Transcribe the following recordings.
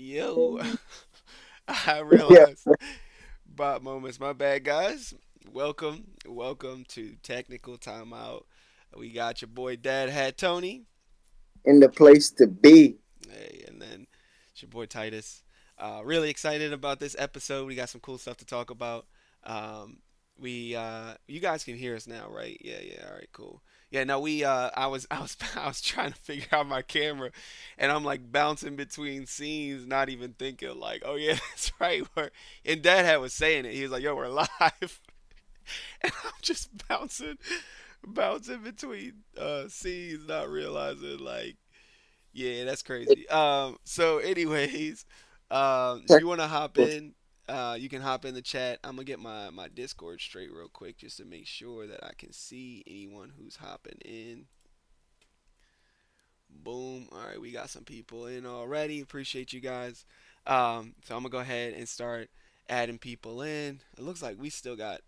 Yo, I Yeah, realized. Bot moments. My bad, guys. Welcome to Technical Timeout. We got your boy Dad Hat Tony. in the place to be. Hey, and then it's your boy Titus. Really excited about this episode. We got some cool stuff to talk about. You guys can hear us now, right? Yeah. All right, cool. Yeah, no, I was trying to figure out my camera, and I'm like bouncing between scenes, not even thinking like, oh yeah, that's right. And Dad had was saying it. He was like, yo, we're live, and I'm just bouncing between scenes, not realizing like yeah, that's crazy. So anyways, if you want to hop in, you can hop in the chat. I'm gonna get my Discord straight real quick just to make sure that I can see anyone who's hopping in. Boom. All right, we got some people in already. Appreciate you guys. So I'm gonna go ahead and start adding people in. It looks like we got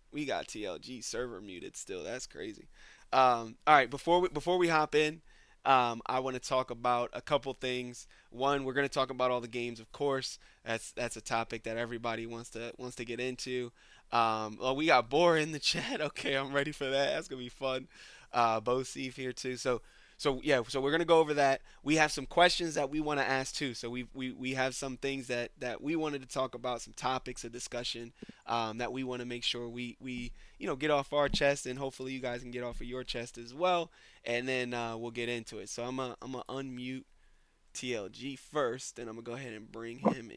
TLG server muted still. That's crazy. All right, before we hop in, I want to talk about a couple things. One, we're gonna talk about all the games, of course. That's a topic that everybody wants to get into. Well, we got Bor in the chat. Okay, I'm ready for that. That's gonna be fun. Bo Steve here too. So we're gonna go over that. We have some questions that we want to ask too. So we have some things that we wanted to talk about, some topics of discussion that we want to make sure we get off our chest, and hopefully you guys can get off of your chest as well. And then we'll get into it. So I'm gonna unmute TLG first, and I'm gonna go ahead and bring him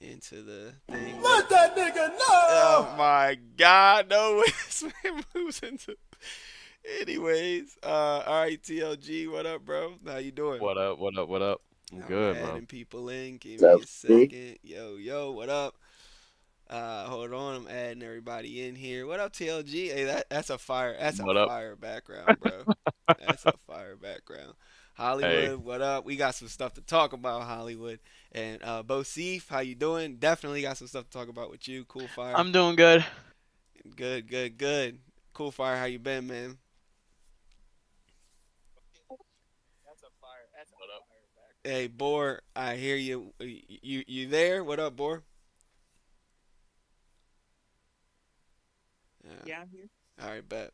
into the thing. Let that nigga Oh know! my God! No way, this man moves into. Anyways, all right, TLG, what up, bro? How you doing? What up? What up? What up? I'm I'm good, man. adding people in. Give me So, a see? second. Yo, what up? Hold on, I'm adding everybody in here. What up, TLG? Hey, that's a fire. That's a What up? fire background, bro. That's a fire background. Hey, Hollywood, what up? We got some stuff to talk about, Hollywood. And Bo Seif, how you doing? Definitely got some stuff to talk about with you. Cool Fire. I'm doing good. Good. Cool Fire, how you been, man? What up? Hey, Bor, I hear you. You there? What up, Bor? Yeah. Yeah, I'm here. All right, bet.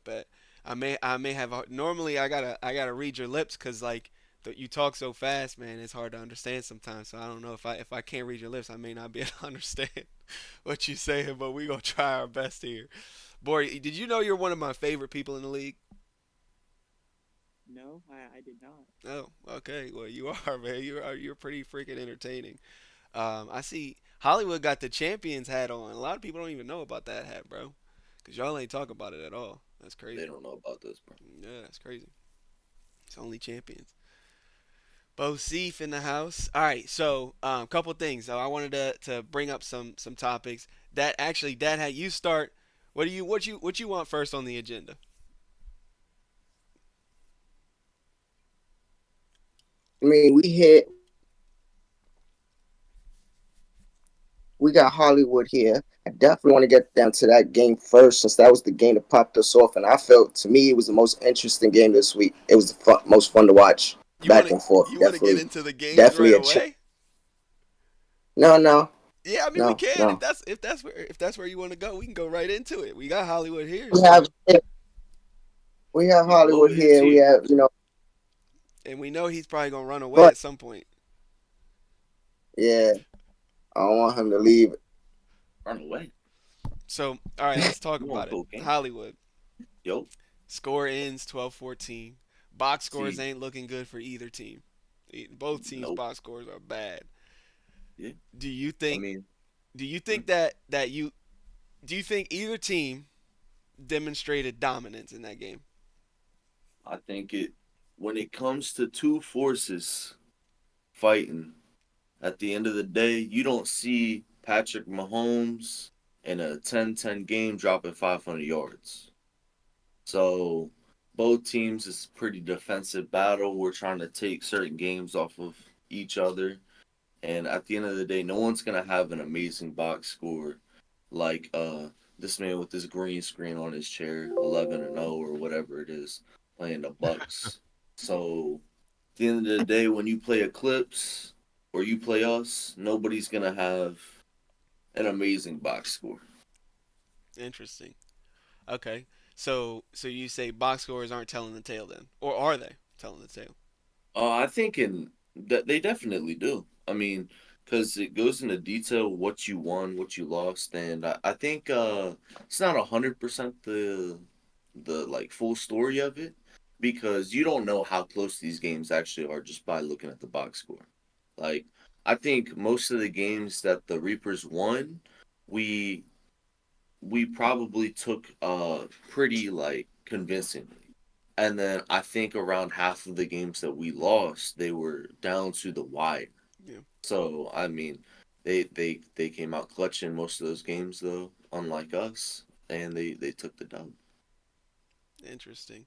I may have normally I gotta read your lips because like you talk so fast, man. It's hard to understand sometimes. So I don't know if I can't read your lips, I may not be able to understand what you're saying. But we gonna try our best here. Boy, did you know you're one of my favorite people in the league? No, I did not. Oh, okay. Well, you are, man. You're pretty freaking entertaining. I see Hollywood got the champions hat on. A lot of people don't even know about that hat, bro. Cause y'all ain't talk about it at all. That's They crazy. don't know about this, bro. Yeah, that's crazy. It's only champions. Bo Seif in the house. All right, so couple things. So I wanted to bring up some topics that actually Dad had you start. What you want first on the agenda? I mean, we got Hollywood here. I definitely want to get down to that game first, since that was the game that popped us off, and I felt to me it was the most interesting game this week. It was the most fun to watch, You want back to and forth. you want to get Definitely, into the games right definitely a away? no, no, Yeah, I mean we no, can if no. that's where you want to go. We can go right into it. We got Hollywood here, We have so we have Yeah, Bo Hollywood is here. We here. have and we know he's probably gonna run away but at some point. yeah, I don't want him to leave. Run away. So all right, let's talk You want about it. cocaine? Hollywood Yo, score ends 12-14. Box scores see, ain't looking good for either team. Both teams' nope. box scores are bad. Yeah, Do you I think? mean, Do you mm, think that you? Do you think either team demonstrated dominance in that game? I think when it comes to two forces fighting, at the end of the day, you don't see Patrick Mahomes in a 10-10 game dropping 500 yards. So both teams is pretty defensive battle. We're trying to take certain games off of each other. And at the end of the day, no one's gonna have an amazing box score like this man with this green screen on his chair, 11-0 or whatever it is, playing the Bucks. So at the end of the day, when you play Eclipse, or you play us, nobody's gonna have an amazing box score. Interesting. Okay. So you say box scores aren't telling the tale then, or are they telling the tale? I think in that they definitely do. I mean, because it goes into detail what you won, what you lost, and I think it's not 100% the like full story of it because you don't know how close these games actually are just by looking at the box score. Like I think most of the games that the Reapers won, we we probably took pretty like convincingly. And then I think around half of the games that we lost, they were down to the wire. Yeah. So I mean, they came out clutch in most of those games though, unlike us, and they took the dub. Interesting.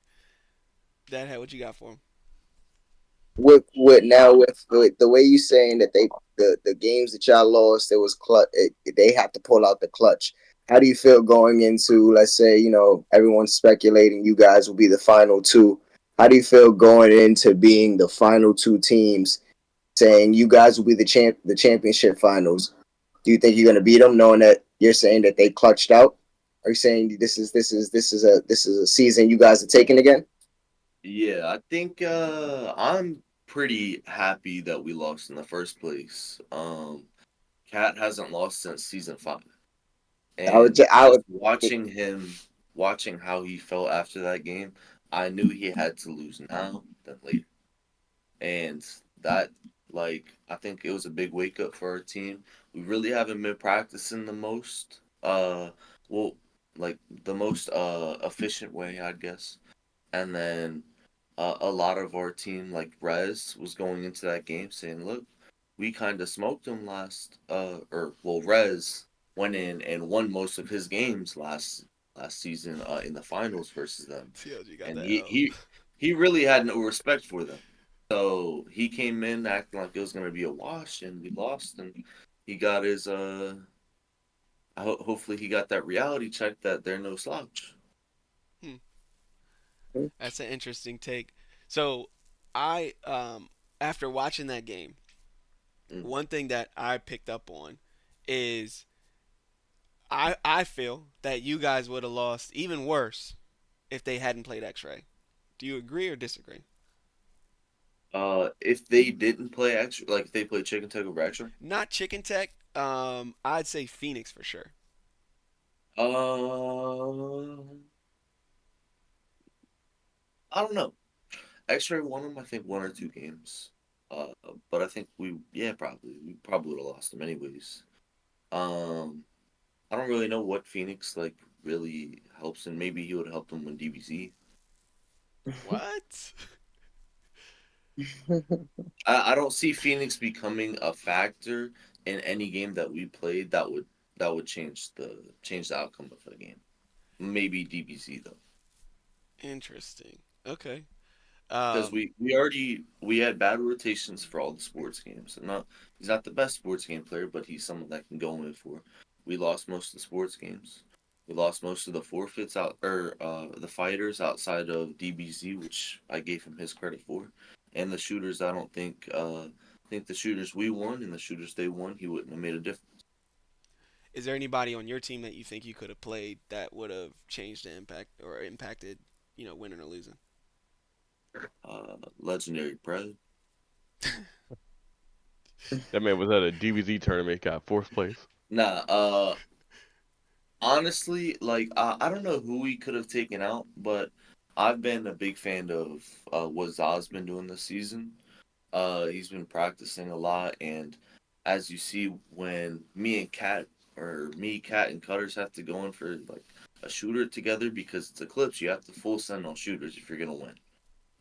Dad, what you got for him? With now with the way you saying that the games that y'all lost, it was clutch. They had to pull out the clutch. How do you feel going into, let's say, everyone's speculating you guys will be the final two? How do you feel going into being the final two teams, saying you guys will be the championship finals? Do you think you're gonna beat them, knowing that you're saying that they clutched out? Are you saying this is a season you guys are taking again? Yeah, I think I'm pretty happy that we lost in the first place. Cat hasn't lost since season 5. And I just would. watching how he felt after that game, I knew he had to lose now than later. And that, like, I think it was a big wake up for our team. We really haven't been practicing the most, well, like the most efficient way, I guess. And then a lot of our team, like Rez, was going into that game saying, "Look, we kind of smoked them last, or well, Rez went in and won most of his games last season in the finals versus them, TLG got and that he L. he he really had no respect for them. So he came in acting like it was gonna be a wash, and we lost, and he got his hopefully he got that reality check that they're no slouch. Hmm. That's an interesting take. So I after watching that game, Mm. one thing that I picked up on is I feel that you guys would have lost even worse if they hadn't played X-Ray. Do you agree or disagree? If they didn't play extra, like if they played chicken tug over extra, Not Chicken Tech. I'd say Phoenix for sure. uh, I don't know. X-ray won them, I think, 1 or 2 games. Uh, but I think we probably would have lost them anyways. Um, I don't really know what Phoenix like really helps, and maybe he would help them win DBZ. What? I don't see Phoenix becoming a factor in any game that we played that would change the outcome of the game. Maybe DBZ though. Interesting. Okay. Because Um, we had bad rotations for all the sports games. And not he's not the best sports game player, but he's someone that can go in for. We lost most of the sports games. We lost most of the forfeits out or the fighters outside of DBZ, which I gave him his credit for, and the shooters. I think the shooters we won and the shooters they won, he wouldn't have made a difference. is there anybody on your team that you think you could have played that would have changed the impact or impacted, winning or losing? Legendary Pred. That man was at a DBZ tournament, got fourth place. Nah, honestly, like I don't know who we could have taken out, but I've been a big fan of what Zaz been doing this season. He's been practicing a lot, and as you see, when me and Cat or me, Cat, and Cutters have to go in for like a shooter together because it's Eclipse, you have to full send on shooters if you're gonna win.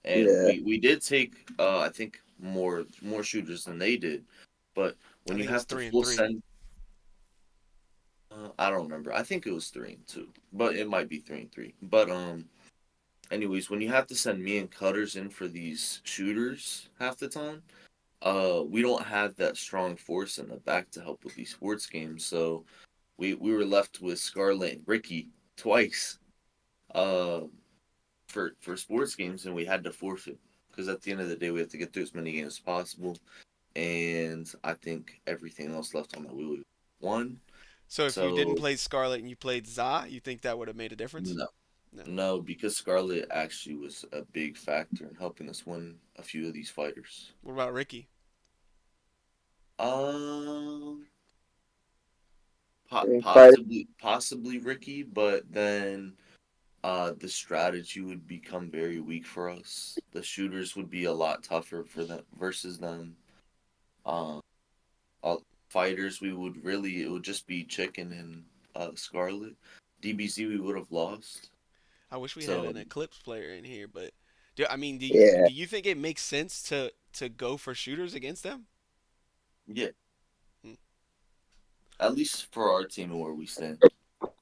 And Yeah. we did take I think more shooters than they did, but I when you think it was have to three and full three. send I don't remember. I think it was 3-2, but it might be 3-3. But anyways, when you have to send me and Cutters in for these shooters half the time, we don't have that strong force in the back to help with these sports games. So we were left with Scarlett and Ricky twice, uh, for sports games, and we had to forfeit because at the end of the day, we have to get through as many games as possible. and I think everything else left on the wheel won. So if you didn't So play Scarlet and you played Za, you think that would have made a difference? no, No. no, because Scarlet actually was a big factor in helping us win a few of these fighters. What about Ricky? Um, Fight. possibly Ricky, but then the strategy would become very weak for us. The shooters would be a lot tougher for them versus them. Um, uh, Fighters we would really, it would just be Chicken and Scarlet. DBZ we would have lost. I wish we had So an Eclipse player in here, but I mean, Yeah. do you think it makes sense to go for shooters against them? yeah, Hmm. at least for our team and where we stand.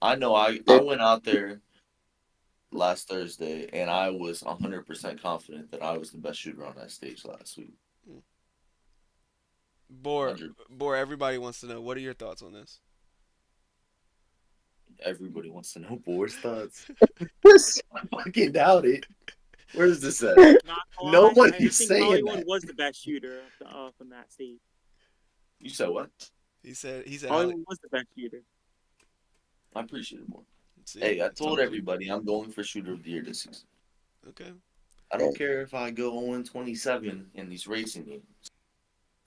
I know I went out there last Thursday and I was 100% confident that I was the best shooter on that stage last week. Hmm. Bor, 100. everybody wants to know, what are your thoughts on this? Everybody wants to know Boar's thoughts. Yes. I fucking doubt it. Where's this at? Not gonna lie, Nobody's I think saying Hollywood that. was the best shooter from that stage. You said what? He said Hollywood was the best shooter. I appreciate it more. See, Hey, I told told you. everybody I'm going for shooter of the year this season. Okay. I don't care if I go 0-27 in these racing games.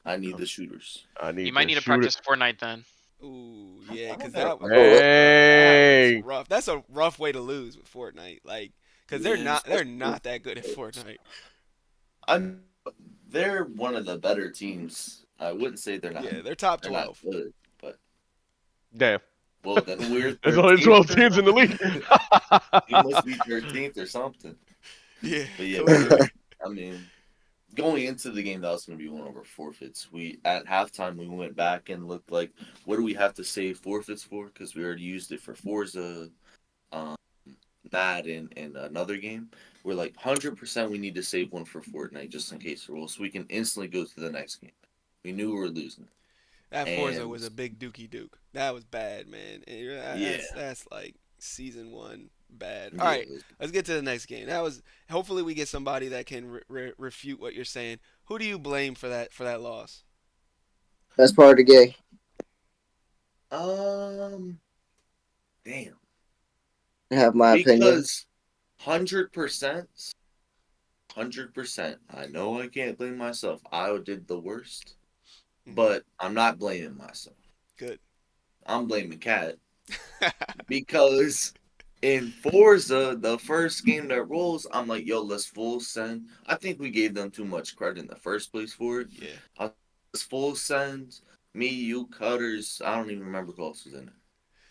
I need the shooters. I need You might need to shooter. practice Fortnite then. Ooh, yeah, because I that don't was, know. Hey. rough. That's a rough way to lose with Fortnite, like, because they're Yeah, not that good at Fortnite. They're one of the better teams. I wouldn't say they're not. Yeah, they're top They're not 12. good, but Damn. well, then we're There's only 13th. 12 teams in the league. We must be 13th or something. Yeah. But yeah, Correct. I mean, going into the game, that was going to be one of our forfeits. We at halftime we went back and looked like, what do we have to save forfeits for? Because we already used it for Forza, um, Madden, and another game. We're like 100% we need to save one for Fortnite just in case, or else we can instantly go to the next game. We knew we were losing. That Forza And- was a big dookie duke. That was bad, man. And that's like season 1 bad. All right, let's get to the next game. That was, hopefully we get somebody that can refute what you're saying. Who do you blame for that loss? That's part of the game. Damn. I have my opinion. Because 100%, 100%. I know I can't blame myself. I did the worst, but I'm not blaming myself. Good. I'm blaming Cat because in Forza, the first game that rolls, I'm like, yo, let's full send. I think we gave them too much credit in the first place for it. Yeah. Let's full send. Me, you, Cutters. I don't even remember who else was in it.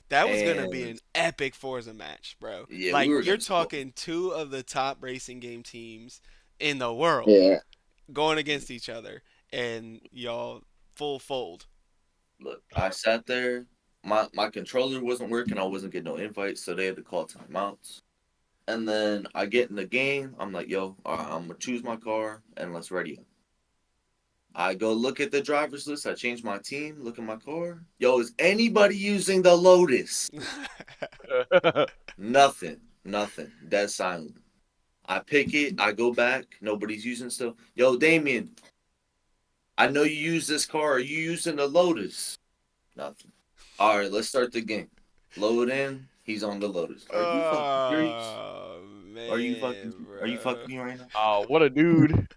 That was gonna be an And- epic Forza match, bro. Yeah, like we were you're gonna score. talking two of the top racing game teams in the world Yeah. going against each other, and y'all full fold. Look, I sat there. My controller wasn't working. I wasn't getting no invites, so they had to call timeouts. And then I get in the game. I'm like, yo, all right, I'm gonna choose my car and let's ready up. I go look at the driver's list. I change my team. Look at my car. Yo, is anybody using the Lotus? Nothing. Dead silent. I pick it. I go back. Nobody's using still. Yo, Damien, I know you use this car. Are you using the Lotus? Nothing. All right, let's start the game. Load in. He's on the Lotus. Are you fucking serious? Oh, man, Are you fucking me right now? Oh, what a dude.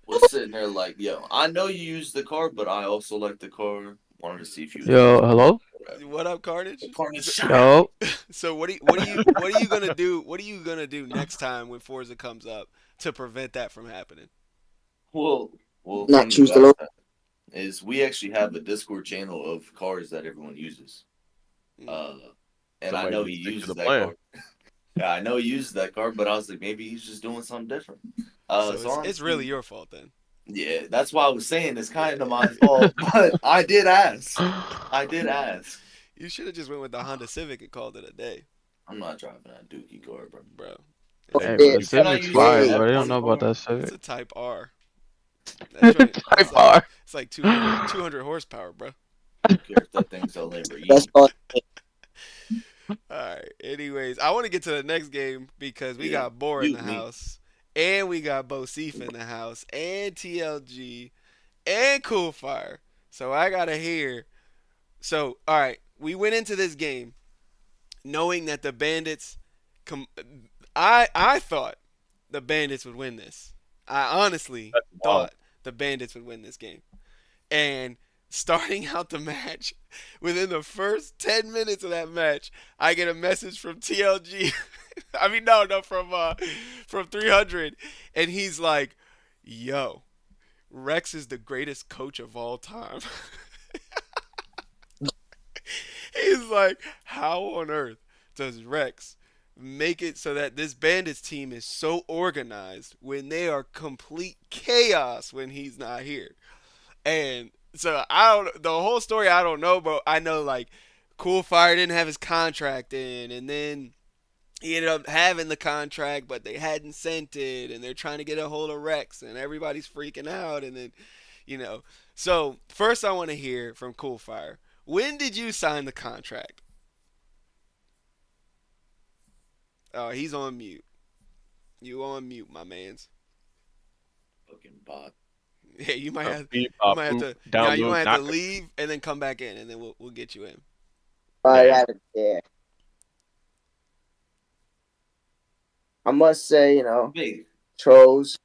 We're sitting there like, yo, I know you use the car, but I also like the car. Wanted to see if you. Yo, hello? What up, Carnage? Yo. So what are you gonna do? What are you gonna do next time when Forza comes up to prevent that from happening? Well, Not funny choose the about Lotus. that is we actually have a Discord channel of cars that everyone uses. And I Somebody know just he stick to uses the that plan. car. Yeah, I know he uses that car, but I was like, maybe he's just doing something different. So So it's honestly, really your fault then. yeah, that's why I was saying it's kind of my fault, but I did ask. You should have just went with the Honda Civic and called it a day, I'm not driving that Dookie car, bro. bro. Hey, Yeah. bro, the You cannot Civic's use fire, that bro. You don't F1 know about car. that It's Civic. a Type R. That joint- Type it's like, R. it's like 200 horsepower, bro. I don't care if that thing's a Lamborghini. That's part. All right. Anyways, I want to get to the next game because we Yeah, got Bor in you- the me. house, and we got Bo Seif in the house, and TLG, and Cool Fire. So I gotta hear. So all right, we went into this game knowing that the Bandits. Com- I thought the Bandits would win this. I honestly That's wild. thought the Bandits would win this game. And starting out the match, within the first 10 minutes of that match, I get a message from TLG. I mean, no, from 300, and he's like, "Yo, Rex is the greatest coach of all time." He's like, "How on earth does Rex make it so that this Bandits team is so organized when they are complete chaos when he's not here?" And so I don't the whole story I don't know, but I know like Cool Fire didn't have his contract in, and then he ended up having the contract, but they hadn't sent it, and they're trying to get a hold of Rex, and everybody's freaking out, and then you know. So first, I want to hear from Cool Fire. When did you sign the contract? Oh, he's on mute. You on mute, my man's. Fucking bot. Yeah, you might have. Beep, You might have to. Yeah, you download, might have to not leave and then come back in, and then we'll get you in. Yeah. Yeah. I must say, Hey, trolls,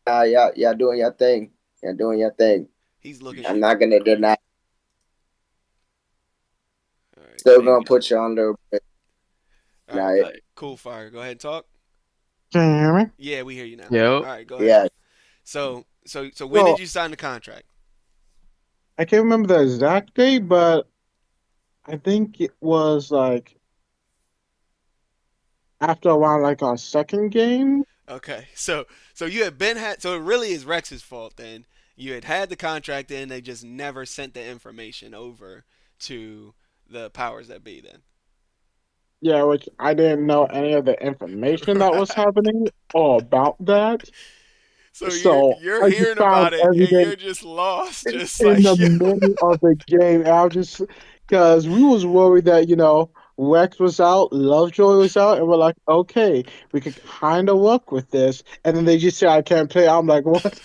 y'all doing your thing. Y'all doing your thing. He's looking. I'm not gonna deny. All right. Still maybe gonna put you under. All Nah, right. like, Cool Fire. Go ahead and talk. Can you hear me? Yeah, we hear you now. Yep. All right, go ahead. Yeah. So when Well- did you sign the contract? I can't remember the exact date, but I think it was like after around like our second game. Okay. So you had so it really is Rex's fault then. You had the contract in, they just never sent the information over to the powers that be then. Yeah, which I didn't know any of the information that was Right. happening or about that. So So you're I just hearing found about it and everything you're just lost, just in like the yo. middle of the game. And I was just because we was worried that Rex was out, Lovejoy was out, and we're like, okay, we could kind of work with this. And then they just say I can't play. I'm like, what?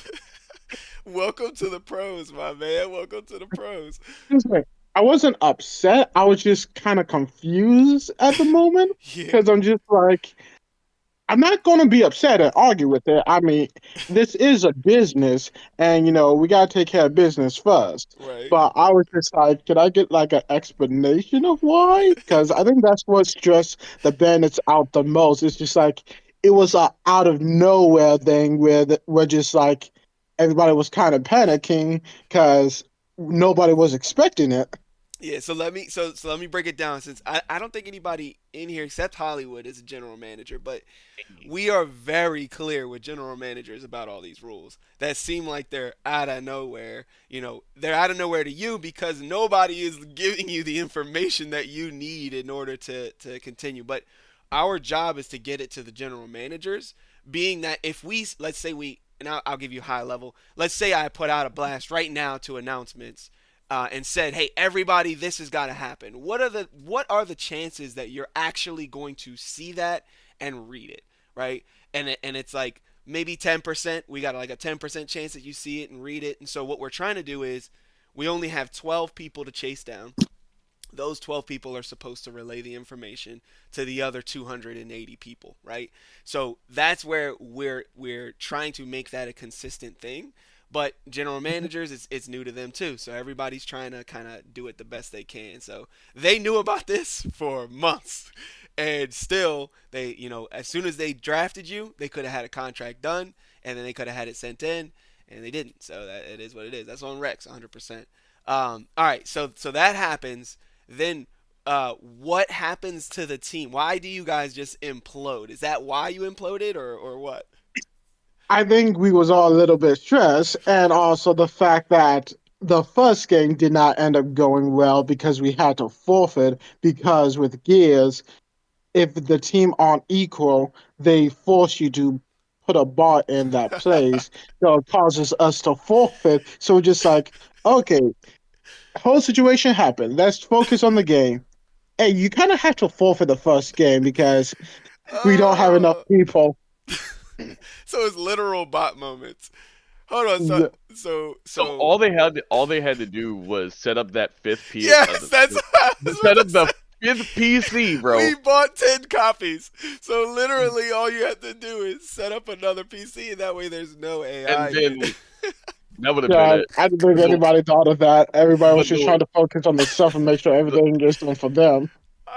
Welcome to the pros, my man. Welcome to the pros. Just like, I wasn't upset. I was just kind of confused at the moment Yeah. because I'm just like, I'm not going to be upset and argue with it. I mean, this is a business, and we got to take care of business first. Right. But I was just like, could I get like an explanation of why? Because I think that's what stressed the Bandits out the most. It's just like it was a out of nowhere thing where we're just like everybody was kind of panicking because nobody was expecting it. Yeah, so let me break it down since I don't think anybody in here except Hollywood is a general manager, but we are very clear with general managers about all these rules that seem like they're out of nowhere. They're out of nowhere to you because nobody is giving you the information that you need in order to continue. But our job is to get it to the general managers, being that if let's say and I'll give you high level, let's say I put out a blast right now to announcements and said, "Hey, everybody, this has got to happen." What are the chances that you're actually going to see that and read it, right? And it's like maybe 10%. We got like a 10% chance that you see it and read it. And so what we're trying to do is we only have 12 people to chase down. Those 12 people are supposed to relay the information to the other 280 people, right? So that's where we're trying to make that a consistent thing. But general managers, it's new to them too. So everybody's trying to kind of do it the best they can. So they knew about this for months. And still, they, as soon as they drafted you, they could have had a contract done, and then they could have had it sent in, and they didn't. So that it is what it is. That's on Rex, 100%. All right, so that happens. Then what happens to the team? Why do you guys just implode? Is that why you imploded, or what? I think we was all a little bit stressed, and also the fact that the first game did not end up going well because we had to forfeit because with Gears, if the team aren't equal, they force you to put a bot in that place. So it causes us to forfeit. So we're just like, okay, whole situation happened. Let's focus on the game. Hey, you kind of have to forfeit the first game because we don't have enough people. So it's literal bot moments. Hold on. Yeah. So So all they had to do was set up that fifth piece. yes, that's what I was set about up to the say. fifth PC, bro. We bought 10 copies. So literally all you have to do is set up another PC and that way there's no AI. And then that would have been Yeah, it. I don't think No, anybody thought of that. Everybody was but just no, trying to focus on themselves and make sure everything gets done for them.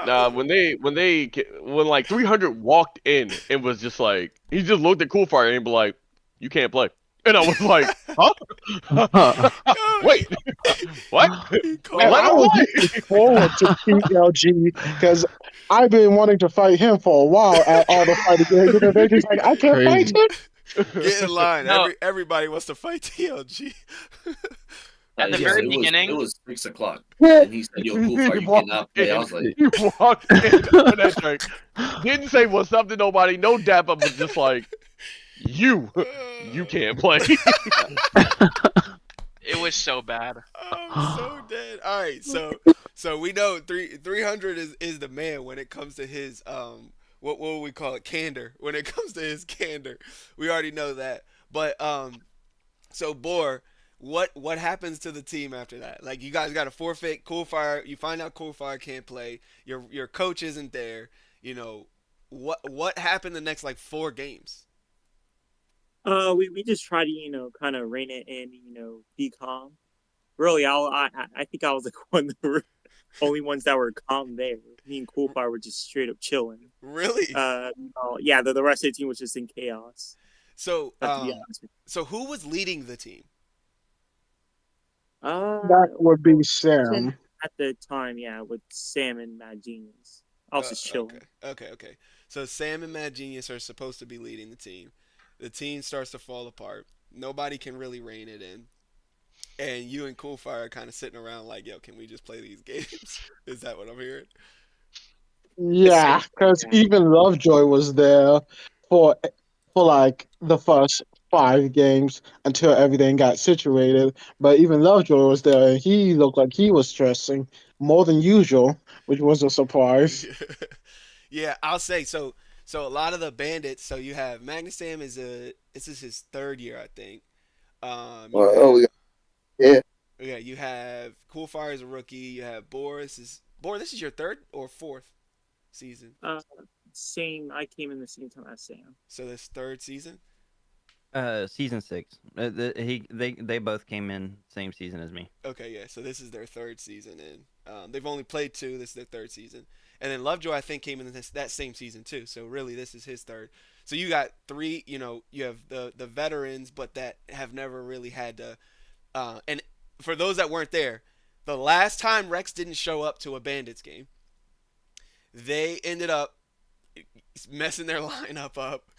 nah. When like 300 walked in and was just like, he just looked at Coolfire and he be like, "You can't play," and I was like, "Huh? Wait, what? He called And Let I him was play." looking forward to TLG because I've been wanting to fight him for a while at all the fighting games. And they're just like, I can't fight Crazy. him. Get in line. No. Everybody wants to fight TLG. At the Yeah, very it beginning, it was 6 o'clock, Yeah. and he said, "Yo, Coolfire, you cannot play." I was like, He walked in with that drink. Didn't say what's up to nobody. No dap up, but just like, you can't play. it was so bad. I'm so dead. All right, so we know 300 is the man when it comes to his what would we call it, candor. When it comes to his candor, we already know that. But so Boar, what happens to the team after that? Like, you guys got to forfeit. Coolfire, you find out Coolfire can't play. Your coach isn't there. You know what happened the next like 4 games? We just try to kind of rein it in, be calm. Really, I think I was like one of the only ones that were calm there. Me and Coolfire were just straight up chilling. Really? Yeah, the rest of the team was just in chaos. So To be honest with so who was leading the team? you. That would be Sam. At the time, yeah, with Sam and Mad Genius. I was just chilling. Okay. So Sam and Mad Genius are supposed to be leading the team. The team starts to fall apart. Nobody can really rein it in. And you and Coolfire are kind of sitting around like, yo, can we just play these games? Is that what I'm hearing? Yeah, because even Lovejoy was there for like the first 5 games until everything got situated. But even Lovejoy was there, and he looked like he was stressing more than usual, which was a surprise. Yeah, I'll say so. So a lot of the bandits. So you have Magnus Sam this is his 3rd year, I think. You Well, have, yeah. yeah, you have Coolfire as a rookie. You have Boris. This is your 3rd or 4th season? Same. I came in the same time as Sam. So this 3rd season. Season 6. They both came in same season as me. Okay, yeah. So this is their 3rd season, and they've only played 2. This is their 3rd season, and then Lovejoy I think came in that same season too. So really, this is his 3rd. So you got 3. You have the veterans, but that have never really had to. And for those that weren't there, the last time Rex didn't show up to a Bandits game, they ended up messing their lineup up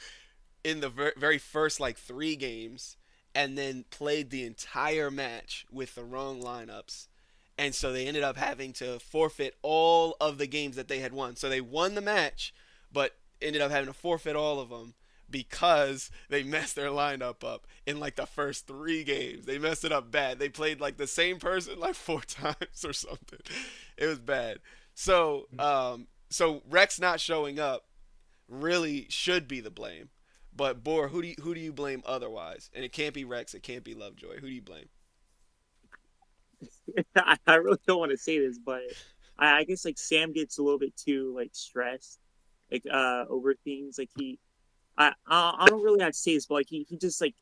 in the very first like 3 games, and then played the entire match with the wrong lineups, and so they ended up having to forfeit all of the games that they had won. So they won the match, but ended up having to forfeit all of them because they messed their lineup up in like the first 3 games. They messed it up bad. They played like the same person like 4 times or something. It was bad. So so Rex not showing up really should be the blame. But Boar, who do you blame otherwise? And it can't be Rex, it can't be Lovejoy. Who do you blame? I really don't want to say this, but I guess like Sam gets a little bit too like stressed, like over things. Like I don't really have to say this, but like he just like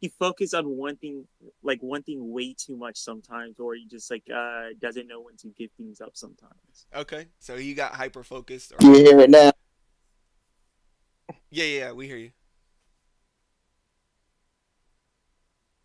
he focused on one thing way too much sometimes, or he just like doesn't know when to give things up sometimes. Okay, so he got hyper focused. You hear it now? Yeah, we hear you.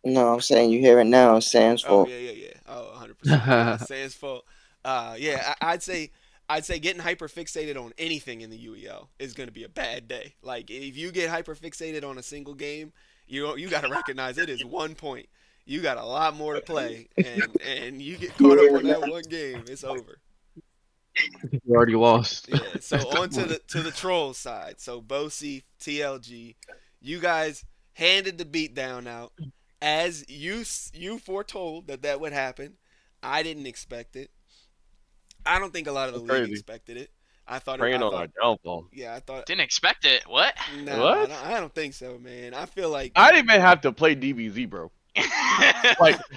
No, I'm saying you hear it now. It's Sam's fault. Oh yeah. Oh, 100%. Sam's fault. Yeah, I'd say getting hyper fixated on anything in the UEL is going to be a bad day. Like if you get hyper fixated on a single game, you got to recognize it is 1 point. You got a lot more to play, and you get caught up on that one game, it's over. You already lost. Yeah. So on to the troll side. So Bosi, TLG, you guys handed the beat down out. As you foretold that would happen. I didn't expect it. I don't think a lot of the league expected it. I thought it. Praying I on our thought. downfall. Yeah, I thought. Didn't expect it. What? No, What? I don't think so, man. I feel like. I didn't even have to play DBZ, bro.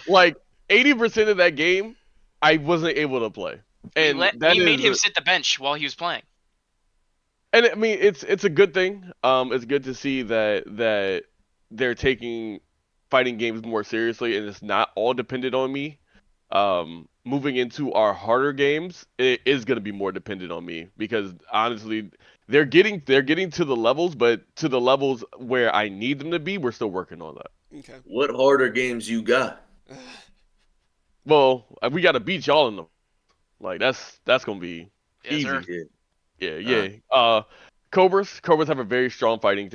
Like 80% of that game, I wasn't able to play, and he made him sit the bench while he was playing. And I mean, it's a good thing. It's good to see that they're taking fighting games more seriously, and it's not all dependent on me. Moving into our harder games, it is going to be more dependent on me because honestly, they're getting to the levels, but to the levels where I need them to be, we're still working on that. Okay. What harder games you got? Well, we got to beat y'all in them. Like that's gonna be Yes, easy. sir. Yeah. Cobras have a very strong fighting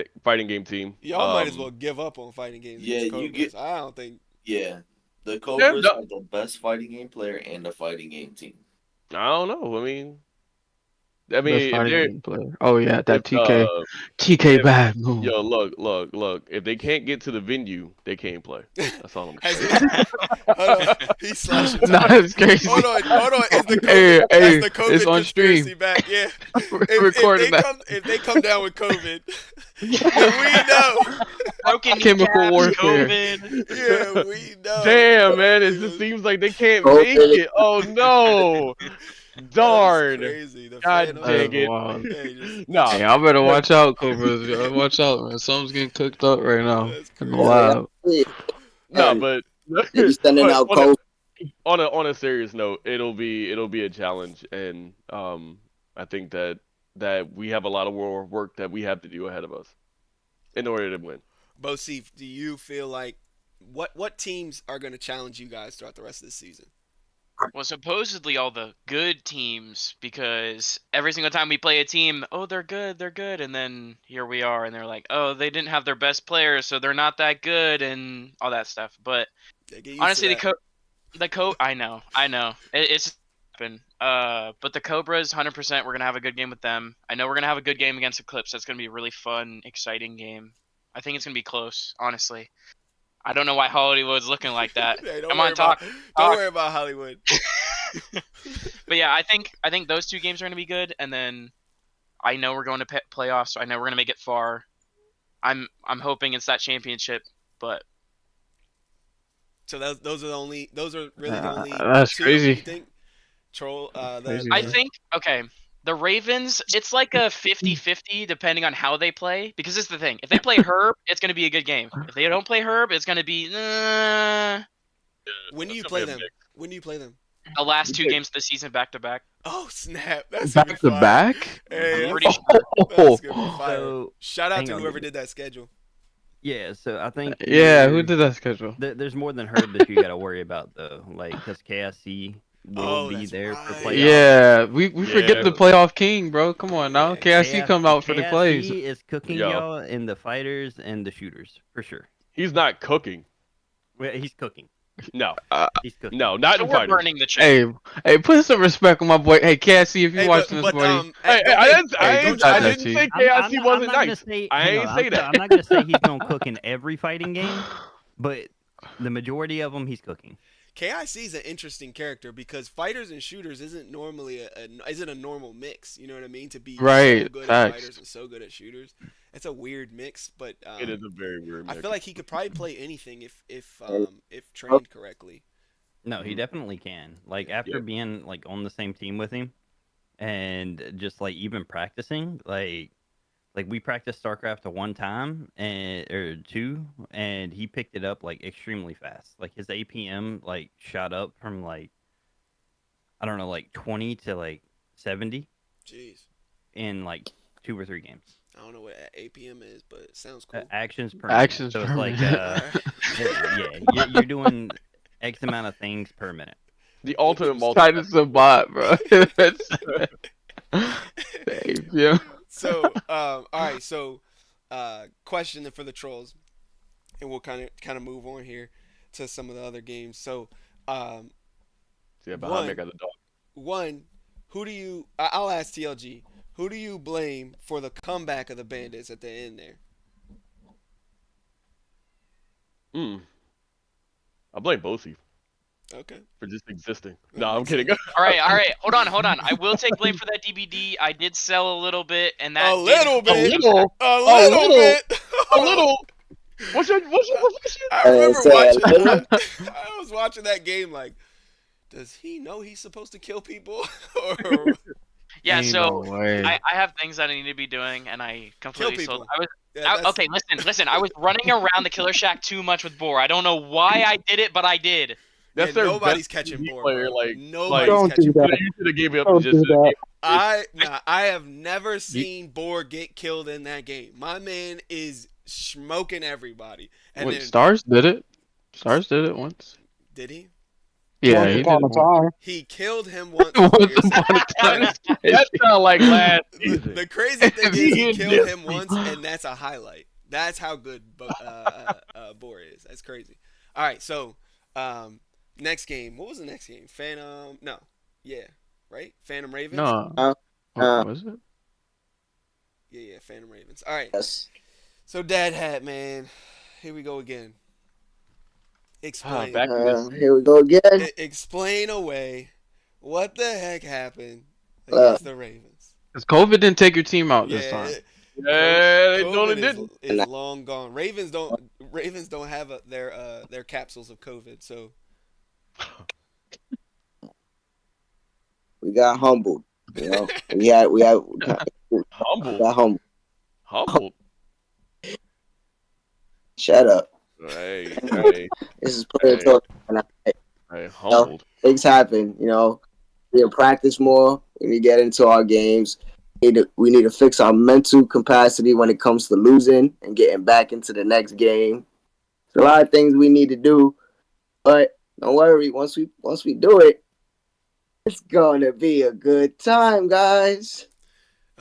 game team. Y'all might as well give up on fighting games. Yeah, against you Cobras. get- I don't think. Yeah. The Cobras no. are the best fighting game player and the fighting game team. I don't know. I mean, Best if fighting they're game player. Oh yeah, that if, TK. uh, TK if- bad move. yo, look. If they can't get to the venue, they can't play. That's all I'm Has saying. Hold on. He's slashing. Nah, it's crazy. Hold on. Is the COVID, Hey, hey, is the COVID it's on conspiracy stream. back? Yeah. We're recording that. If they come down with COVID, then we know. Broken Chemical kneecaps, warfare. COVID. Yeah, we know. Damn, man, it just seems like they can't Oh, make it. Oh no, That's darn. crazy. The God Phantom- dang it. Wild. Hey, just- Nah, Hey, y'all better watch out, Cobras. Y'all watch out, man. Something's getting cooked up right now. That's In the crazy. lab. nah, but You sending but out on a- cold. on a serious note, it'll be a challenge, and I think that we have a lot of work that we have to do ahead of us in order to win. Bosif, do you feel like what teams are going to challenge you guys throughout the rest of the season? Well, supposedly all the good teams, because every single time we play a team, oh, they're good, and then here we are, and they're like, oh, they didn't have their best players, so they're not that good, and all that stuff. But Yeah, get used to honestly, that. I know, it's happen. But the Cobras, 100%, we're gonna have a good game with them. I know we're gonna have a good game against Eclipse. That's gonna be a really fun, exciting game. I think it's gonna be close, honestly. I don't know why Hollywood's looking like that. Hey, Come on, talk. Don't worry about Hollywood. But yeah, I think those two games are gonna be good, and then I know we're going to playoffs. So I know we're gonna make it far. I'm hoping it's that championship, but So those are really the only. That's two, crazy. You think? Troll. Crazy, I man. think okay. The Ravens, it's like a 50-50 depending on how they play. Because this is the thing. If they play Herb, it's going to be a good game. If they don't play Herb, it's going to be When do you That's play gonna be a them? When do you play them? the last two games of the season back to back. Oh snap! That's gonna be Back to fire. back? Hey, I'm that's, pretty sure. that's gonna be fire. So Shout out hang to on. whoever did that schedule. yeah, so I think Yeah, who did that schedule? there's more than Herb that you got to worry about though, like because KSC will Oh, be that's there for right. playoffs. Yeah, we forget Yeah. the playoff king, bro. Come on now. Yeah, KIC come out for the plays. KSC is cooking Yo. y'all in the fighters and the shooters for sure. He's not cooking. Well, he's cooking. No, He's cooking. no, not So in we're fighters. burning the chicken. Hey, put some respect on my boy. Hey, KIC, if you're Hey, watching this, buddy. Hey, don't I make- didn't, I Hey, didn't, don't I touch didn't that, say Chief. KIC wasn't not gonna nice. say, I hang ain't on, say that. I'm not gonna say he's gonna cook in every fighting game, but the majority of them he's cooking. KIC is an interesting character because fighters and shooters isn't normally isn't a normal mix. You know what I mean? To be so Right, good at facts. fighters and so good at shooters, it's a weird mix. But It is a very weird I mix. feel like he could probably play anything if trained correctly. No, he definitely can. Like after Yeah. being like on the same team with him, and just like even practicing, like we practiced StarCraft to one time or two, and he picked it up like extremely fast. Like his APM like shot up from like I don't know like 20 to like 70 Jeez, in like 2 or 3 games. I don't know what APM is, but it sounds cool. Actions per Actions minute. So per it's like minute. yeah, you're doing X amount of things per minute. The ultimate multi. Titus a bot, bro. Yeah. So, all right. So, question for the trolls, and we'll kind of move on here to some of the other games. So, Yeah, behind me I One. got the dog. one, who do you? I'll ask TLG. Who do you blame for the comeback of the Bandits at the end there? I blame Bosie. Okay. for just existing. No, I'm kidding. All right. Hold on. I will take blame for that DBD. I did sell a little bit, and that A little A bit. little. A little bit. A little. What's your profession? I remember say a watching little. that. I was watching that game like, does he know he's supposed to kill people? Or Yeah. Ain't So no way. I have things that I need to be doing, and I completely sold. people. Yeah, that's- Okay, listen. I was running around the Killer Shack too much with Boar. I don't know why I did it, but I did. That's Yeah, their nobody's best catching TV Boar, player. bro. Like, Nobody's Don't catching do Boar. that. you should have gave it up Don't to do just. that. I have never seen Boar get killed in that game. My man is smoking everybody. And Wait, then, Stars did it. Stars did it once. did he? Yeah, Once he did. upon a Once. time. He killed him once. Once upon a time. That sound like last The, season. the crazy thing is he He killed did. him once, and that's a highlight. That's how good Boar is. That's crazy. All right, so next game. What was the next game? Phantom? No. Yeah. Right? Phantom Ravens? No. Uh, Oh, was it? Yeah, Phantom Ravens. All right. Yes. So Dad Hat, man. Here we go again. Explain. back- Here we go again. Explain away what the heck happened Uh, against the Ravens. Because COVID didn't take your team out this Yeah, time. Yeah, they COVID totally is, didn't. is long gone. Ravens don't have their capsules of COVID. So We got humbled. You know, we got Humble. humbled. Humble. Shut up. Hey. This is player Hey. talk. Hey, humbled. Things happen. You know, we need to practice more. We need to get into our games. We need to fix our mental capacity when it comes to losing and getting back into the next game. There's a lot of things we need to do, but don't worry. Once we do it, it's gonna be a good time, guys.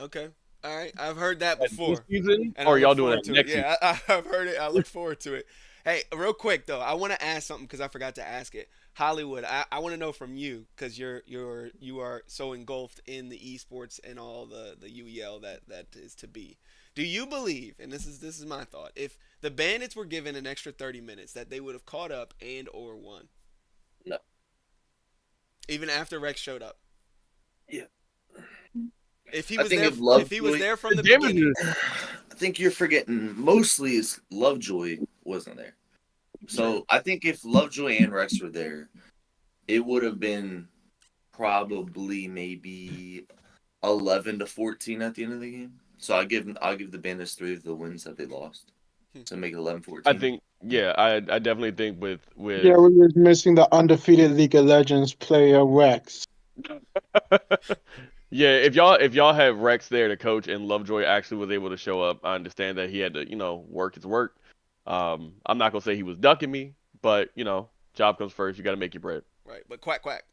okay, all right. I've heard that before. This season, And or I y'all look doing forward it to next season? Yeah, I've heard it. I look forward to it. Hey, real quick though, I want to ask something because I forgot to ask it. Hollywood, I want to know from you because you are so engulfed in the esports and all the UEL that is to be. Do you believe, and this is my thought, if the Bandits were given an extra 30 minutes, that they would have caught up and or won? No. Even after Rex showed up. Yeah. If he I was think there, if Lovejoy- if he was there from the Damage beginning. is- I think you're forgetting mostly is Lovejoy wasn't there. So I think if Lovejoy and Rex were there, it would have been probably maybe 11-14 at the end of the game. So I'll give the Bandits 3 of the wins that they lost to make it 11-14. I think, yeah, I definitely think with Yeah, we're just missing the undefeated League of Legends player Rex. yeah, if y'all have Rex there to coach and Lovejoy actually was able to show up, I understand that he had to work his work. I'm not gonna say he was ducking me, but job comes first. You got to make your bread. Right, but quack quack.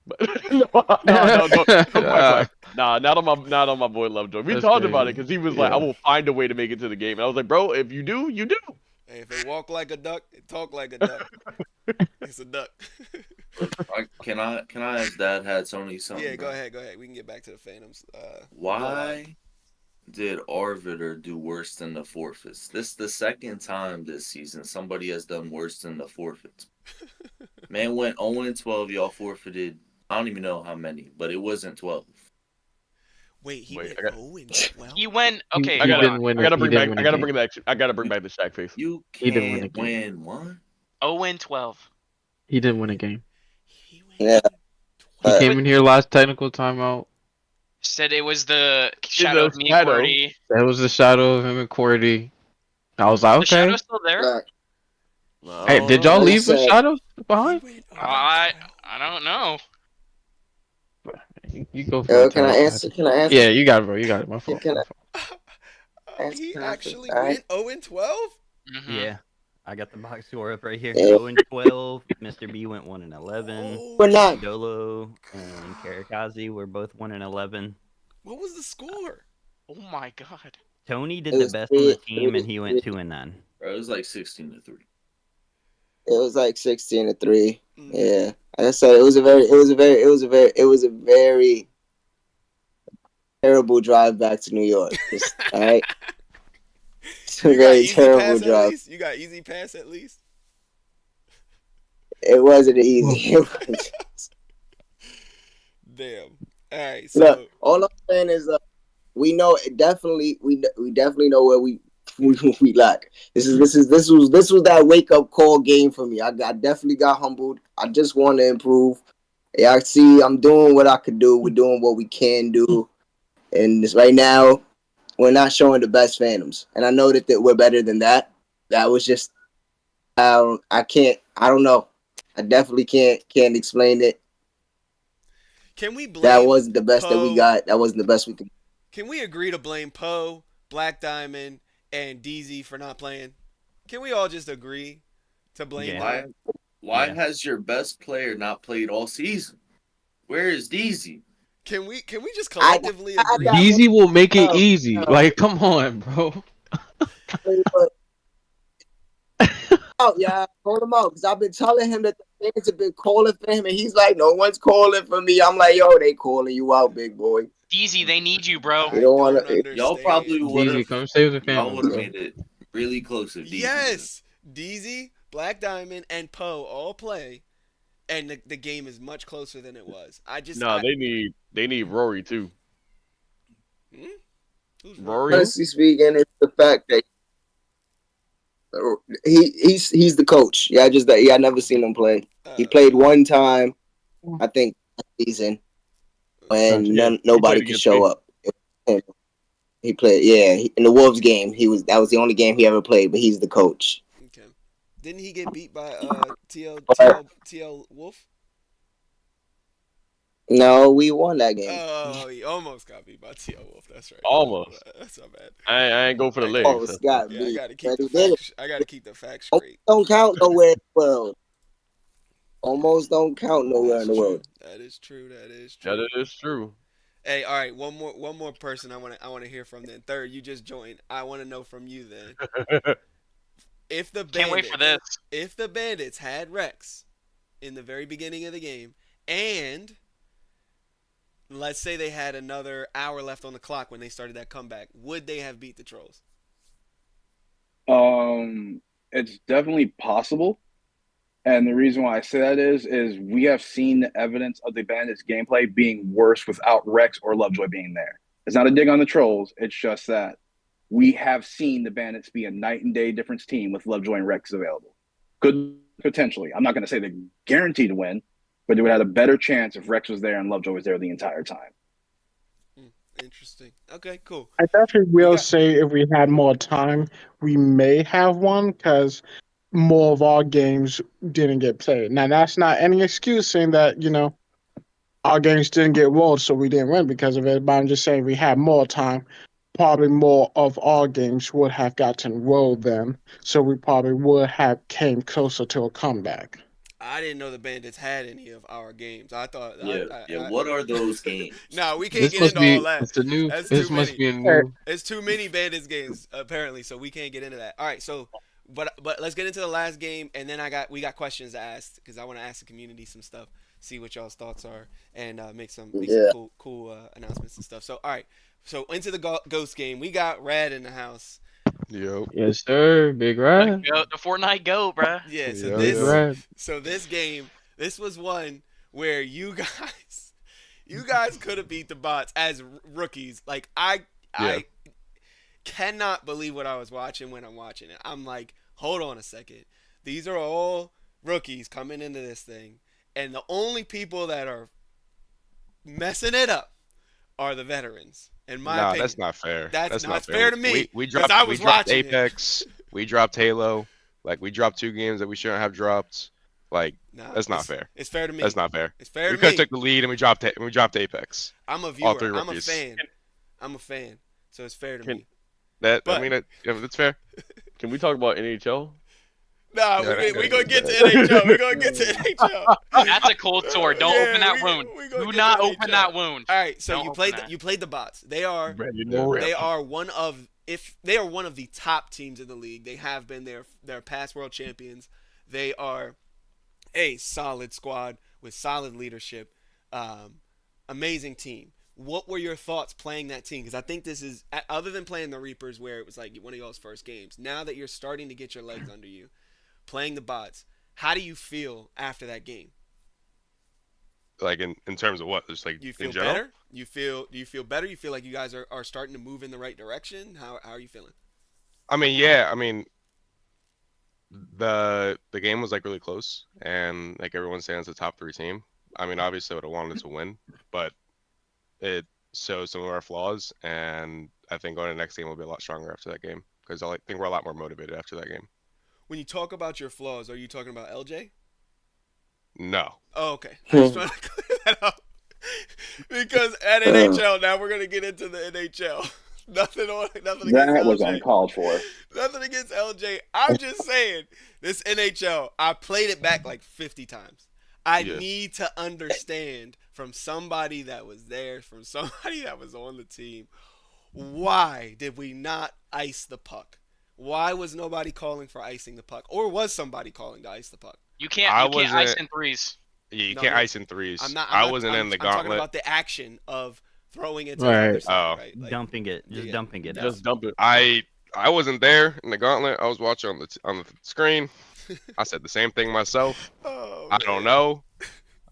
But no, quack, quack. Nah, not on my boy Lovejoy. We That's talked about it crazy. because he was like, Yeah. I will find a way to make it to the game. And I was like, bro, if you do, you do. Hey, if it walk like a duck, it talk like a duck. It's a duck. Can I ask Dad had Sony something? Yeah, go bro? ahead. We can get back to the Phantoms. Why did Arbiter do worse than the forfeits? This is the second time this season somebody has done worse than the forfeits. Man went 0-12. Y'all forfeited. I don't even know how many, but it wasn't 12. Wait, he Wait, went 0 and 12. He went okay. He didn't win I gotta it. bring He back. didn't win I a gotta game. bring back. I gotta bring back the Shaq face. You He didn't win a can't game. win one. 0-12. He didn't win a game. He went Yeah. 0 He came in here last technical timeout. Said it was the shadow of me, shadow. Cordy. That was the shadow of him and Cordy. I was like, The okay. shadow's still there. Right. Hey, did y'all Like I leave the said- shadows He behind? went 0 I and 12. I don't know. You go for Yo, it. can I Tyler. answer? Can I answer? Yeah, you got it, bro. You got it. My fault. Can I- My fault. He That's actually perfect. went 0 and 12. Mhm. Yeah, I got the box score up right here. Yeah. 0 and 12. Mr. B went 1 and 11. Oh, We're not. Dolo and Karikazi were both 1 and 11. What was the score? Oh my god. Tony did It the was best on the three- team, and he went three- 2 and 9. Bro, it was like 16-3. It was like 16-3. Mm. Yeah, like I said, it was a very terrible drive back to New York. Just, all right, it's a You got very easy terrible pass at drive. least. You got easy pass at least. It wasn't easy. Damn. All right. Look, So all I'm saying is, we know it definitely. We definitely know where we lack. This was that wake up call game for me. I definitely got humbled. I just want to improve. Yeah, I see. I'm doing what I could do. We're doing what we can do, and this, right now, we're not showing the best Phantoms. And I know that we're better than that. That was just I can't. I don't know. I definitely can't explain it. can we blame That wasn't the best that we Poe? got. That wasn't the best we could. Can we agree to blame Poe, Black Diamond, and DZ for not playing? Can we all just agree to blame Yeah. them? Why Yeah. has your best player not played all season? Where is DZ? Can we just I collectively I agree? got Easy will make it Oh, easy. oh. Like, come on, bro. out, yeah, call him out because I've been telling him that the fans have been calling for him, and he's like, "No one's calling for me." I'm like, "Yo, they calling you out, big boy." Easy, they need you, bro. I You don't wanna- understand. Y'all probably would Easy, have. come save the Y'all would family, have bro. made it really close if DZ. Yes, DZ, Black Diamond, and Poe all play, and the game is much closer than it was. Nah, they need Rory too. Who's Rory? Honestly speaking, it's the fact that he's the coach. Yeah, I never seen him play. He played one time, I think, last season when Yeah, nobody he played could against show me. up. He played, yeah, in the Wolves game. That was the only game he ever played. But he's the coach. Okay. Didn't he get beat by TL Wolf? No, we won that game. Oh, he almost got beat by TL Wolf. That's right. Almost. That's not bad. I ain't go for the legs. Oh, it's got Yeah, I me. gotta keep But the he did it. facts. I gotta keep the facts Almost straight. don't count nowhere in the world. Almost don't count nowhere in the That's world. true. That is true. That is That true. is true. Hey, all right. One more person I want to hear from. Then third, you just joined. I want to know from you then. If the Can't wait for this. If the Bandits had Rex in the very beginning of the game, and let's say they had another hour left on the clock when they started that comeback, would they have beat the Trolls? It's definitely possible. And the reason why I say that is we have seen the evidence of the Bandits gameplay being worse without Rex or Lovejoy being there. It's not a dig on the Trolls. It's just that we have seen the Bandits be a night and day difference team with Lovejoy and Rex available. Could potentially. I'm not going to say they're guaranteed to win, but they would have a better chance if Rex was there and Lovejoy was there the entire time. Interesting. Okay, cool. I definitely will got- say if we had more time, we may have one because more of our games didn't get played. Now, that's not any excuse saying that, our games didn't get rolled, so we didn't win because of it. But I'm just saying we had more time. Probably more of our games would have gotten rolled then, so we probably would have came closer to a comeback. I didn't know the Bandits had any of our games. I thought. Yeah. What are those games? No, we can't This get must into be all that. it's the new. That's This too must many. be a new. It's too many Bandits games apparently, so we can't get into that. All right, so but let's get into the last game, and then we got questions to ask because I want to ask the community some stuff, see what y'all's thoughts are, and make some Yeah. cool announcements and stuff. So all right, so into the Ghost game, we got Rad in the house. Yep. Yes, sir. Big Rad. The Fortnite go, bruh. Yeah, so Yeah, this Big Rad. so this game, this was one where you guys could have beat the bots as rookies. Like I cannot believe what I was watching when I'm watching it. I'm like, hold on a second. These are all rookies coming into this thing, and the only people that are messing it up are the veterans. In my opinion, that's not fair. That's not fair. fair to me, We 'cause dropped, I we was dropped watching it. Apex. We dropped Halo. Like we dropped 2 games that we shouldn't have dropped. Like Nah, that's not it's- fair. It's fair to me. That's not fair. It's fair We to could have me. took the lead and we dropped Apex. I'm a All viewer. 3 I'm a rookies. fan. I'm a fan. So it's fair to Can- me. That But- I mean, that's fair. Can we talk about NHL? Nah, Yeah, we gonna get to NHL. We're gonna get to NHL. That's a cold sore. Don't Yeah, open that we wound. gonna Do get not to open NHL. that wound. All right, so Don't you open played that. you played the bots. They are Yeah. one of the top teams in the league. They have been they're past world champions. They are a solid squad with solid leadership. Amazing team. What were your thoughts playing that team? Because I think this is, other than playing the Reapers, where it was like one of y'all's first games. Now that you're starting to get your legs under you, playing the bots, How do you feel after that game? Like in terms of what? Just like Do you in feel general? better? Do you feel better? You feel like you guys are starting to move in the right direction? How are you feeling? I mean, yeah. I mean, the game was like really close, and like everyone's saying it's a top 3 team. I mean, obviously, I would have wanted to win, but it shows some of our flaws, and I think going to the next game will be a lot stronger after that game because I think we're a lot more motivated after that game. When you talk about your flaws, are you talking about LJ? No. Oh, okay. I just trying to clear that up. Because at NHL, now we're gonna get into the NHL. Nothing against That was LJ. uncalled for. Nothing against LJ. I'm just saying, this NHL, I played it back like 50 times. I Yeah. need to understand from somebody that was there, from somebody that was on the team, why did we not ice the puck? Why was nobody calling for icing the puck? Or was somebody calling to ice the puck? You can't I ice wasn't- in threes. Yeah, you No, can't no. ice in threes. I wasn't in the I'm talking gauntlet. about the action of throwing it to Right. the other side, Oh. right? Like, Dumping it, just yeah. dumping it. Just out. dump it. I wasn't there in the gauntlet. I was watching on the screen. I said the same thing myself. Oh, I don't know.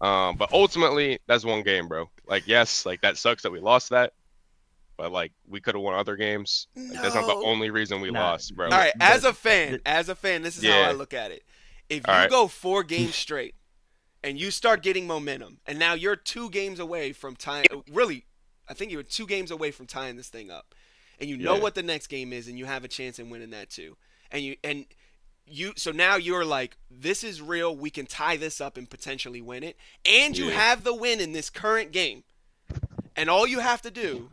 But ultimately, that's one game, bro. Like, yes, like that sucks that we lost that, but like we could have won other games. Like, that's not the No. only reason we Nah. lost, bro. All right, But- as a fan, this is how Yeah. I look at it. If All you right. go 4 games straight and you start getting momentum, and now you're 2 games away from tying, really, I think you're 2 games away from tying this thing up, and you know Yeah. what the next game is, and you have a chance in winning that too, so now you're like, this is real. We can tie this up and potentially win it, and you Yeah. have the win in this current game, and all you have to do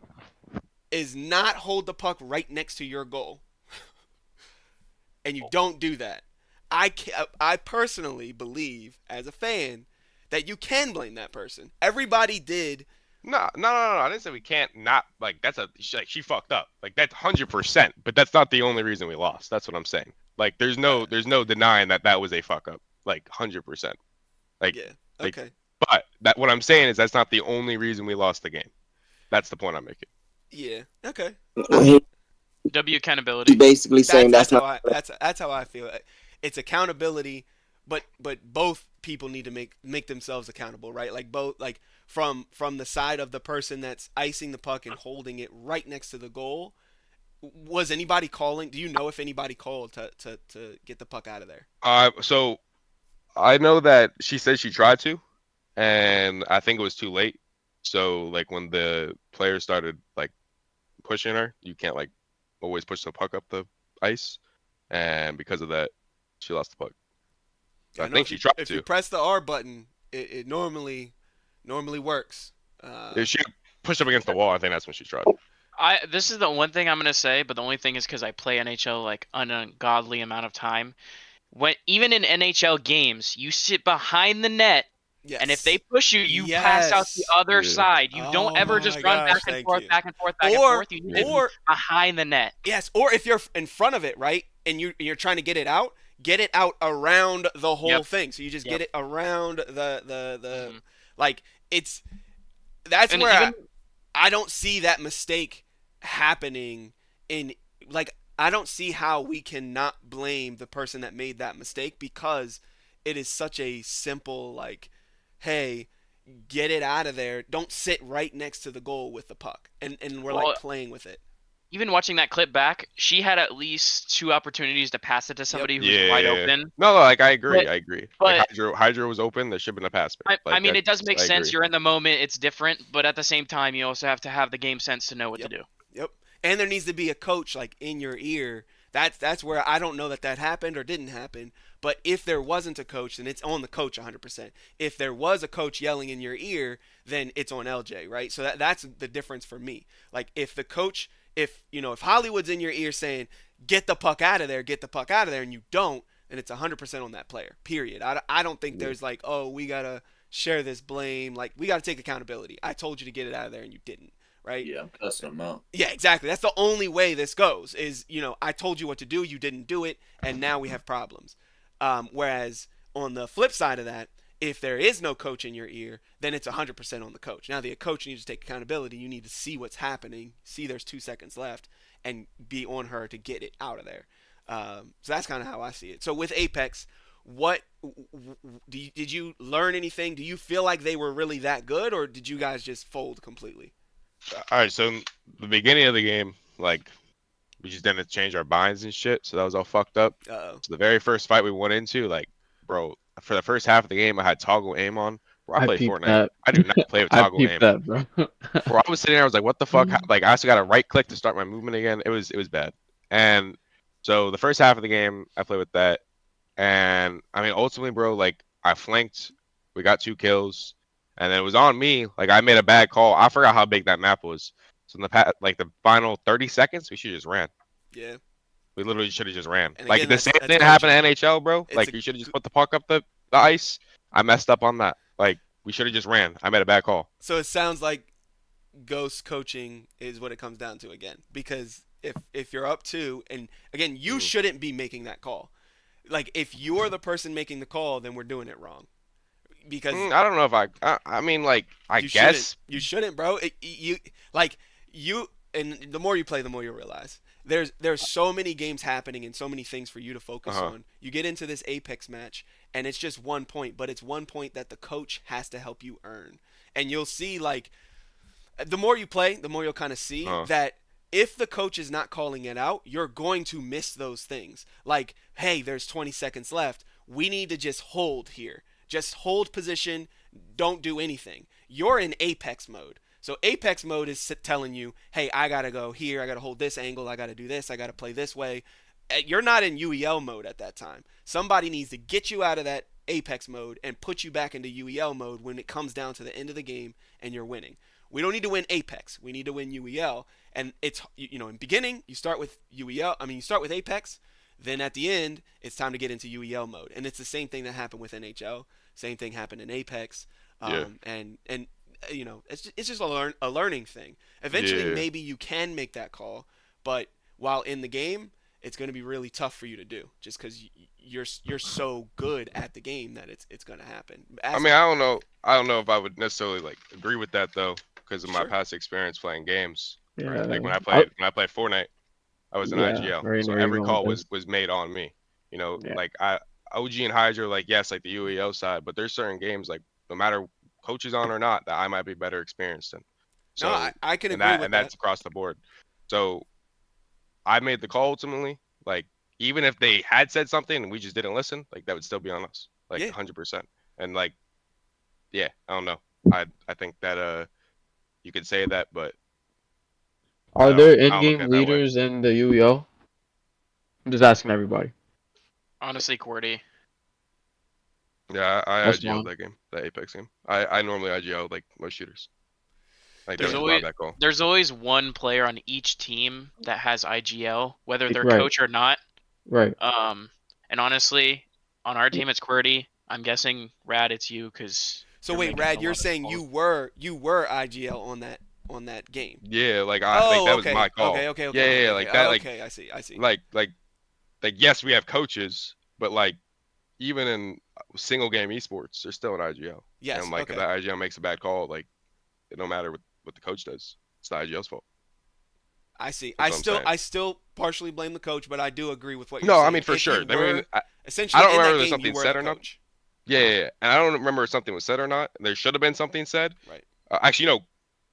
is not hold the puck right next to your goal. And you don't do that. I personally believe, as a fan, that you can blame that person. Everybody did. No. I didn't say we can't not like that's she fucked up. Like that's 100%. But that's not the only reason we lost. That's what I'm saying. Like there's no denying that was a fuck up. Like 100%. Like, Yeah. like- Okay. but that what I'm saying is that's not the only reason we lost the game. That's the point I'm making. Yeah. Okay. W accountability. He's basically saying that's how not. that's how I feel. It's accountability, but both people need to make themselves accountable, right? Like both, like from the side of the person that's icing the puck and holding it right next to the goal. Was anybody calling? Do you know if anybody called to get the puck out of there? So I know that she said she tried to, and I think it was too late. So like when the players started like pushing her, you can't like always push the puck up the ice, and because of that, she lost the puck. I know think if she you- tried If to. you press the R button, it normally works. If she pushed up against the wall, I think that's when she tried. This is the one thing I'm gonna say, but the only thing is because I play NHL like an ungodly amount of time. When even in NHL games, you sit behind the net, Yes. and if they push you, you pass out the Yes. other Yeah. side. You don't Oh ever just my run gosh, back and thank forth, you. back and forth, back and Or- forth. You need to or- be behind the net. Yes, or if you're in front of it, right, and you're trying to get it out around the whole Yep. thing. So you just Yep. get it around the Mhm. like that's And where even- I don't see that mistake happening in like I don't see how we cannot blame the person that made that mistake because it is such a simple like, hey, get it out of there. Don't sit right next to the goal with the puck. And we're Well, like playing with it. Even watching that clip back, she had at least 2 opportunities to pass it to somebody who's Yeah. wide open. No, like I agree. But- I agree. but- Like Hydro was open. There should have been a pass. I mean, it does make I sense. agree. You're in the moment. It's different, but at the same time, you also have to have the game sense to know what Yep. to do. Yep. And there needs to be a coach like in your ear. That's where I don't know that happened or didn't happen. But if there wasn't a coach, then it's on the coach 100%. If there was a coach yelling in your ear, then it's on LJ, right? So that's the difference for me. Like if the coach, if Hollywood's in your ear saying, get the puck out of there, and you don't, then it's 100% on that player, period. I don't think there's like, oh, we got to share this blame. Like we got to take accountability. I told you to get it out of there and you didn't. Right? Yeah, I'm cussing them out. Yeah, exactly. That's the only way this goes is, I told you what to do, you didn't do it, and now we have problems. Whereas on the flip side of that, if there is no coach in your ear, then it's 100% on the coach. Now, the coach needs to take accountability. You need to see what's happening, see there's 2 seconds left, and be on her to get it out of there. So that's kind of how I see it. So with Apex, what did you learn anything? Do you feel like they were really that good, or did you guys just fold completely? All right, so in the beginning of the game, like we just didn't change our binds and shit, so that was all fucked up. Uh-oh. So the very first fight we went into, like, bro, for the first half of the game, I had toggle aim on. Bro, I play peeped Fortnite. that. I do not play with I toggle peeped aim. that, bro. Bro, I was sitting there, I was like, what the fuck? Like, I also got to right click to start my movement again. It was bad. And so the first half of the game, I played with that. And I mean, ultimately, bro, like I flanked, we got 2 kills, and then it was on me. Like I made a bad call. I forgot how big that map was. So in the final 30 seconds, we should have just ran. Yeah. We literally should have just ran. And Like again, the that's same thing coaching. happened in NHL, bro. It's Like a you should have just put the puck up the ice. I messed up on that. Like we should have just ran. I made a bad call. So it sounds like ghost coaching is what it comes down to again, because if you're up 2, and again, you shouldn't be making that call. Like if you're the person making the call, then we're doing it wrong. Because I don't know if I mean, like I you guess you shouldn't, bro. And the more you play, the more you realize there's so many games happening and so many things for you to focus on. You get into this Apex match and it's just 1 point, but it's 1 point that the coach has to help you earn. And you'll see, like, the more you play, the more you'll kind of see that if the coach is not calling it out, you're going to miss those things. Like, hey, there's 20 seconds left. We need to just hold here. Just hold position. Don't do anything. You're in Apex mode. So Apex mode is telling you, hey, I got to go here. I got to hold this angle. I got to do this. I got to play this way. You're not in UEL mode at that time. Somebody needs to get you out of that Apex mode and put you back into UEL mode when it comes down to the end of the game and you're winning. We don't need to win Apex. We need to win UEL. And it's, in beginning, you start with you start with Apex. Then at the end, it's time to get into UEL mode. And it's the same thing that happened with NHL. Same thing happened in Apex. And it's just a learning thing. Eventually, maybe you can make that call, but while in the game, it's going to be really tough for you to do, just because you're so good at the game that it's going to happen. I mean, I don't know if I would necessarily like agree with that though, because of my past experience playing games. Yeah. Right? Like when I played Fortnite, I was an IGL, so every call was made on me. Like OG and Hydra, like yes, like the UEL side, but there's certain games like no matter coach is on or not that I might be better experienced in. So no, I can agree with that. And that's across the board. So I made the call ultimately. Like even if they had said something and we just didn't listen, like that would still be on us, like 100%. And like, I don't know. I think that you could say that, but Are there in-game leaders in the UEL? I'm just asking everybody. Honestly, QWERTY. Yeah, I That's IGL fine. that game, that Apex game. I normally IGL like most shooters. Like There's always one player on each team that has IGL, whether they're Right. coach or not. Right. And honestly, on our team it's QWERTY. I'm guessing Rad, it's you, because. So wait, Rad, you're saying you were IGL on that game? Yeah, like that was my call. Okay. Yeah, like that. Like okay, I see. Like yes, we have coaches, but like even in single game esports, there's still an IGL. Yes. And like if that IGL makes a bad call, like it don't matter what the coach does. It's the IGL's fault. I see. That's I still partially blame the coach, but I do agree with what you're saying. No, I mean for sure. I mean, essentially, I don't remember if if something said or not. Yeah, and I don't remember if something was said or not. There should have been something said. Right. Actually,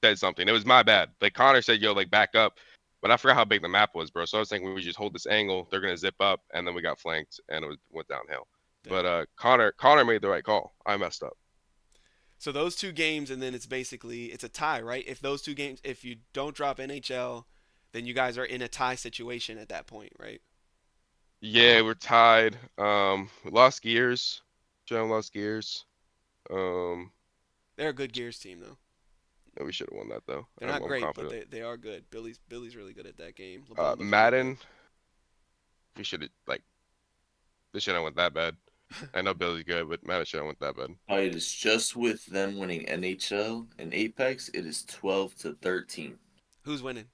said something. It was my bad. Like Connor said, yo, like back up, but I forgot how big the map was, bro. So I was thinking we just hold this angle. They're gonna zip up, and then we got flanked, and it went downhill. Damn. But Connor made the right call. I messed up. So those 2 games, and then it's a tie, right? If those 2 games, if you don't drop NHL, then you guys are in a tie situation at that point, right? Yeah, we're tied. We lost Gears. John lost Gears. They're a good Gears team, though. Yeah, we should have won that though. They're not great, but they are good. Billy's really good at that game. Madden. We should have this shouldn't have went that bad. I know Billy's good, but Madden shouldn't have went that bad. It is just with them winning NHL and Apex. It is 12-13. Who's winning?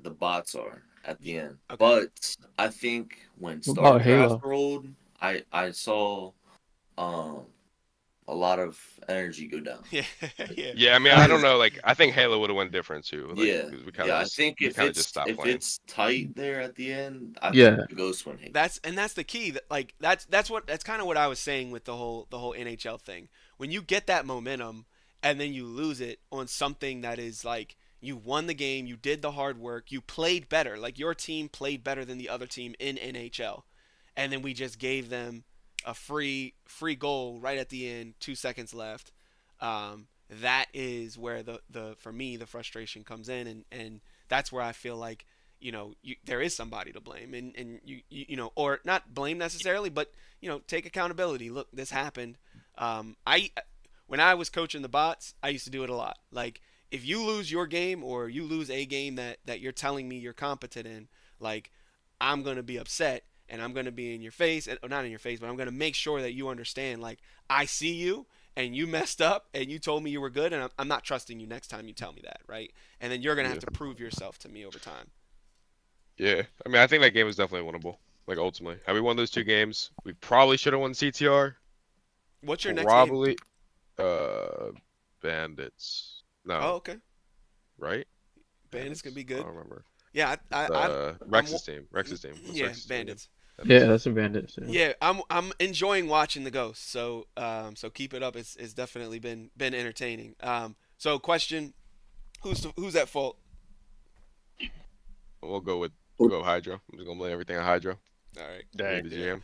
The bots are at the end. Okay. But I think when StarCraft rolled, I saw a lot of energy go down. Yeah, yeah. Yeah, I mean, I don't know. Like, I think Halo would have went different too. Like, Yeah, 'cause we kind yeah. I of think we if kind of just it's stopped if playing. it's tight there at the end, I Yeah. think the Ghost win. That's the key. That like that's kind of what I was saying with the whole NHL thing. When you get that momentum and then you lose it on something that is like you won the game, you did the hard work, you played better. Like your team played better than the other team in NHL, and then we just gave them a free goal right at the end, 2 seconds left. That is where the for me the frustration comes in, and that's where I feel like there is somebody to blame, and or not blame necessarily, but take accountability. Look, this happened. I When I was coaching the bots, I used to do it a lot. Like if you lose your game or you lose a game that you're telling me you're competent in, like I'm gonna be upset and I'm gonna be in your face, or not in your face, but I'm gonna make sure that you understand. Like I see you and you messed up and you told me you were good, and I'm not trusting you next time you tell me that, right? And then you're gonna have to prove yourself to me over time. Yeah, I mean, I think that game was definitely winnable. Like ultimately, had we won those 2 games, we probably should have won CTR. What's your next game? Probably, Bandits. No. Oh, okay. Right? Bandits can be good. I don't remember. Yeah, Rex's team. What's yeah, Rex's Bandits. Yeah, that's a Bandits. Yeah, I'm enjoying watching the Ghosts. So keep it up. It's definitely been entertaining. So question, who's at fault? We'll go Hydro. I'm just gonna blame everything on Hydro. All right. Dang, the GM.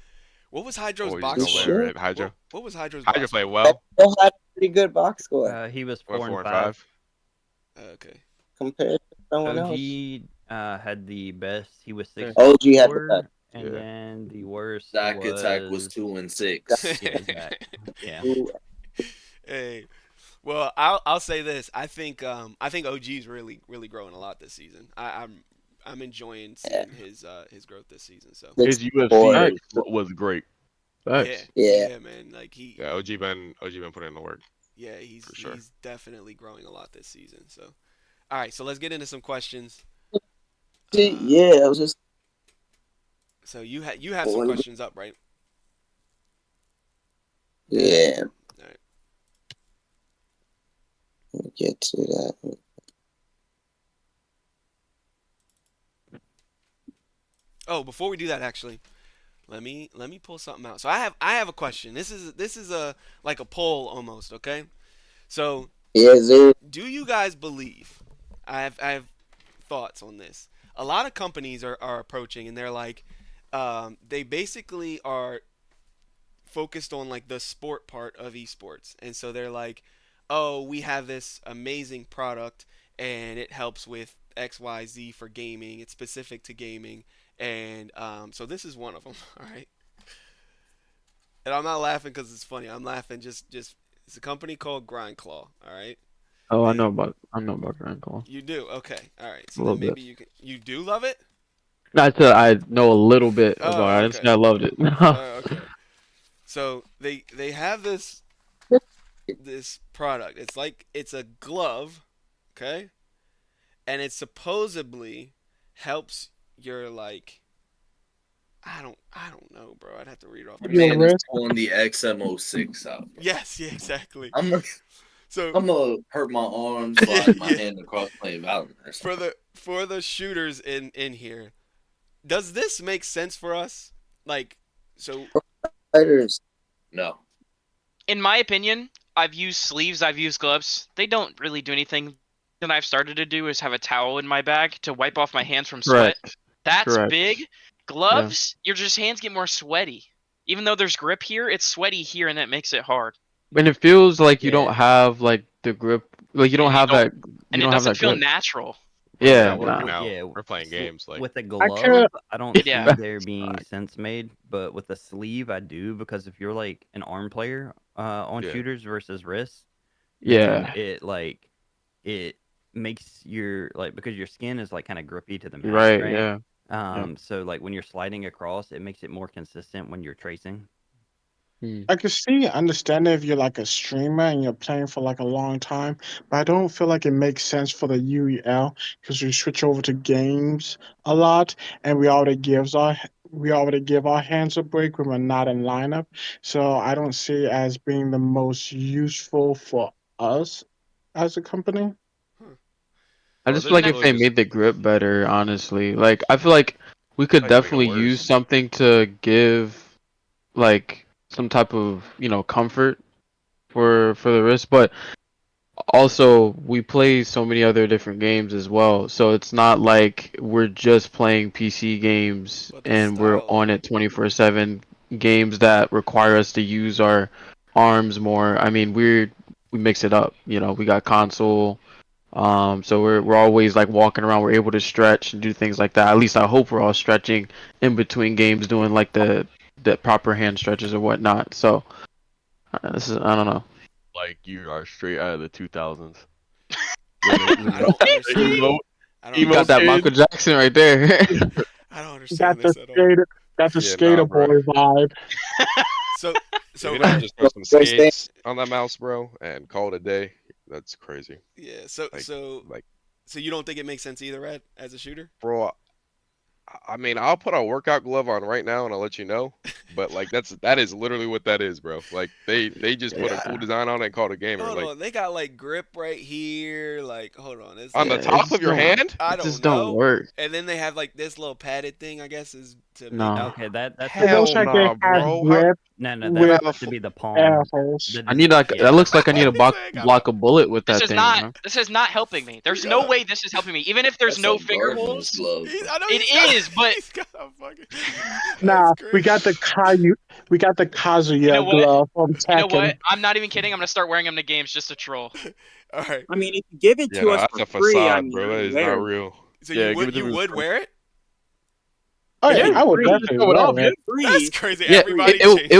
What was Hydro's Oh, box he's score? gonna blame Hydro. What was Hydro's Hydro box played score? well. Still had a pretty good box score He was Went 4 and 5. Okay. compared to someone else. OG had the best. He was 6. OG had the best. And then the worst Zach Attack was 2 and 6. Yeah, Zach. Yeah. Hey, well, I'll say this. I think OG's really growing a lot this season. I'm enjoying seeing his growth this season. So His UFC was great. yeah, man. Like OG been putting in the work. Yeah, he's sure. he's definitely growing a lot this season. So, all right, so let's get into some questions. Yeah, I was just. So you have some questions up, right? Yeah. All right. Let me get to that. Oh, before we do that, actually, let me pull something out. So I have a question. This is a like a poll almost. Okay. So yes, sir. Do you guys believe? I have thoughts on this. A lot of companies are approaching, and they're like, they basically are focused on like the sport part of esports, and so they're like, oh, we have this amazing product, and it helps with XYZ for gaming. It's specific to gaming, and so this is one of them. All right. And I'm not laughing because it's funny. I'm laughing just it's a company called Grindclaw. All right. Oh, I know about Grindclaw. You do? Okay. All right. A So little then maybe bit. you do love it? No, I know a little bit Oh, about it. I didn't okay. say I loved it. Okay. So they have this product. It's a glove, okay? And it supposedly helps your like I don't know, bro. I'd have to read it off. The man is pulling the XM06 out. Yes, yeah, exactly. I'm gonna hurt my arm, slide my hand across my Valorant. For the shooters in here, does this make sense for us? Like, so no. In my opinion, I've used sleeves, I've used gloves. They don't really do anything. That I've started to do is have a towel in my bag to wipe off my hands from sweat. Correct. That's Correct. big. Gloves, your hands get more sweaty. Even though there's grip here, it's sweaty here, and that makes it hard. And it feels like you don't have like the grip, like you don't have that. And it doesn't feel natural. Yeah, We're working out. We're playing So, games. Like with a glove, I don't see Yeah. there being sense made, but with a sleeve, I do, because if you're like an arm player on Yeah. shooters versus wrist, Yeah. then it makes your because your skin is like kind of grippy to the mask, Right, right? yeah. So like when you're sliding across, it makes it more consistent when you're tracing. I can see understand if you're like a streamer and you're playing for like a long time, but I don't feel like it makes sense for the UEL because we switch over to games a lot and we already gives our we already give our hands a break when we're not in lineup. So I don't see it as being the most useful for us as a company. I Bro, just this feel like if really they just made the grip better, honestly. Like I feel like we could like to make it definitely use worse. something to give like some type of, comfort for the wrist, but also we play so many other different games as well. So it's not like we're just playing PC games But the and we're style, on it 24/7, games that require us to use our arms more. I mean, we mix it up, we got console. So we're always like walking around. We're able to stretch and do things like that. At least I hope we're all stretching in between games, doing like the proper hand stretches or whatnot. So this is, I don't know. Like you are straight out of the 2000s. I don't understand. Emo, I don't You got that kid. Michael Jackson right there. I don't Got understand the this at all. skater, got the Yeah, skater nah, bro. boy vibe. So So so you don't Red, just throw some Wait, stay- skates on that mouse, bro, and call it a day. That's crazy. yeah. So Like, so like, so you don't think it makes sense either, Red, as a shooter? bro. I mean, I'll put a workout glove on right now and I'll let you know. But like, that is literally what that is, bro. Like they just put a cool design on it and called it a gamer. Hold Like on, they got like grip right here. Like, hold on, it's on like, the Yeah, it top just of your don't- hand. I It don't just know. don't work. And then they have like this little padded thing, I guess, is to make No. Okay, that's It Hell looks like nah, they have bro. How, grip no, with that's have supposed to a be the palm. assholes. The I need like yeah. that looks like I need to He block said I got block a bullet with This that is thing. not. Bro. This is not helping me. There's You no gotta- way this is helping me. Even if there's That's no a finger gardener's holes. glove. I know It he's got- is, but- he's got a fucking. Nah, That's we got the crazy. Kazuya You know what? glove from You know Tekken. what? I'm not even kidding. I'm gonna start wearing them to games just to troll. All right. I mean, if you give it yeah, to no, us that's a for free, I facade, mean, bro. That I'd is wear not it. real. So Yeah, you would give it to me. wear it? Oh yeah, Yeah, I would free. definitely Throw it off, wear it. Free. That's crazy. Yeah, Everybody it changed.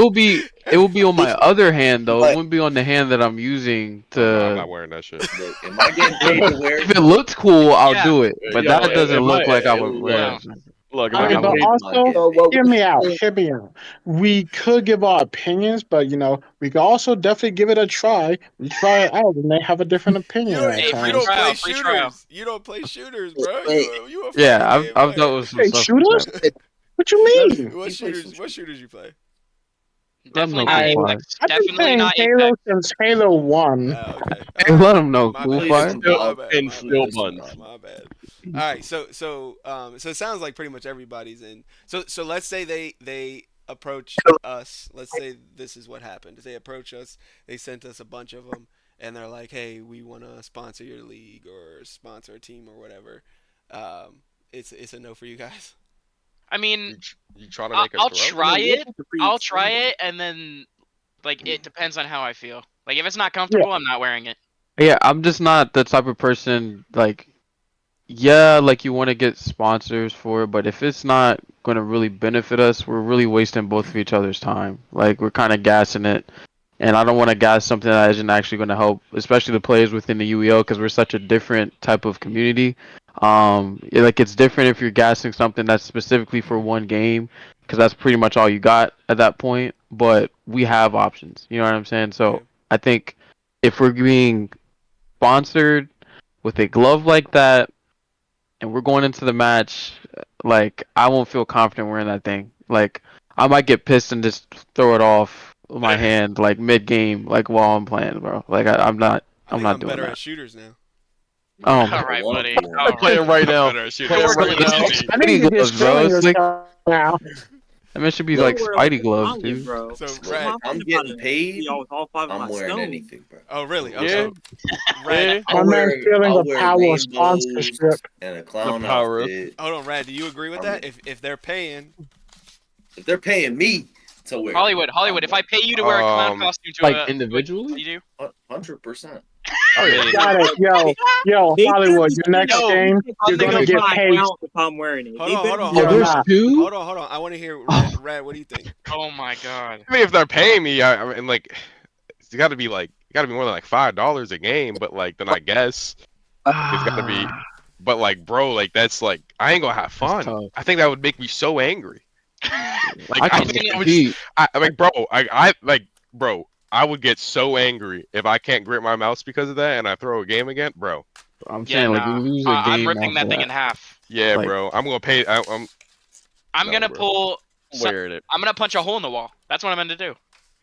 will be on my other hand though. It But- wouldn't be on the hand that I'm using I'm to. not wearing that shit. Look, am I getting paid to wear If it? it looks cool, I'll Yeah. do it. But Yeah, that doesn't it look might- like I it would will wear look. it. Look, if I I mean, get but paid, also, So what hear me out. Hear me out. We could give our opinions, but we could also definitely give it a try. We try it out, and they have a different You opinion don't, at Hey, you free don't times. trial, play free shooters. trial. You don't play shooters, bro. Wait. You a Yeah, fighting game I've player. dealt with some Hey, stuff. shooters? Like What you mean? What He plays shooters? some What shooters you play? Definitely no not cool Apex. I've been Definitely playing not Halo Apex. since Halo 1. Okay. that. All right. Let them know. My Cool bad. fire. Still- My bad. and My still bad. buns. My bad. All right. So it sounds like pretty much everybody's in. So let's say they approach us. Let's say this is what happened. They approach us. They sent us a bunch of them, and they're like, "Hey, we want to sponsor your league or sponsor a team or whatever." It's a no for you guys. I mean, You trying to make a I'll throw? try it. I'll It's try free. it, and then like it depends on how I feel. Like if it's not comfortable, I'm not wearing it. Yeah, I'm just not the type of person like. Yeah, like you want to get sponsors for it, but if it's not going to really benefit us, we're really wasting both of each other's time. Like we're kind of gassing it, and I don't want to gas something that isn't actually going to help, especially the players within the UEL, because we're such a different type of community. Like it's different if you're gassing something that's specifically for one game, because that's pretty much all you got at that point. But we have options, you know what I'm saying? So Yeah. I think if we're being sponsored with a glove like that, and we're going into the match, like I won't feel confident wearing that thing. Like I might get pissed and just throw it off my hand like mid game, like while I'm playing, bro. Like I'm not I think not I'm doing better that. at shooters now. Oh All my right, One buddy. for one. All right. playing right now. Better shoot Playing it. right now. It's I think Spidey you're gloves, just bro. feeling It's like yourself now. I mean, it should be Don't like wear Spidey a gloves, monkey, dude. bro. So, I'm Brad, I'm getting paid. All 5 of I'm my wearing stones. anything, bro. Oh, really? Yeah. Okay. Rad, My man's feeling the power of rainbows sponsorship. and a clown The power of- outfit. hold on, Rad. Do you agree with I'm that? in. If they're paying, If they're paying me to wear Hollywood. If I pay you to wear a clown costume to Like a individually? you do? 100%. I mean, Got it, yo, They Hollywood. better Your next know game, you're they gonna go get buy paid. If I'm wearing it. Hold They on, better hold on, know. You're Oh, there's not. two? hold on. I want to hear Rad. What do you think? Oh my god. I mean, if they're paying me, I mean, like, it's got to be more than like $5 a game. But like, then I guess it's got to be. But like, bro, like that's like I ain't gonna have fun. tough. I think that would make me so angry. Like I I can think it would compete. bro, I would get so angry if I can't grip my mouse because of that, and I throw a game again, bro. I'm Yeah, saying like nah. we lose a I'm game ripping off that of thing in half. Yeah, Like- bro, I'm gonna pay. I'm I'm No, gonna bro. pull wearing it. I'm gonna punch a hole in the wall. That's what I'm gonna do.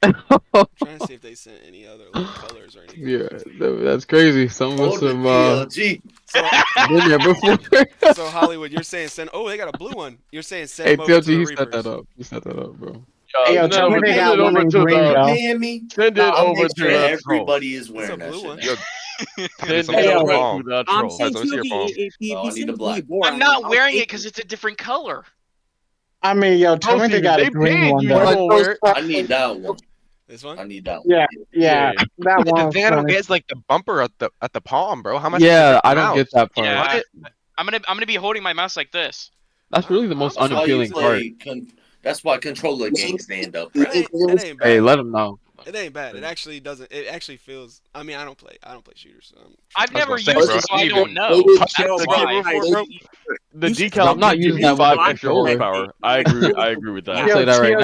I'm trying to see if they sent any other like colors or anything. Yeah, that's crazy. Some of us Oh, have the So, been there before. so Hollywood, you're saying send. Oh, they got a blue one. You're saying send Hey, them over to TLG, the he set Reapers. that up. He set that up, bro. Hey, yo, tell me they got send it one over in to green, the. though. Miami. Send it I'll over make to sure the everybody is It's a wearing that blue shit. one. Yo, Send Send it me yo, over palm. to the I'm troll. saying Let me see your too, palm. if No, I he need sends the black. me more, I'm not I'll wearing take it because it's a different color. I mean, yo, tell me they Proceed. got a They green paid one, you. though. You gonna wear it? I need that one. This one. I need that one. Yeah, Yeah. that The one. thing I don't get is like the bumper at the palm, bro. How much? Yeah, I don't get that part. Yeah. I'm gonna be holding my mouse like this. That's really the most I'm That's why you unappealing part. play. That's why controller games stand up. It ain't, it ain't bad. Hey, let him know. It ain't bad. It actually doesn't. It actually feels. I mean, I don't play shooters. So I've never gonna say, used bro, it, so I Steven, don't know. maybe- That's the why. keyboard, bro. The You should- decal I'm not gives using you that with 5 a extra controller. horsepower. I agree with that. I'll say that right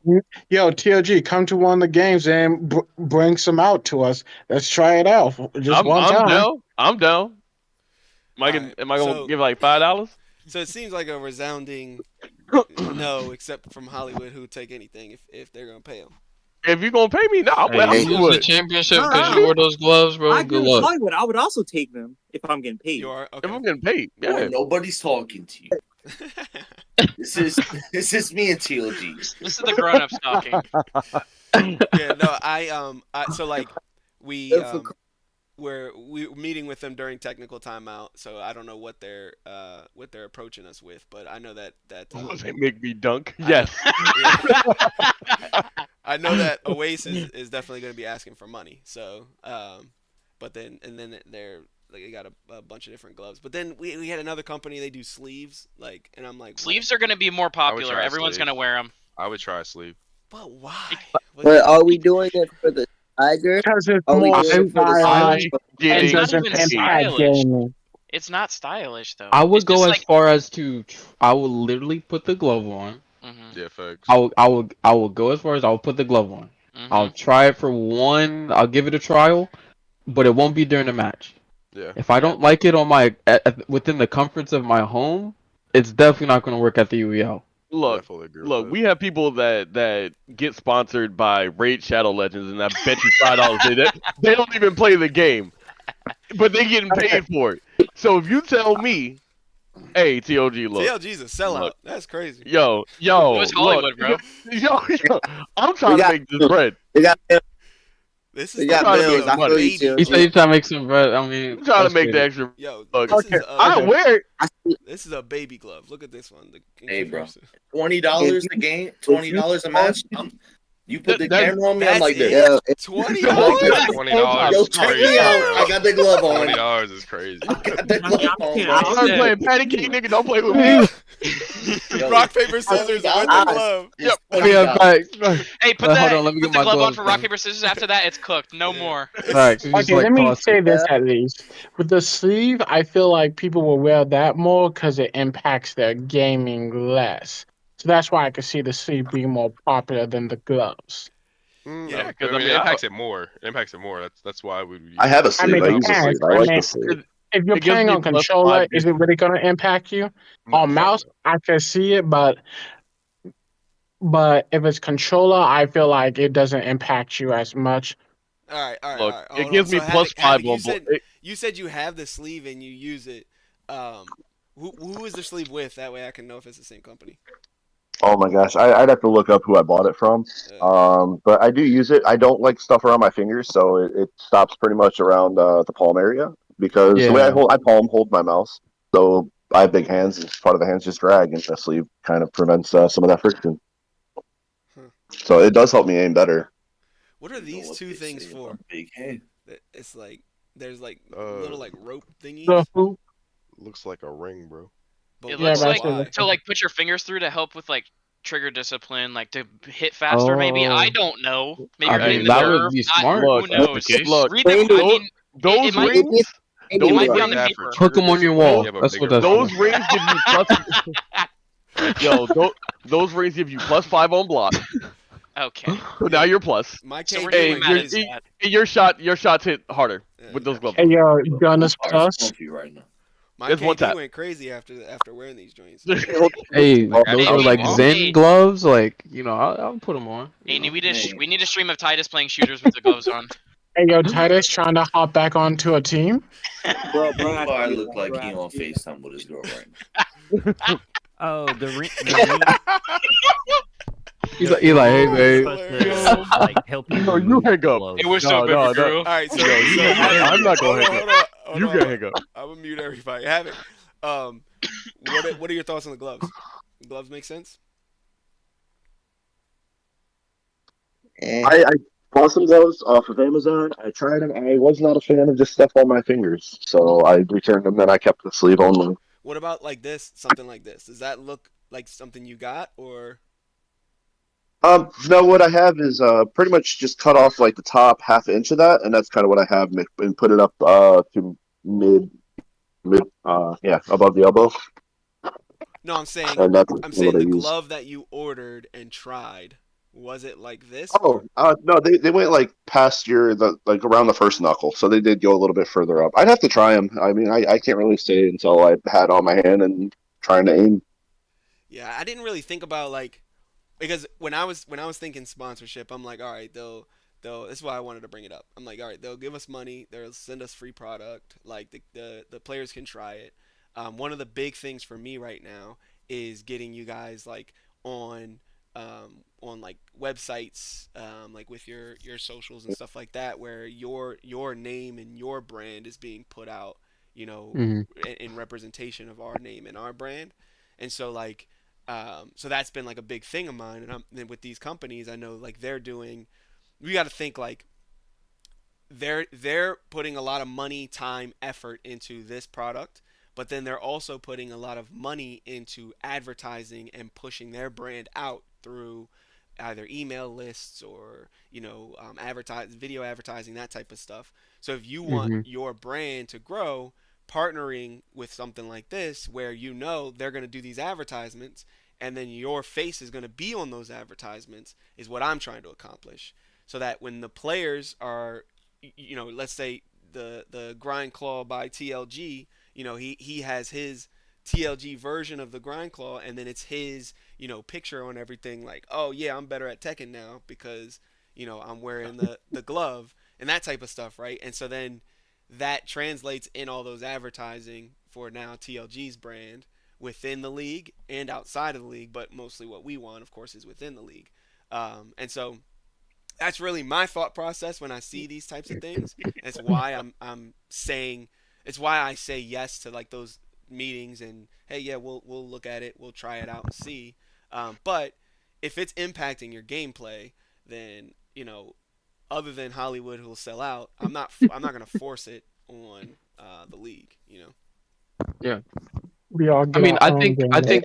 now. Yo, TLG, come to one of the games and bring some out to us. Let's try it out just one I'm time. down. I'm down. Am I Alright, am I gonna so- give like $5? So it seems like a resounding no, except from Hollywood, who would take anything if they're gonna pay them. If you gonna pay me, no, I'll play Hey, Lose the Hollywood. championship Nah, because you wore those gloves, bro. I agree Good with luck. Hollywood. I would also take them if I'm getting paid. You are If okay. I'm getting paid, Boy, yeah. nobody's talking to you. This is me and TLG. This is the grown-ups talking. Yeah, no, I so like we we're meeting with them during technical timeout, so I don't know what they're approaching us with, but I know that They make me dunk. Yes. I know that Oasis is definitely going to be asking for money. So, but then they're like they got a bunch of different gloves. But then we had another company. They do sleeves, like, and I'm like, Sleeves are gonna be more popular. try a Everyone's sleeve. gonna wear them. I would try a sleeve. but why? But are we doing it for the Tiger? Because it's Are we more doing it for the stylish Tiger? and Getting It's not doesn't even impact stylish. gaming. It's not stylish though. I would It's go just as like, far as to. I would literally put the glove on. Mhm, Yeah, folks. I will go as far as I'll put the glove on. mhm. I'll try it for one. I'll give it a trial, but it won't be during the match. Yeah. If I don't like it on my within the comforts of my home, it's definitely not going to work at the UEL. Look, Definitely agree with look, that. we have people that get sponsored by Raid Shadow Legends, and I bet you $5 they don't even play the game, but they getting paid for it. So if you tell me, hey, TOG, look, TLG's a sellout. Look. That's crazy. yo, It was Hollywood, look, bro. yo, I'm trying We to got- make this bread. They got This they is got trying to bills. make I feel money. you, He TLG. said he's trying to make some bread. I mean, I'm trying to that's make the great. extra. Yo, Look, this Okay, is I wear it. this is a baby glove. Look at this one. Hey, bro. $20 a game, $20 a match. You put the That- camera on me, I'm That's like this. Yeah, it. $20. $20 Yo, is check crazy. me out. I got the glove on. $20 is crazy. I got the glove on. Yeah, bro. I'm Yeah. playing patty cake, nigga. Don't play with me. Yo, Rock paper scissors with the $20. glove. It's Yeah, $20. facts. Hey, put Hold that. on, let me Put get the my glove on gloves for on. rock paper scissors. After that, it's cooked. No Yeah. more. Facts. It's just Okay, like let me toss say it. this at least. With the sleeve, I feel like people will wear that more because it impacts their gaming less. So that's why I could see the sleeve being more popular than the gloves. Yeah, I 'cause mean, I mean, it impacts it more. It impacts it more. That's why we. I have a I sleeve. mean, I it use a can. sleeve. I I like mean, the sleeve. if you're It gives playing me on plus controller, 5 is it really going to impact you? No, On fuck mouse, I can see it, but if it's controller, I feel like it doesn't impact you as much. All right, all right, Look, all right. it Hold gives on. me So, plus Havoc, 5 on both. you said you have the sleeve and you use it. Who is the sleeve with? That way I can know if it's the same company. Oh my gosh, I'd have to look up who I bought it from. But I do use it. I don't like stuff around my fingers, so it stops pretty much around the palm area because the way Yeah. I hold my mouse. So I have big hands, and part of the hands just drag, and the sleeve kind of prevents some of that friction. Huh. So it does help me aim better. What are these what two they things say for? about big hand. It's like there's like little like rope thingies. The hoop, Looks like a ring, bro. But It Yeah, looks that's like what to like put your fingers through to help with like trigger discipline, like to hit faster. Maybe Oh. I don't know. Maybe I you're mean, hitting the that would nerve. be I- smart. Look, who knows? look, Read the. I mean, those it might- rings, it might be on the That paper. for Hook 'em on your trigger wall. discipline, you have a That's what bigger that's those button. rings give you plus. Yo, those rings give you plus 5 on block. Okay. So now you're plus. My So K we're Hey, doing gaming mad is as you're- that. Your shots hit harder Yeah, with those gloves. hey, on. yo, Gunners Ours Plus. comfy right now. My It's one KD tap. went crazy after wearing these joints. Hey, those Maybe are like we'll Zen see. gloves. Like, I'll put them on. Hey, You know? we need a stream of Titus playing shooters with the gloves on. Hey, yo, Titus trying to hop back onto a team. Bro, has Levi to. look like Bro he has on to. FaceTime with his girl right now. Oh, the ring He's like, hey, is babe. supposed to like help you. No, you remove hang up. gloves. It was No, so good no, for no. Drew. All right, so, No, you so hang up. Havoc, I'm not gonna hang up. You hold can on. hang up. I'm gonna mute everybody. Havoc. What are your thoughts on the gloves? The gloves make sense? Eh. I bought some gloves off of Amazon. I tried them. I was not a fan of just stuff on my fingers, so I returned them. Then I kept the sleeve only. What about like this? Something like this? Does that look like something you got, or? No, what I have is pretty much just cut off like the top half inch of that, and that's kind of what I have, and put it up to mid yeah, above the elbow, No, I'm saying and that's I'm what saying I the use. glove that you ordered and tried. Was it like this? Oh, no, they went like past like around the first knuckle, so they did go a little bit further up. I'd have to try them. I mean, I can't really say until I had on my hand and trying to aim. Yeah, I didn't really think about like because when I was thinking sponsorship, I'm like, all right, they'll. This is why I wanted to bring it up. I'm like, all right, they'll give us money, they'll send us free product, like the players can try it. One of the big things for me right now is getting you guys like on on like websites, like with your socials and stuff like that, where your name and your brand is being put out, Hmm. in representation of our name and our brand, and so like so that's been like a big thing of mine, and with these companies, I know like they're doing. We got to think like they're putting a lot of money, time, effort into this product, but then they're also putting a lot of money into advertising and pushing their brand out through either email lists or video advertising, that type of stuff. So if you want Hmm. your brand to grow, partnering with something like this where they're going to do these advertisements and then your face is going to be on those advertisements is what I'm trying to accomplish, so that when the players are, let's say the Grind Claw by TLG, he has his TLG version of the Grind Claw, and then it's his, picture on everything, like, oh yeah, I'm better at Tekken now because, I'm wearing the glove and that type of stuff, right? And so then that translates in all those advertising for now TLG's brand within the league and outside of the league, but mostly what we want, of course, is within the league. And so that's really my thought process when I see these types of things. It's why I'm saying, it's why I say yes to like those meetings, and hey, yeah, we'll look at it, we'll try it out and see. But if it's impacting your gameplay, then other than Hollywood who'll sell out, I'm not gonna force it on the league. Yeah. We all I get mean, our I own think game. I think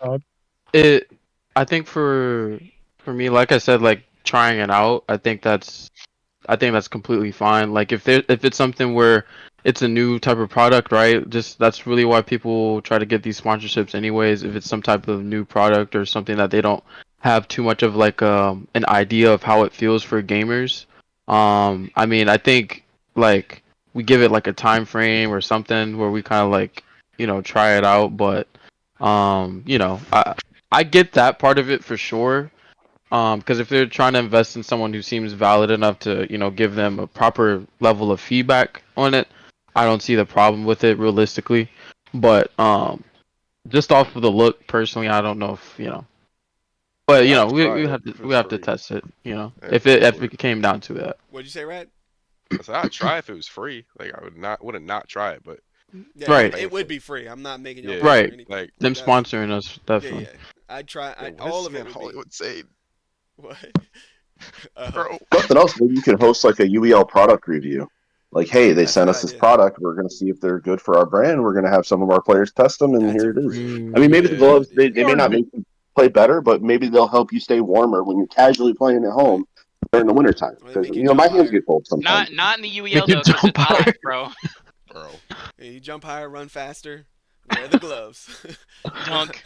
it. I think for me, like I said, like trying it out, I think that's completely fine. Like if it's something where it's a new type of product, right? Just that's really why people try to get these sponsorships anyways. If it's some type of new product or something that they don't have too much of like an idea of how it feels for gamers. I mean, I think like we give it like a time frame or something where we kind of like try it out, but I get that part of it for sure. Because if they're trying to invest in someone who seems valid enough to, give them a proper level of feedback on it, I don't see the problem with it realistically. But just off of the look, personally, I don't know if. But Yeah, I'd try we it have to if we it's have to free. test it. Yeah, If it came down to that. What'd you say, Rad? I said I'd try if it was free. Like I wouldn't not try it, but Yeah, Right. it would be free. I'm not making y'all yeah, pay for Right. anything. like Them That's- sponsoring us Yeah, definitely. yeah. I'd try. yo, what All is of this it man would Hollywood saying, be. What? Uh, bro? Something else, maybe you can host like a UEL product review. Like, hey, they That's a sent good us this idea. product. We're going to see if they're good for our brand. We're going to have some of our players test them, and That's a here it is. really, I mean, maybe really the Yeah. gloves, good idea. they may not make you play better, but maybe they'll help you stay warmer when you're casually playing at home during the wintertime. Or they Because, make you jump my hands higher. get cold sometimes. Not in the UEL Make you though, because jump it's hot, higher. bro. Bro, Yeah, you jump higher, run faster, wear the gloves. Dunk.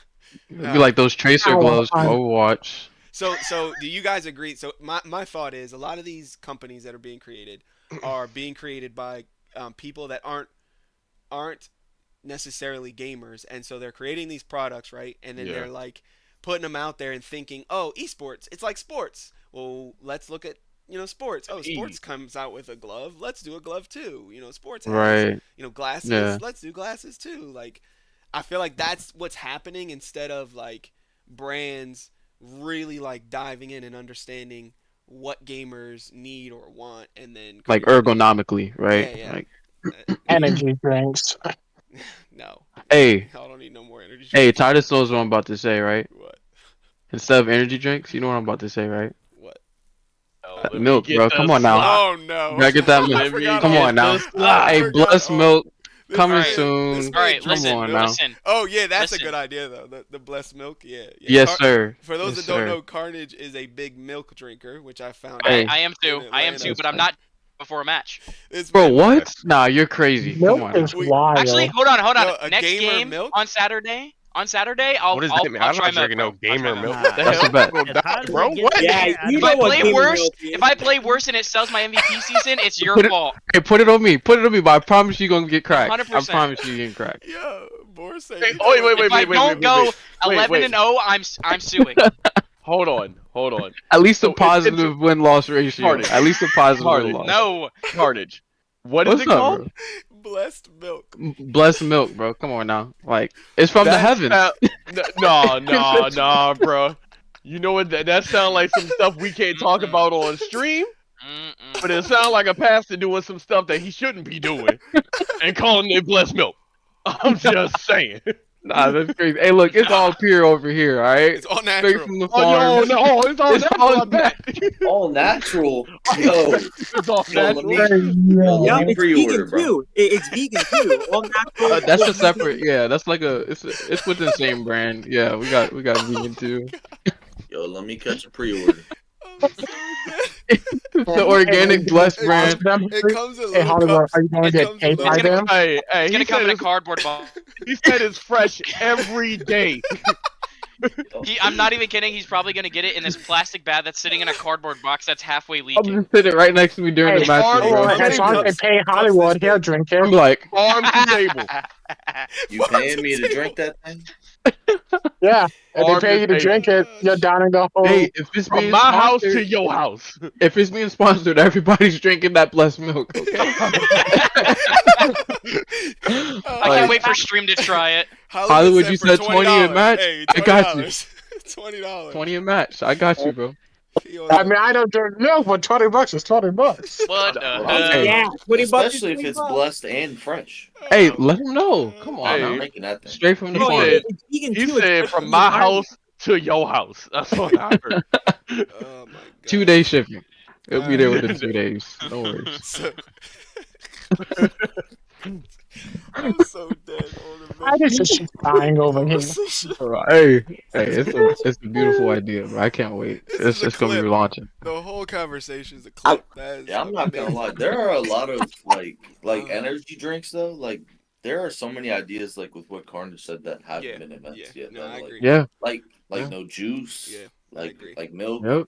It'd be like those tracer Ow, gloves from I'm- Overwatch. So do you guys agree? So my thought is a lot of these companies that are being created by people that aren't necessarily gamers, and so they're creating these products, right? And then Yeah. they're like putting them out there and thinking, oh, esports, it's like sports. Well, let's look at sports. Oh, sports comes out with a glove. Let's do a glove too. Sports has Right. glasses. Yeah. Let's do glasses too. Like, I feel like that's what's happening instead of like brands really like diving in and understanding what gamers need or want, and then Like creating- ergonomically, right? Yeah, yeah. Like, Energy drinks. No, hey, I don't need no more energy. hey, Titus knows what I'm about to say, right? What? Instead of energy drinks, you know what I'm about to say, right? What? Let me Milk, get bro. the Come on now. Oh no! Gotta get that I milk. forgot Come all on now. this. I Hey, forgot Bless all- Milk this coming man- soon. this All man right, drink- listen, on now. listen. Oh yeah, that's Listen. a good idea though. The blessed milk. Yeah. Yes, sir. For those Yes, that don't sir. know, Carnage is a big milk drinker, which I found Hey. out. I am too. in I am Atlanta. too, but I'm not before a match. This Bro, man- what? Nah, you're crazy. Come Milk on. is We- wild. Actually, hold on. Yo, a Next gamer game milk? on Saturday. I'll What does I'll, that mean? I'll I'm try not drinking no milk, bro. I'll try gamer milk. milk. That's a bet. Go How die, did bro. we get What? to Yeah, that? you If know I what play gamer worse, milk is. if I play worse and it sells my MVP season, it's your Put it- fault. Hey, put it on me. Put it on me, but I promise you gonna get cracked. 100%. I promise you getting cracked. Yo, Boris said. Hey, you oh, know wait, what- If I don't go 11 and 0, I'm suing. Hold on. At least So a it's- positive win-loss ratio. Carnage. At least a positive Carnage. win-loss. No. Carnage. What is What's it up, called? bro? Blessed milk. Blessed milk, bro. Come on now. Like, it's from the That heavens. Nah, bro. You know what? That sounds like some stuff we can't talk about on stream. Mm-mm. But it sounds like a pastor doing some stuff that he shouldn't be doing and calling it blessed milk. I'm just saying. Nah, that's crazy. Hey, look, it's all pure over here, all right? It's all Straight natural. from the Oh farm. no, it's all It's natural. all I bet. All natural. Yo, It's all yo, let me, natural. yo, Yeah, let me it's pre-order, vegan bro. too. It's vegan too. All natural. That's a separate. Yeah, that's like it's within the same brand. Yeah, we got vegan too. Yo, let me catch a pre-order. I'm so dead. The organic blessed Hey, brand. It comes in Hey, little Hollywood, cups. are you going to It get comes in paid little by them? Hey, It's he gonna come said in a it's, cardboard box. he said it's fresh every day. I'm not even kidding. He's probably gonna get it in this plastic bag that's sitting in a cardboard box that's halfway I'm leaking. just sitting right next to me during Hey, the matches, Farm- bro. Oh, as long as they pay Hollywood, he'll drink I'm it. like, Farm to table. You paying me to drink that thing? Yeah, if Farm they pay to you to table. drink it, you're down in the hole. hey, if it's From being my house sponsored, to your house. if it's being sponsored, everybody's drinking that blessed milk. Okay. I can't wait for Stream to try it. Hollywood, you said 20 a $20. match? Hey, I got you. $20. 20 a match. I got you, bro. I mean, I don't drink milk, but $20 is $20. What the Well, heck? Hey. Yeah, 20 bucks. Especially if it's blessed and fresh. Hey, let him know. Come on, I'm Hey. not now. making that thing. Straight from the He farm. said- It's vegan He too. It's said good from for my the house to your house. That's what I heard. Oh my god. 2-day shipping. It'll be there Alright. within 2 days. No worries. So- I'm so dead on the I just she's dying over here. Hey, it's a beautiful idea, bro. I can't wait. This is It's a gonna be clip. launching. The whole conversation is a clip. That is Yeah, I'm not gonna amazing. lie. There are a lot of like Uh-huh. energy drinks though. Like there are so many ideas like with what Carnage said that haven't Yeah, been invented yeah. yet. No, that I are, agree. Yeah. Like Yeah. no juice. Yeah, I agree. Like milk. Yep.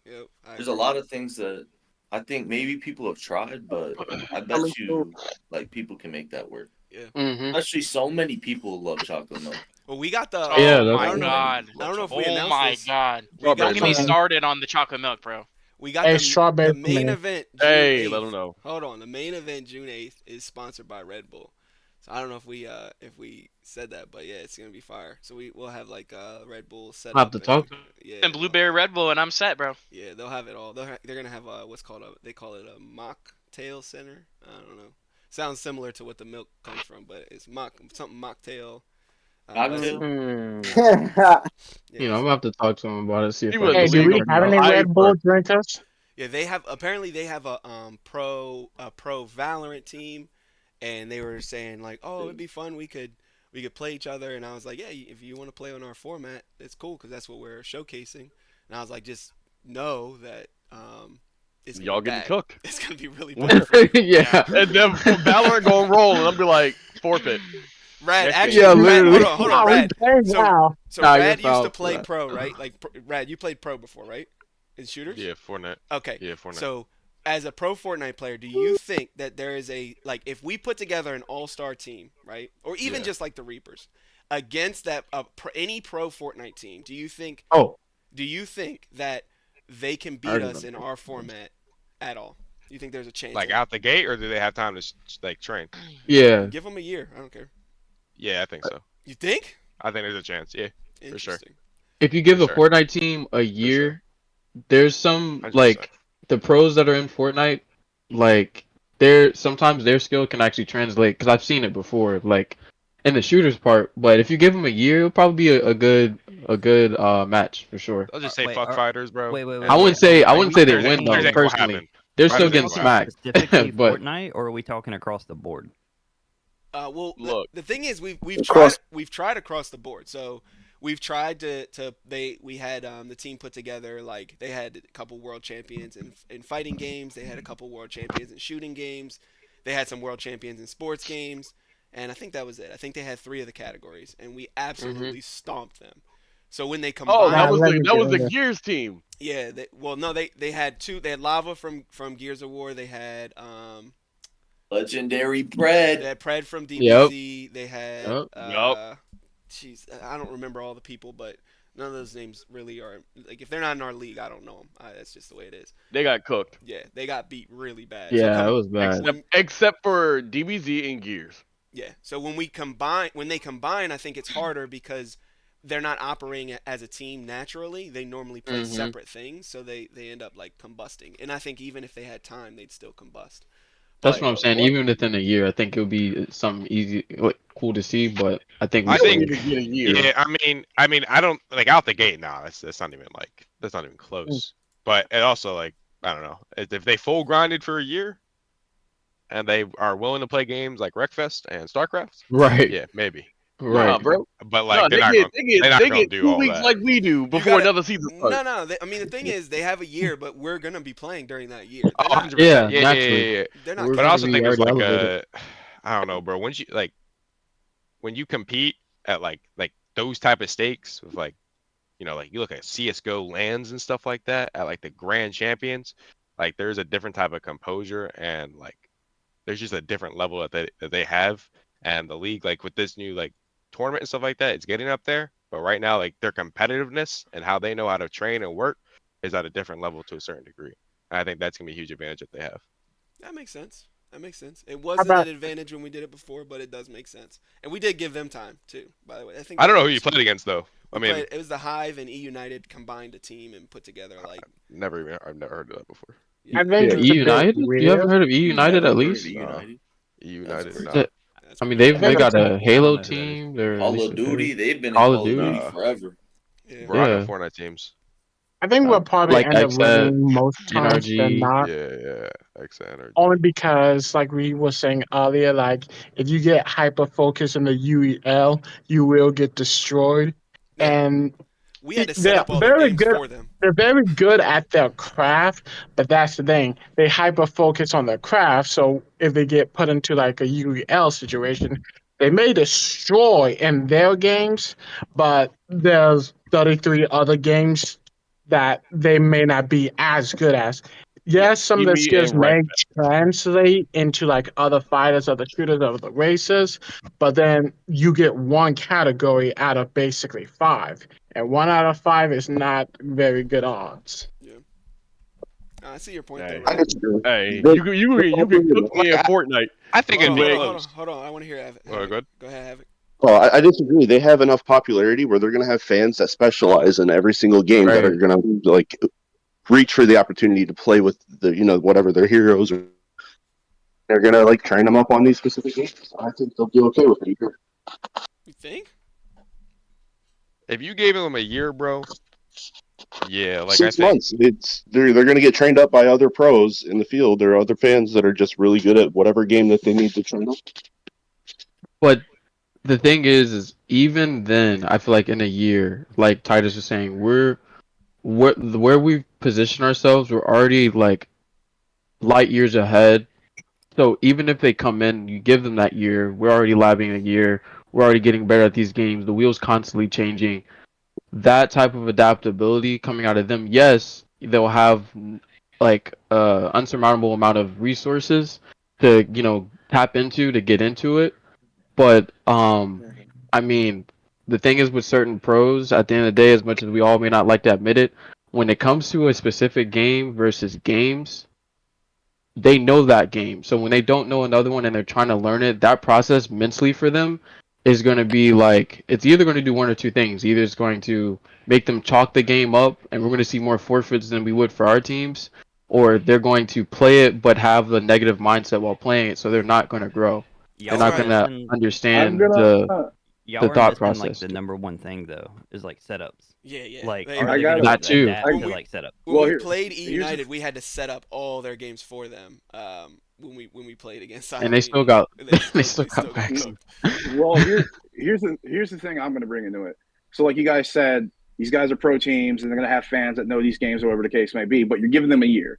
Yep. There's a lot of things that I think maybe people have tried, but I bet you like people can make that work. Mm-hmm. Especially so many people love chocolate milk. Well, we got the. Oh Yeah, my that's- god. I don't know if we Oh announced my this. god. We got Don't get me the- started on the chocolate milk, bro. We got Hey, the strawberry main milk. event. June Hey, 8th. let him know. Hold on, the main event June 8th is sponsored by Red Bull. So I don't know if we said that, but yeah, it's gonna be fire. So we'll have like Red Bull set I'll have up. to and- talk. Yeah. And blueberry Red Bull, and I'm set, bro. Yeah, they'll have it all. They're gonna have what's called they call it a mocktail center. I don't know. Sounds similar to what the milk comes from, but it's something mocktail. Cocktail? You know, I'm gonna have to talk to him about it. See if He I was can Hey, do make we him have any know. Red Bull drinkers? Yeah, they have. Apparently, they have a pro Valorant team, and they were saying like, oh, it'd be fun. We could play each other. And I was like, yeah, if you want to play on our format, it's cool because that's what we're showcasing. And I was like, just know that it's gonna Y'all be getting bad. cooked. It's gonna be really bad. for you. Yeah. And then Valorant gonna roll, and I'm be like, forfeit. Rad, Next actually, Yeah, Rad, literally. hold Oh, on, we Rad. playing So- now. So Nah, you're Rad used to foul for play that. pro, right? Like Rad, you played pro before, right? In shooters. Yeah, Fortnite. Okay. Yeah, Fortnite. So as a pro Fortnite player, do you think that there is a like if we put together an all-star team, right, or even Yeah. just like the Reapers against that any pro Fortnite team, do you think Oh, that they can I beat already us know. in our format at all? Do you think there's a chance? Like out the gate, or do they have time to like train? Yeah. Give them a year. I don't care. Yeah, I think so. You think? I think there's a chance. Yeah, for sure. Interesting. If you give For a sure. Fortnite team a year, there's some 100%. like the pros that are in Fortnite, like sometimes their skill can actually translate because I've seen it before, like in the shooters part. But if you give them a year, it'll probably be a good match for sure. I'll just say Wait, fuck fighters, bro. wait, wait, wait, And I wait. wouldn't say Are we they There's win a- though. there's a- what Personally, happened. they're Why still does it getting go smacked. Specifically but Fortnite, or are we talking across the board? Well, Look. the thing is, we've Across- tried across the board. So we've tried we had the team put together, like they had a couple world champions in fighting games. They had a couple world champions in shooting games. They had some world champions in sports games, and I think that was it. I think they had 3 of the categories, and we absolutely stomped them. So when they combined, Oh, that was let me that was get the in Gears team. yeah, they had 2. They had Lava from Gears of War. They had Legendary Pred. They had Pred from DBZ. They had Yep. jeez, I don't remember all the people, but none of those names really are like if they're not in our league, I don't know them. That's just the way it is. They got cooked. Yeah, they got beat really bad. yeah, it was bad. Except for DBZ and Gears. Yeah, so when they combine, I think it's harder because they're not operating as a team naturally. They normally play separate things, so they end up like combusting. And I think even if they had time, they'd still combust. That's But- what I'm saying. Even within a year, I think it would be something easy, like, cool to see. But I think I think, Get a year. yeah, I mean, I don't like out the gate. Nah, that's not even like that's not even close. But it also like I don't know if they full grinded for a year, and they are willing to play games like Wreckfest and StarCraft. right, Yeah, maybe. right. Nah, bro. But like No, they're not they gonna, they're not gonna get do 2 all weeks that. like we do before gotta- another season starts. No. I mean, the thing is, they have a year, but we're gonna be playing during that year. Oh, They're not. 100%. Yeah, yeah, naturally. yeah. They're not. We're But I gonna also be think there's already like elevated. I don't know, bro. Once you like when you compete at like those type of stakes with like like you look at CS:GO lands and stuff like that at like the grand champions, like there's a different type of composure and like there's just a different level that they have, and the league like with this new like tournament and stuff like that, it's getting up there. But right now, like their competitiveness and how they know how to train and work is at a different level to a certain degree. And I think that's gonna be a huge advantage that they have. That makes sense. It wasn't about- an advantage when we did it before, but it does make sense. And we did give them time too. By the way, I think I don't know who you played against though. I mean, it was the Hive and E United combined a team and put together like. I've never heard of that before. I think Yeah, it's E a bit United? You weird. haven't heard of E United Never at heard least? of United. United, crazy. nah. That's I mean, pretty- they got a I Halo don't know who that is. team. They're Call at least of Duty, they've been in Call Call of of Duty. Duty forever. Yeah. We're on Yeah. the Fortnite teams. I think we'll probably like end up XZ, winning most times NRG, than not. Yeah, XN. Only because, like we were saying earlier, like if you get hyper focused in the UEL, you will get destroyed. Yeah. And We had to set they're up all their very games good. for them. They're very good at their craft, but that's the thing. They hyper focus on their craft. So if they get put into like a UEL situation, they may destroy in their games, but there's 33 other games that they may not be as good as. Yes, some of the Kiwi skills and may Wreckfest. translate into like other fighters, other shooters, other races, but then you get one category out of basically 5. And 1 out of 5 is not very good odds. I see your point Hey. there. I Ryan. disagree. Hey, They- you can cook me in Fortnite. I think Hold it'd on, be hold on, close. hold on. I want to hear Havoc. Oh, good. Go ahead, Havoc. Well, I disagree. They have enough popularity where they're going to have fans that specialize in every single game that Right. are going to like reach for the opportunity to play with the whatever their heroes are. They're going to like train them up on these specific games. I think they'll do okay with it. You think? If you gave them a year, bro. Yeah, like 6 I think. months. They're going to get trained up by other pros in the field. There are other fans that are just really good at whatever game that they need to train up. But the thing is even then, I feel like in a year, like Titus was saying, where we position ourselves, we're already like light years ahead. So even if they come in, you give them that year, we're already labbing a year, we're already getting better at these games, the wheel's constantly changing. That type of adaptability coming out of them, yes, they'll have like unsurmountable amount of resources to tap into to get into it. But I mean, the thing is with certain pros, at the end of the day, as much as we all may not like to admit it, when it comes to a specific game versus games, they know that game. So when they don't know another one and they're trying to learn it, that process mentally for them is going to be like, it's either going to do one or two things. Either it's going to make them chalk the game up and we're going to see more forfeits than we would for our teams, or they're going to play it but have the negative mindset while playing it, so they're not going to grow. They're not going to understand the Y'all are thought missing process. like the number one thing though is like setups. Yeah. Like They- are I they got gonna it. That too. adapt to like setup? When Well, we here- played E here's the- United, we had to set up all their games for them. When we played against And they still got they still got got backs. cooked. Well, here's the thing I'm going to bring into it. So, like you guys said, these guys are pro teams, and they're going to have fans that know these games, or whatever the case may be. But you're giving them a year,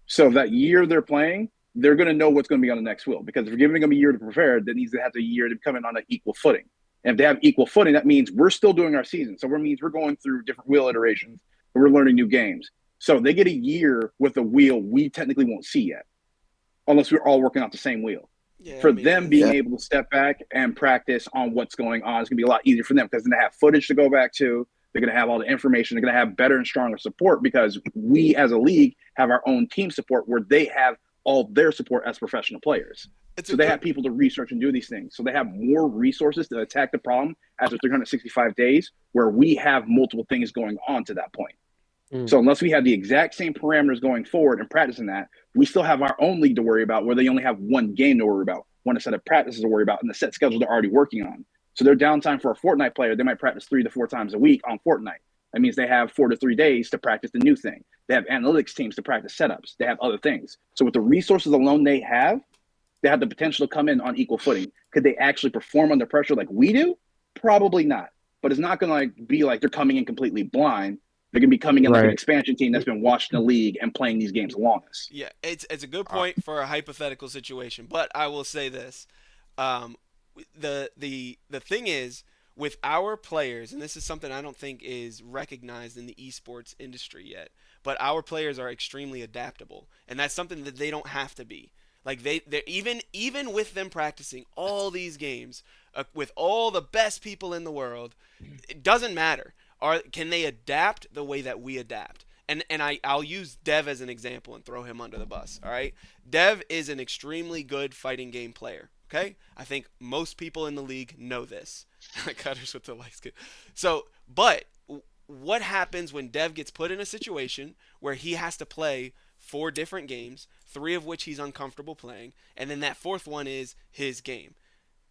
so that year they're playing, they're going to know what's going to be on the next wheel. Because if you're giving them a year to prepare, that means they have a year to come in on an equal footing. And if they have equal footing, that means we're still doing our season. So it means we're going through different wheel iterations, and we're learning new games. So they get a year with a wheel we technically won't see yet, unless we're all working off the same wheel. Yeah, For I mean, them being able to step back and practice on what's going on, it's going to be a lot easier for them because then they have footage to go back to. They're going to have all the information. They're going to have better and stronger support because we as a league have our own team support where they have all their support as professional players. So they have people to research and do these things. So they have more resources to attack the problem after 365 days where we have multiple things going on to that point. So unless we have the exact same parameters going forward and practicing that, we still have our own league to worry about where they only have one game to worry about, one set of practices to worry about, and the set schedule they're already working on. So their downtime for a Fortnite player, they might practice 3 to 4 times a week on Fortnite. That means they have 4 to 3 days to practice the new thing. They have analytics teams to practice setups. They have other things. So with the resources alone they have the potential to come in on equal footing. Could they actually perform under pressure like we do? Probably not. But it's not going to be like they're coming in completely blind. They're going to be coming in like an Right. expansion team that's been watching the league and playing these games along us. Yeah, it's a good point for a hypothetical situation, but I will say this: the thing is with our players, and this is something I don't think is recognized in the esports industry yet, but our players are extremely adaptable, and that's something that they don't have to be. Like they're even with them practicing all these games with all the best people in the world, it doesn't matter. Can they adapt the way that we adapt? And I'll use Dev as an example and throw him under the bus. All right, Dev is an extremely good fighting game player. Okay, I think most people in the league know this. Cutters with the lights. So, but what happens when Dev gets put in a situation where he has to play 4 different games, 3 of which he's uncomfortable playing, and then that 4th one is his game?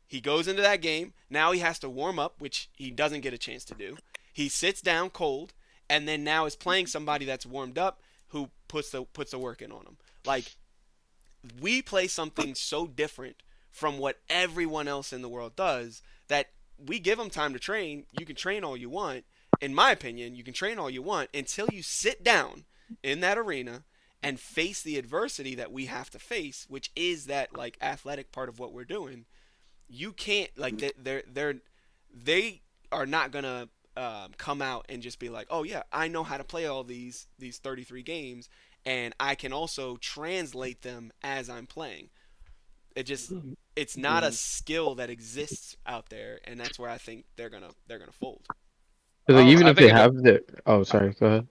He goes into that game. Now he has to warm up, which he doesn't get a chance to do. He sits down cold, and then now is playing somebody that's warmed up who puts the work in on him. Like, we play something so different from what everyone else in the world does that we give them time to train. You can train all you want. In my opinion, you can train all you want until you sit down in that arena and face the adversity that we have to face, which is that like athletic part of what we're doing. You can't like they are not gonna come out and just be like, oh yeah, I know how to play all these 33 games, and I can also translate them as I'm playing. It's not a skill that exists out there, and that's where I think they're gonna fold. 'Cause, like, even I if think they have the sorry, go ahead.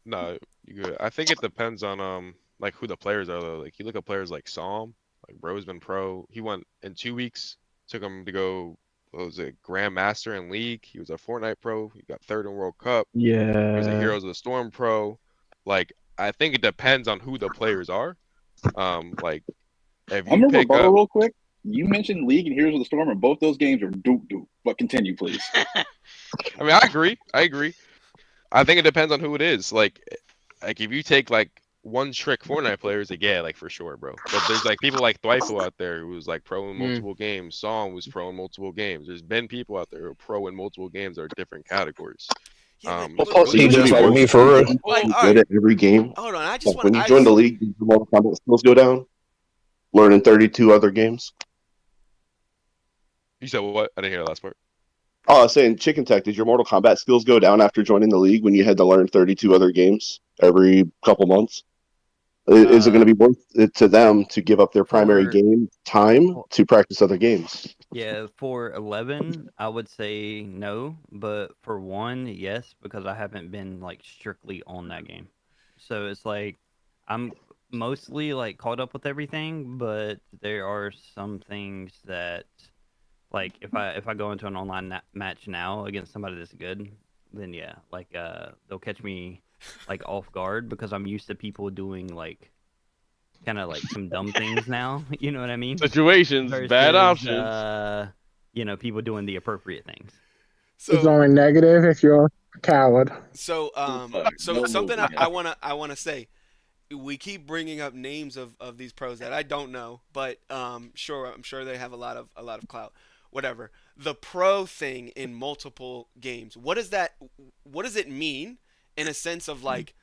No, you good. I think it depends on like who the players are though. Like you look at players like Psalm, like bro's been pro. He went in 2 weeks. Took him to go. What was it? Grandmaster in League. He was a Fortnite pro. He got 3rd in World Cup. He was a Yeah. Heroes of the Storm pro. Like I think it depends on who the players are. Like if I'm you gonna pick rebuttal up, real quick. You mentioned League and Heroes of the Storm, and both those games are doop. But continue, please. I mean, I agree. I think it depends on who it is. Like if you take like one trick Fortnite players, like yeah, like for sure, bro. But there's like people like Thwyfo out there who was like pro in multiple games. Song was pro in multiple games. There's been people out there who are pro in multiple games that are different categories. See, just like me for real. Like, You all good right. at every game. Hold on, I just Like, want when you join the league, did your Mortal Kombat skills go down? Learning 32 other games. You said what? I didn't hear the last part. Oh, I was saying, Chicken Tech, did your Mortal Kombat skills go down after joining the league when you had to learn 32 other games every couple months? Is it going to be worth it to them to give up their primary For game time to practice other games? Yeah, for 11, I would say no, but for 1, yes, because I haven't been like strictly on that game. So it's like I'm mostly like caught up with everything, but there are some things that like if I go into an online match now against somebody that's good, then yeah, like they'll catch me like off guard because I'm used to people doing like kind of like some dumb things now, you know what I mean? Situations, bad Versus, options. people doing the appropriate things. It's So only negative if you're a coward. so No something movement. I wanna say. We keep bringing up names of these pros that I don't know, but I'm sure they have a lot of clout. Whatever. The pro thing in multiple games. What does that? What does it mean in a sense of like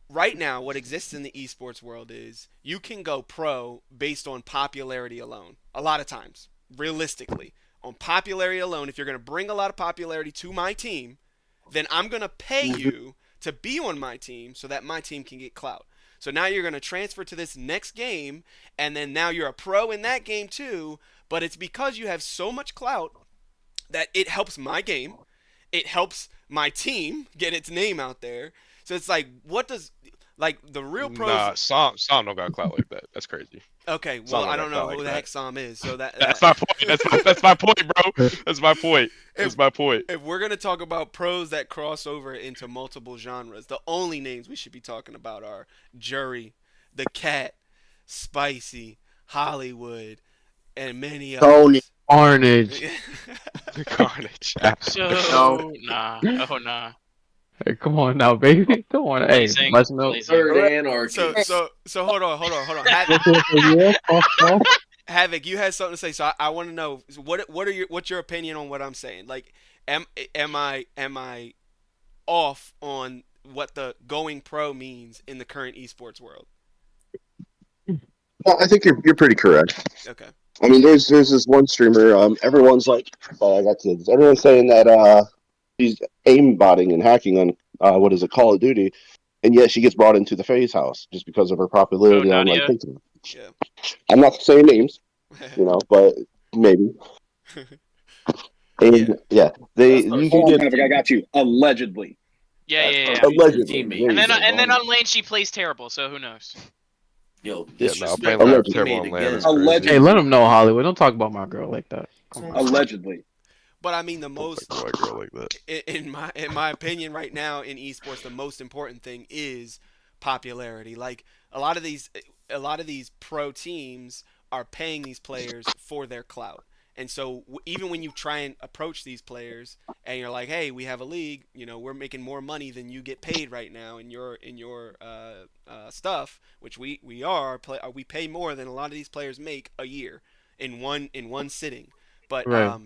right now? What exists in the esports world is you can go pro based on popularity alone. A lot of times, realistically, on popularity alone. If you're going to bring a lot of popularity to my team, then I'm going to pay you to be on my team so that my team can get clout. So now you're going to transfer to this next game, and then now you're a pro in that game too, but it's because you have so much clout that it helps my game. It helps my team get its name out there. So it's like, what does, like, the real pros. Nah, Psalm don't got clout like that. That's crazy. Okay, Psalm well, I don't don't got know clout who like the that. heck Psalm is. So That's my point. That's my point, bro. That's my point. That's my point. If we're gonna talk about pros that cross over into multiple genres, the only names we should be talking about are Jury, The Cat, Spicy, Hollywood, and many Tony. others. Carnage. Carnage. So nah. Oh nah. Hey, come on now, baby. Come on. Hey, Blazing, let's know. blazing. Third anarchy. So hold on. Havoc, you had something to say, so I want to know what's your opinion on what I'm saying? Like, am I off on what the going pro means in the current esports world? Well, I think you're pretty correct. Okay. I mean, there's this one streamer. Everyone's like, oh, I got kids. Everyone's saying that she's aimbotting and hacking on what is it, Call of Duty, and yet she gets brought into the FaZe house just because of her popularity on like Nadia. TikTok. Yeah. I'm not saying names, but maybe. And yeah, Hold you on, can get Havoc, I got you. Allegedly. Yeah. allegedly. And then on lane she plays terrible, so who knows? Yo, Yeah, no, disrespect playing my like teammate terrible on land again. is crazy. Allegedly. Hey, let them know, Hollywood. Don't talk about my girl like that. Come on. Allegedly. But I mean, the most Don't talk about a girl like that. in my opinion right now in esports, the most important thing is popularity. Like a lot of these pro teams are paying these players for their clout. And so even when you try and approach these players and you're like, "Hey, we have a league, we're making more money than you get paid right now in your stuff," which we we pay more than a lot of these players make a year in one sitting. But Right.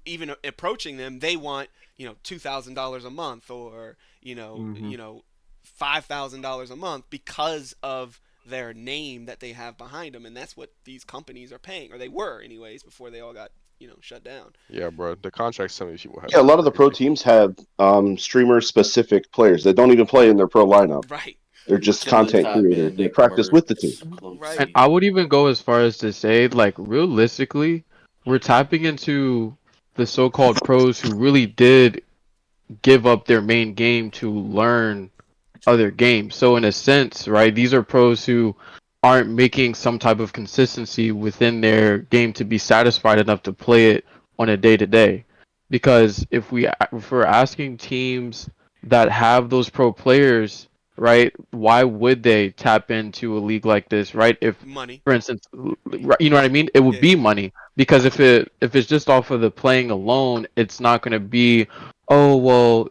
even approaching them, they want $2,000 a month or $5,000 a month because of their name that they have behind them, and that's what these companies are paying, or they were anyways before they all got shut down. Yeah, bro. The contracts some of these people have. Yeah, a lot of the pro teams have streamer specific players that don't even play in their pro lineup. Right. They're just Till the content top creators. end, They they practice with the team. close. Right. And I would even go as far as to say, like, realistically, we're tapping into the so-called pros who really did give up their main game to learn other games. So in a sense, right, these are pros who aren't making some type of consistency within their game to be satisfied enough to play it on a day-to-day. Because if we're asking teams that have those pro players, right, why would they tap into a league like this, right? If, Money. for instance, you know what I mean, it would be money. Because if it's just off of the playing alone, it's not going to be, oh well,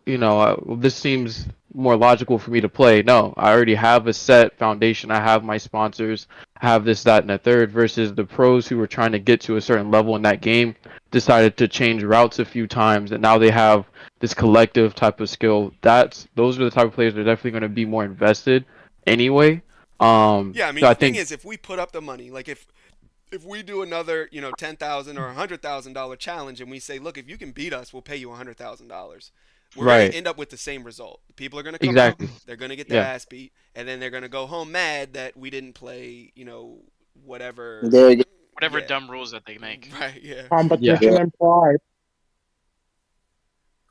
this seems more logical for me to play. No, I already have a set foundation. I have my sponsors, I have this, that, and a third. Versus the pros who were trying to get to a certain level in that game decided to change routes a few times, and now they have this collective type of skill. Those are the type of players that are definitely going to be more invested anyway. Yeah, I mean, so the thing think is, if we put up the money, like if we do another, $10,000 or $100,000 challenge, and we say, look, if you can beat us, we'll pay you $100,000. we're going Right. to end up with the same result. People are going to come Exactly. out, they're going to get their Yeah. ass beat, and then they're going to go home mad that we didn't play, whatever. There you Whatever Yeah. dumb rules that they make. Right, yeah. Competition Yeah. and pride.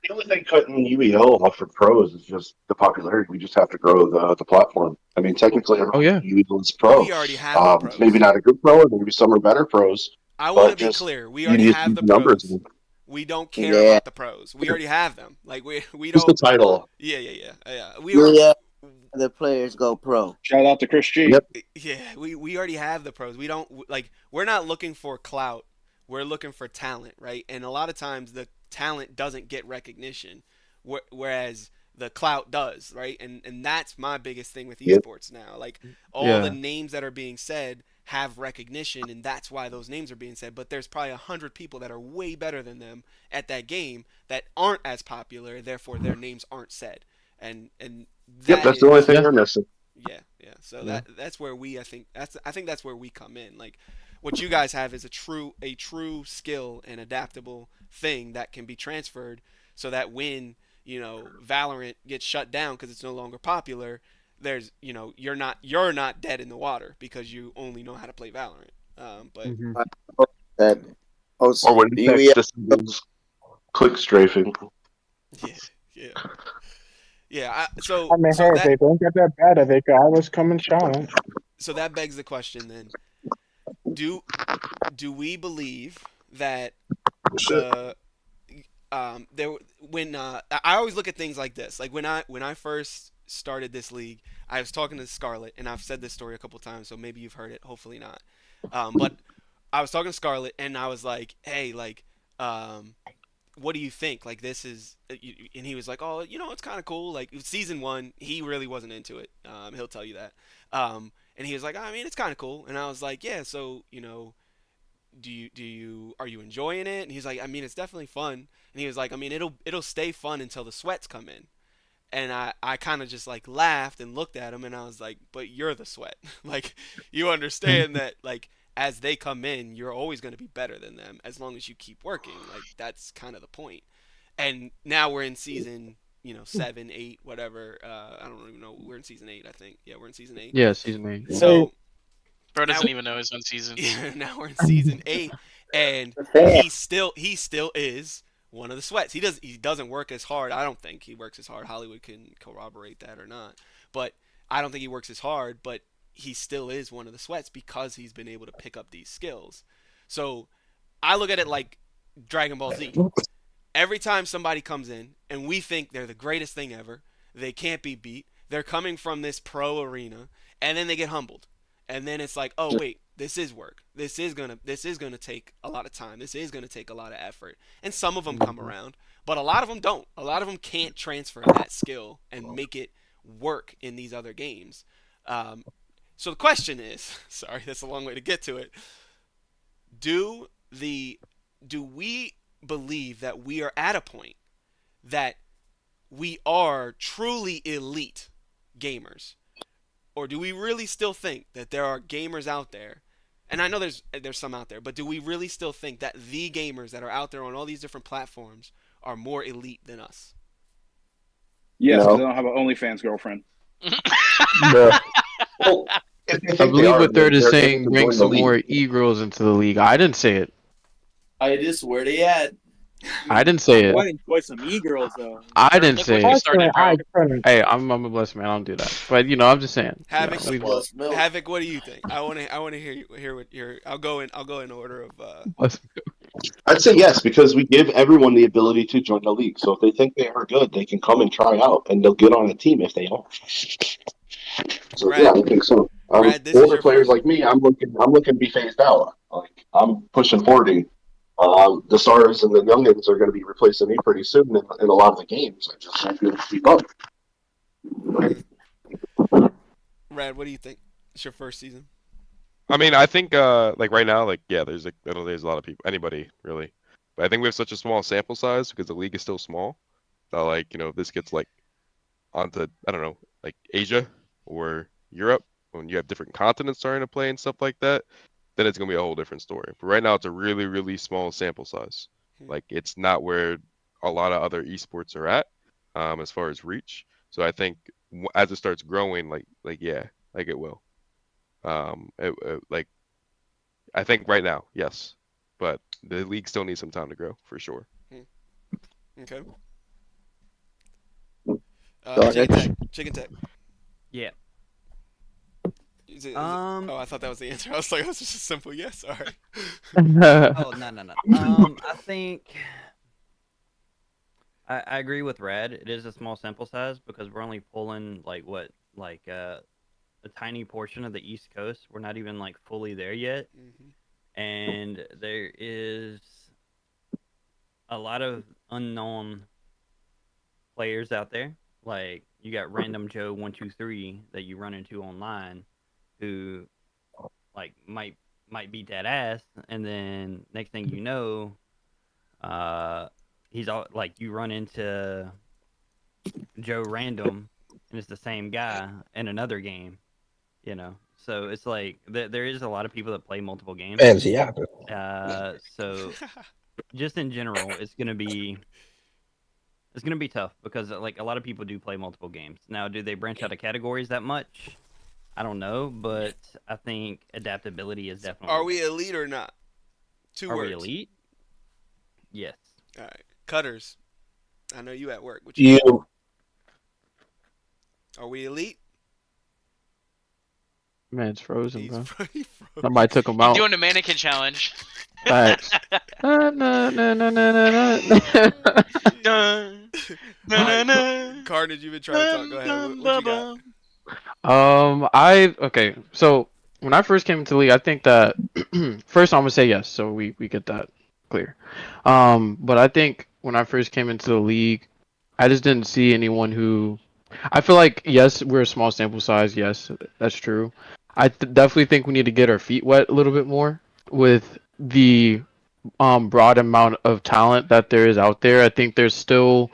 The only thing cutting UEL off for pros is just the popularity. We just have to grow the platform. I mean, technically, Oh yeah. UEL is pro. We already have the pros. Maybe not a good pro, and maybe some are better pros. I want But to be just clear. We you already need have the numbers. pros. We don't care Yeah. about the pros. We already have them. Like we Just the don't. title. Yeah. We are. Yeah. The players go pro. Shout out to Chris G. Yep. Yeah, we already have the pros. We don't like. We're not looking for clout. We're looking for talent, right? And a lot of times the talent doesn't get recognition, whereas the clout does, right? And that's my biggest thing with Yep. esports now. Like all Yeah. the names that are being said have recognition, and that's why those names are being said. But there's probably 100 people that are way better than them at that game that aren't as popular, therefore their names aren't said. And Yep, that's the only thing Yeah. we're missing. yeah. So Yeah. that's where I think that's where we come in. Like what you guys have is a true skill and adaptable thing that can be transferred, so that when Valorant gets shut down because it's no longer popular, there's you're not dead in the water because you only know how to play Valorant. But Mhm. That Or when you UEL just click strafing. yeah. So I mean, so hey, if that they don't get that better, they can always come and challenge. so that begs the question then: Do we believe that the there when I always look at things like this, like when I first started this league, I was talking to Scarlett, and I've said this story a couple times, so maybe you've heard it, hopefully not. But I was talking to Scarlett, and I was like, hey, like, what do you think? Like, this is, and he was like, oh, it's kind of cool. Like, season 1, he really wasn't into it. He'll tell you that. And he was like, I mean, it's kind of cool. And I was like, yeah, so, are you enjoying it? And he's like, I mean, it's definitely fun. And he was like, I mean, it'll stay fun until the sweats come in. And I kind of just like laughed and looked at him, and I was like, but you're the sweat. Like, you understand that, like, as they come in, you're always going to be better than them as long as you keep working. Like, that's kind of the point. And now we're in season, 7, 8, whatever. I don't even know. We're in season 8, I think. Yeah, we're in season 8. Yeah, season 8. So Bro doesn't now- even know his own season. now we're in season 8, and he still is one of the sweats. He doesn't work as hard. I don't think he works as hard. Hollywood can corroborate that or not. But I don't think he works as hard, but he still is one of the sweats because he's been able to pick up these skills. So I look at it like Dragon Ball Z. Every time somebody comes in and we think they're the greatest thing ever, they can't be beat. They're coming from this pro arena, and then they get humbled. And then it's like, oh wait, this is work. This is gonna take a lot of time. This is gonna take a lot of effort. And some of them come around, but a lot of them don't. A lot of them can't transfer that skill and make it work in these other games. So the question is, sorry, that's a long way to get to it. Do we believe that we are at a point that we are truly elite gamers? Or do we really still think that there are gamers out there, and I know there's some out there, but do we really still think that the gamers that are out there on all these different platforms are more elite than us? Yes, No. because I don't have an OnlyFans girlfriend. Yeah. Well, if they I think they believe are, what Third is they're saying, able to bring join the some league. more e-girls into the league. I didn't say it. I just where they at. I didn't say it. I enjoy some e-girls though. I didn't Look say what you it. started, bro. Hey, I'm a blessed man. I don't do that. But I'm just saying. Havoc, we- Plus milk. Havoc, what do you think? I want to hear what your. I'll go in order of. I'd say yes, because we give everyone the ability to join the league. So if they think they are good, they can come and try out, and they'll get on a team if they are. So Brad- yeah, I think so. Brad, this is Older your players first- like me, I'm looking to be phased out. Like I'm pushing 40. The stars and the youngins are going to be replacing me pretty soon in a lot of the games. I just have to keep up. Rad, what do you think? It's your first season. I mean, I think like right now, like yeah, there's a lot of people, anybody really, but I think we have such a small sample size because the league is still small. That like if this gets like onto I don't know like Asia or Europe when you have different continents starting to play and stuff like that, then it's gonna be a whole different story. But right now, it's a really small sample size. Like it's not where a lot of other esports are at. as far as reach. So I think as it starts growing, yeah, like it will. Like I think right now, yes, but the league still needs some time to grow for sure. Okay. Go ahead. Chicken Tech. Yeah. Oh, I thought that was the answer. I was like, that was just a simple yes. All right. Oh no. I think I agree with Rad. It is a small sample size because we're only pulling a tiny portion of the East Coast. We're not even like fully there yet, and there is a lot of unknown players out there. Like you got Random Joe 123 that you run into online, who like might be dead ass, and then next thing you know, he's all like you run into Joe Random, and it's the same guy in another game, you know. So it's like there is a lot of people that play multiple games. So just in general, it's gonna be tough because like a lot of people do play multiple games. Now, do they branch out of categories that much? I don't know, but I think adaptability is definitely. Are we elite or not? Two Are words. we elite? Yes. All right. Cutters. I know you at work. What You. think? Are we elite? Man's frozen, bro. He froze. Somebody took him He's out. doing the mannequin challenge. Facts. No. Carnage, you've been trying to talk. Go ahead. What you got? Okay. So when I first came into the league, I think that first I'm gonna say yes, so we get that clear. But I think when I first came into the league, I just didn't see anyone who. I feel like yes, we're a small sample size. Yes, that's true. I definitely think we need to get our feet wet a little bit more with the broad amount of talent that there is out there. I think there's still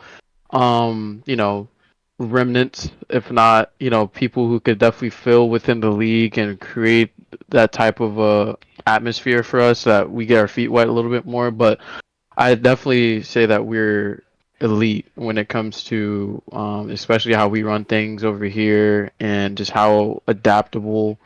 remnants, if not, people who could definitely fill within the league and create that type of atmosphere for us that we get our feet wet a little bit more. But I definitely say that we're elite when it comes to especially how we run things over here and just how adaptable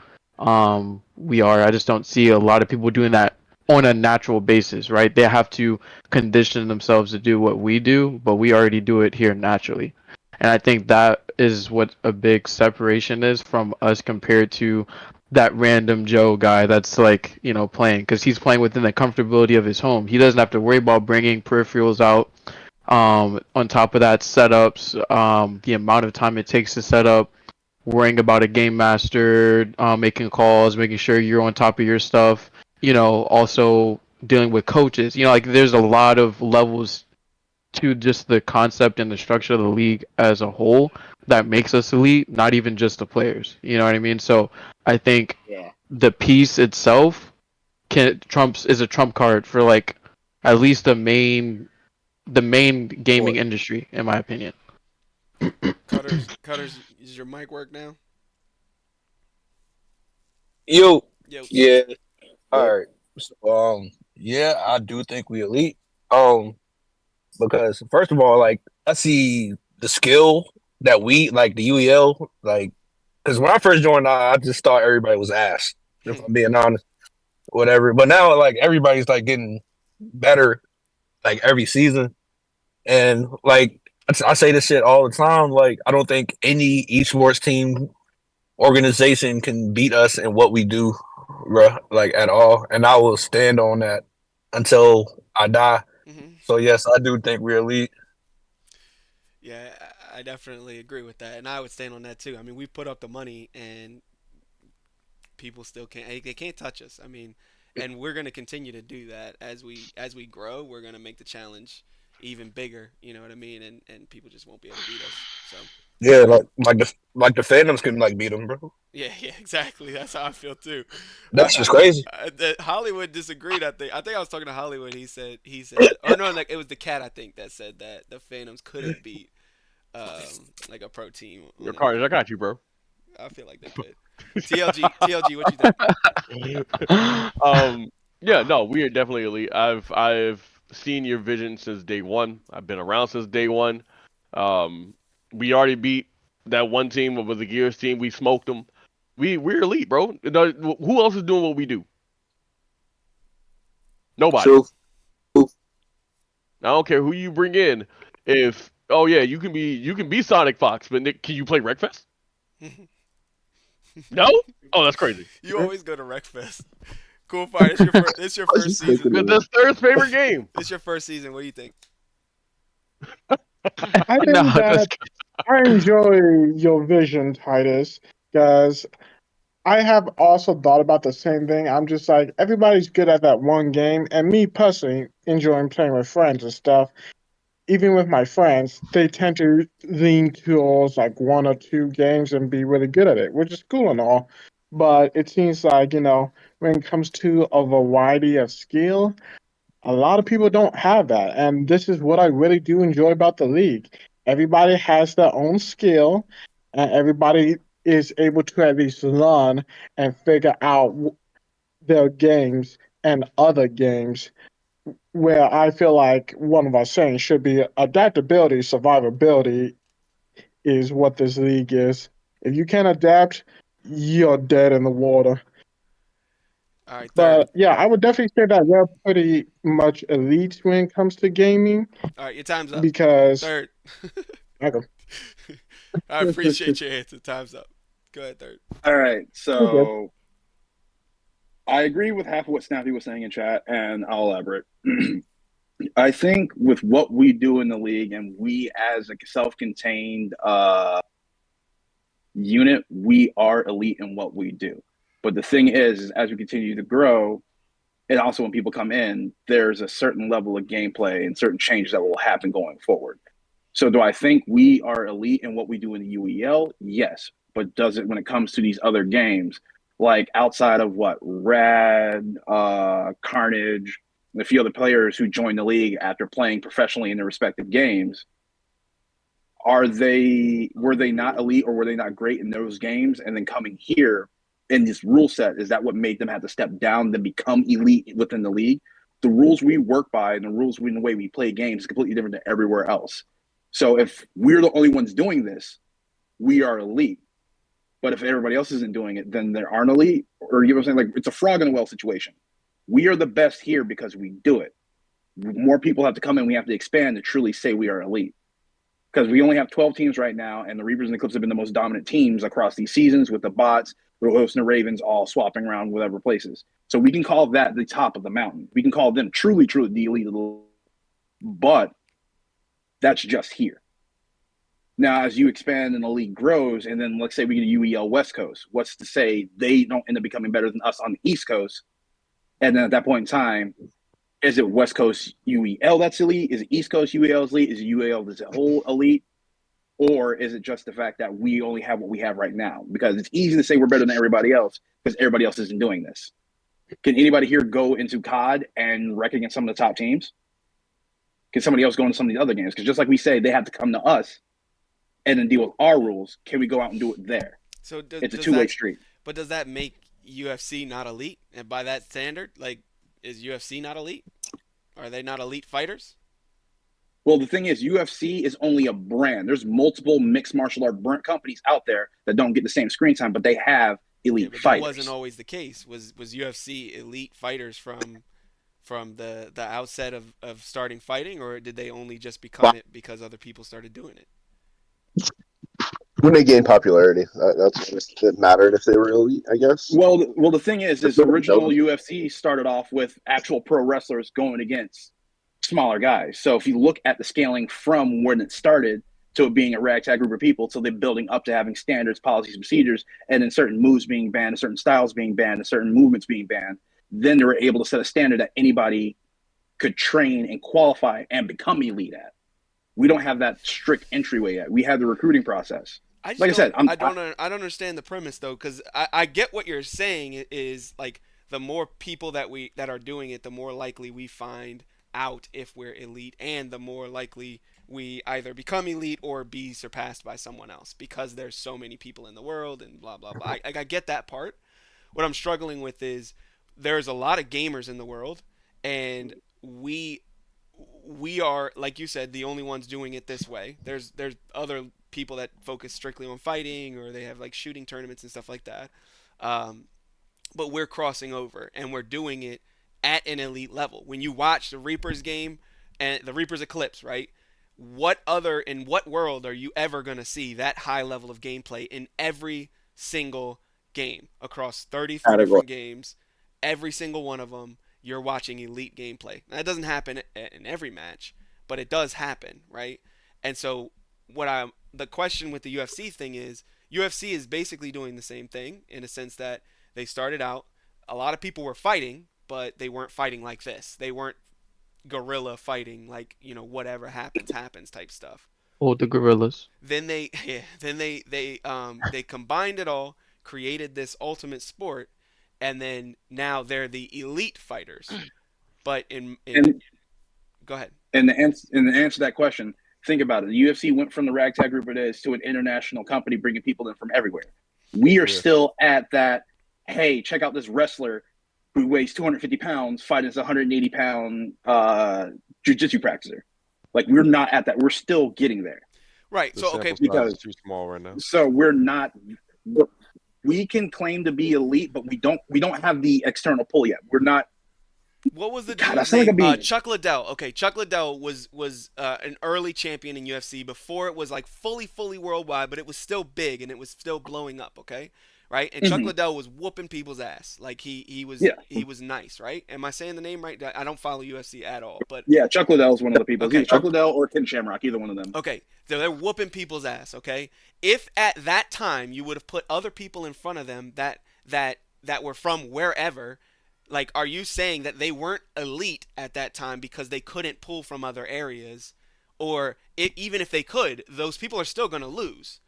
we are. I just don't see a lot of people doing that on a natural basis, right? They have to condition themselves to do what we do, but we already do it here naturally. And I think that is what a big separation is from us compared to that random Joe guy that's like, playing, because he's playing within the comfortability of his home. He doesn't have to worry about bringing peripherals out. On top of that, setups, the amount of time it takes to set up, worrying about a game master, making calls, making sure you're on top of your stuff, also dealing with coaches. Like there's a lot of levels to just the concept and the structure of the league as a whole that makes us elite, not even just the players. You know what I mean? So I think the piece itself is a trump card for like at least the main gaming industry, in my opinion. Cutters, does your mic work now? Yo. Yo. Yeah. All right. So, yeah, I do think we elite. Because first of all, like I see the skill that we like the UEL, like because when I first joined, I just thought everybody was ass. If I'm being honest, whatever. But now, like everybody's like getting better, like every season, and like I say this shit all the time. Like I don't think any esports team organization can beat us in what we do, bruh, like at all. And I will stand on that until I die. So yes, I do think we're elite. Yeah, I definitely agree with that, and I would stand on that too. I mean, we put up the money, and people still can't. They can't touch us. I mean, and we're gonna continue to do that as we grow. We're gonna make the challenge even bigger. You know what I mean? And people just won't be able to beat us. So. Yeah, like the Phantoms can like beat them, bro. Yeah, exactly. That's how I feel too. That's just crazy. Hollywood disagreed. I think I was talking to Hollywood. He said, or no, like it was the cat. I think that said that the Phantoms couldn't beat, like a pro team. Your Carnage, I got you, bro. I feel like they could. TLG, what you think? Yeah, no, we are definitely elite. I've seen your vision since day one. I've been around since day one. We already beat that one team with the Gears team. We smoked them. We're elite, bro. Who else is doing what we do? Nobody. True. I don't care who you bring in. If you can be Sonic Fox, but Nick, can you play Wreckfest? No? Oh, that's crazy. You always go to Wreckfest. Cool Fire, it's your first season. That's third favorite game. It's your first season. What do you think? I think that I enjoy your vision, Titus, because I have also thought about the same thing. I'm just like, everybody's good at that one game, and me personally enjoying playing with friends and stuff. Even with my friends, they tend to lean towards like one or two games and be really good at it, which is cool and all. But it seems like, when it comes to a variety of skill, a lot of people don't have that. And this is what I really do enjoy about the league. Everybody has their own skill, and everybody is able to at least learn and figure out their games and other games, where I feel like one of our sayings should be adaptability, survivability is what this league is. If you can't adapt, you're dead in the water. All right, But yeah, I would definitely say that we're pretty much elite when it comes to gaming. All right, your time's up. Because Third. Okay. I appreciate your answer. Time's up. Go ahead, Third. All right, so I agree with half of what Snappy was saying in chat, and I'll elaborate. I think with what we do in the league, and we as a self-contained unit, we are elite in what we do. But the thing is as we continue to grow, and also when people come in, there's a certain level of gameplay and certain changes that will happen going forward. So do I think we are elite in what we do in the UEL? Yes. But does it when it comes to these other games, like outside of what Rad, Carnage, and a few other players who joined the league after playing professionally in their respective games, were they not elite, or were they not great in those games? And then coming here in this rule set, is that what made them have to step down to become elite within the league? The rules we work by and the rules in the way we play games is completely different than everywhere else. So if we're the only ones doing this, we are elite. But if everybody else isn't doing it, then there aren't elite. Or you know what I'm saying? Like, it's a frog in a well situation. We are the best here because we do it. More people have to come in. We have to expand to truly say we are elite. Because we only have 12 teams right now, and the Reapers and the Clips have been the most dominant teams across these seasons, with the bots, the Hosts, and the Ravens all swapping around whatever places. So we can call that the top of the mountain. We can call them truly the elite of the league. But that's just here. Now, as you expand and the league grows, and then let's say we get a UEL West Coast, what's to say they don't end up becoming better than us on the East Coast? And then at that point in time, is it West Coast UEL that's elite? Is it East Coast UEL elite? Is it UEL as a whole elite? Or is it just the fact that we only have what we have right now? Because it's easy to say we're better than everybody else because everybody else isn't doing this. Can anybody here go into COD and wreck against some of the top teams? Can somebody else go into some of the other games? Because just like we say, they have to come to us and then deal with our rules. Can we go out and do it there? So it's a two-way street. But does that make UFC not elite? And by that standard, like, is UFC not elite? Are they not elite fighters? Well, the thing is, UFC is only a brand. There's multiple mixed martial art companies out there that don't get the same screen time, but they have elite fighters. That wasn't always the case. Was UFC elite fighters from the outset of starting fighting, or did they only just become it because other people started doing it? When they gained popularity, that's when it mattered if they were elite, I guess. Well, the thing is the original UFC started off with actual pro wrestlers going against smaller guys. So if you look at the scaling from when it started to it being a ragtag group of people, so they're building up to having standards, policies, procedures, and then certain moves being banned, and certain styles being banned, and certain movements being banned, then they were able to set a standard that anybody could train and qualify and become elite at. We don't have that strict entryway yet. We have the recruiting process. I don't understand the premise though, because I get what you're saying is like the more people that are doing it, the more likely we find out if we're elite, and the more likely we either become elite or be surpassed by someone else because there's so many people in the world and blah blah blah. I get that part. What I'm struggling with is there's a lot of gamers in the world, and we are, like you said, the only ones doing it this way. There's other people that focus strictly on fighting, or they have like shooting tournaments and stuff like that. But we're crossing over, and we're doing it at an elite level. When you watch the Reapers game and the Reapers Eclipse, right? In what world are you ever going to see that high level of gameplay in every single game across 33 different games? Every single one of them, you're watching elite gameplay. That doesn't happen in every match, but it does happen, right? And so the question with the UFC thing is, UFC is basically doing the same thing in a sense that they started out, a lot of people were fighting, but they weren't fighting like this. They weren't guerrilla fighting, like, whatever happens type stuff. Oh, the gorillas. Then they combined it all, created this ultimate sport, and then now they're the elite fighters. But go ahead. And the answer to that question, think about it. The UFC went from the ragtag group it is to an international company bringing people in from everywhere. We are still at that, hey, check out this wrestler who weighs 250 pounds fighting as a 180-pound jiu-jitsu practicer. Like, we're not at that. We're still getting there. Right. So, okay. Because it's too small right now. So we're not – we can claim to be elite, but we don't have the external pull yet. We're not – what was the dude's name? Chuck Liddell. Okay, Chuck Liddell was an early champion in UFC before it was like fully worldwide, but it was still big and it was still blowing up. Okay, right? And Chuck Liddell was whooping people's ass. Like he was nice, right? Am I saying the name right? I don't follow UFC at all, but yeah, Chuck Liddell is one of the people. Okay. Chuck Liddell or Ken Shamrock, either one of them. Okay, so they're whooping people's ass. Okay, if at that time you would have put other people in front of them that were from wherever. Like, are you saying that they weren't elite at that time because they couldn't pull from other areas? Or even if they could, those people are still going to lose.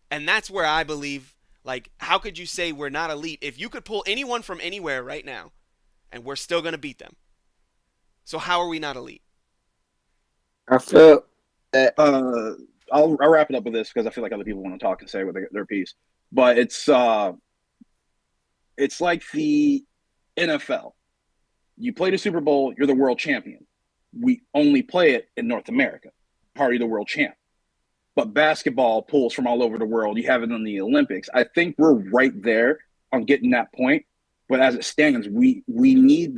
And that's where I believe, like, how could you say we're not elite if you could pull anyone from anywhere right now and we're still going to beat them? So how are we not elite? I feel that I'll wrap it up with this because I feel like other people want to talk and say their piece. But it's like the NFL. You play the Super Bowl, you're the world champion. We only play it in North America. How are you the world champ? But basketball pulls from all over the world. You have it in the Olympics. I think we're right there on getting that point. But as it stands, we need,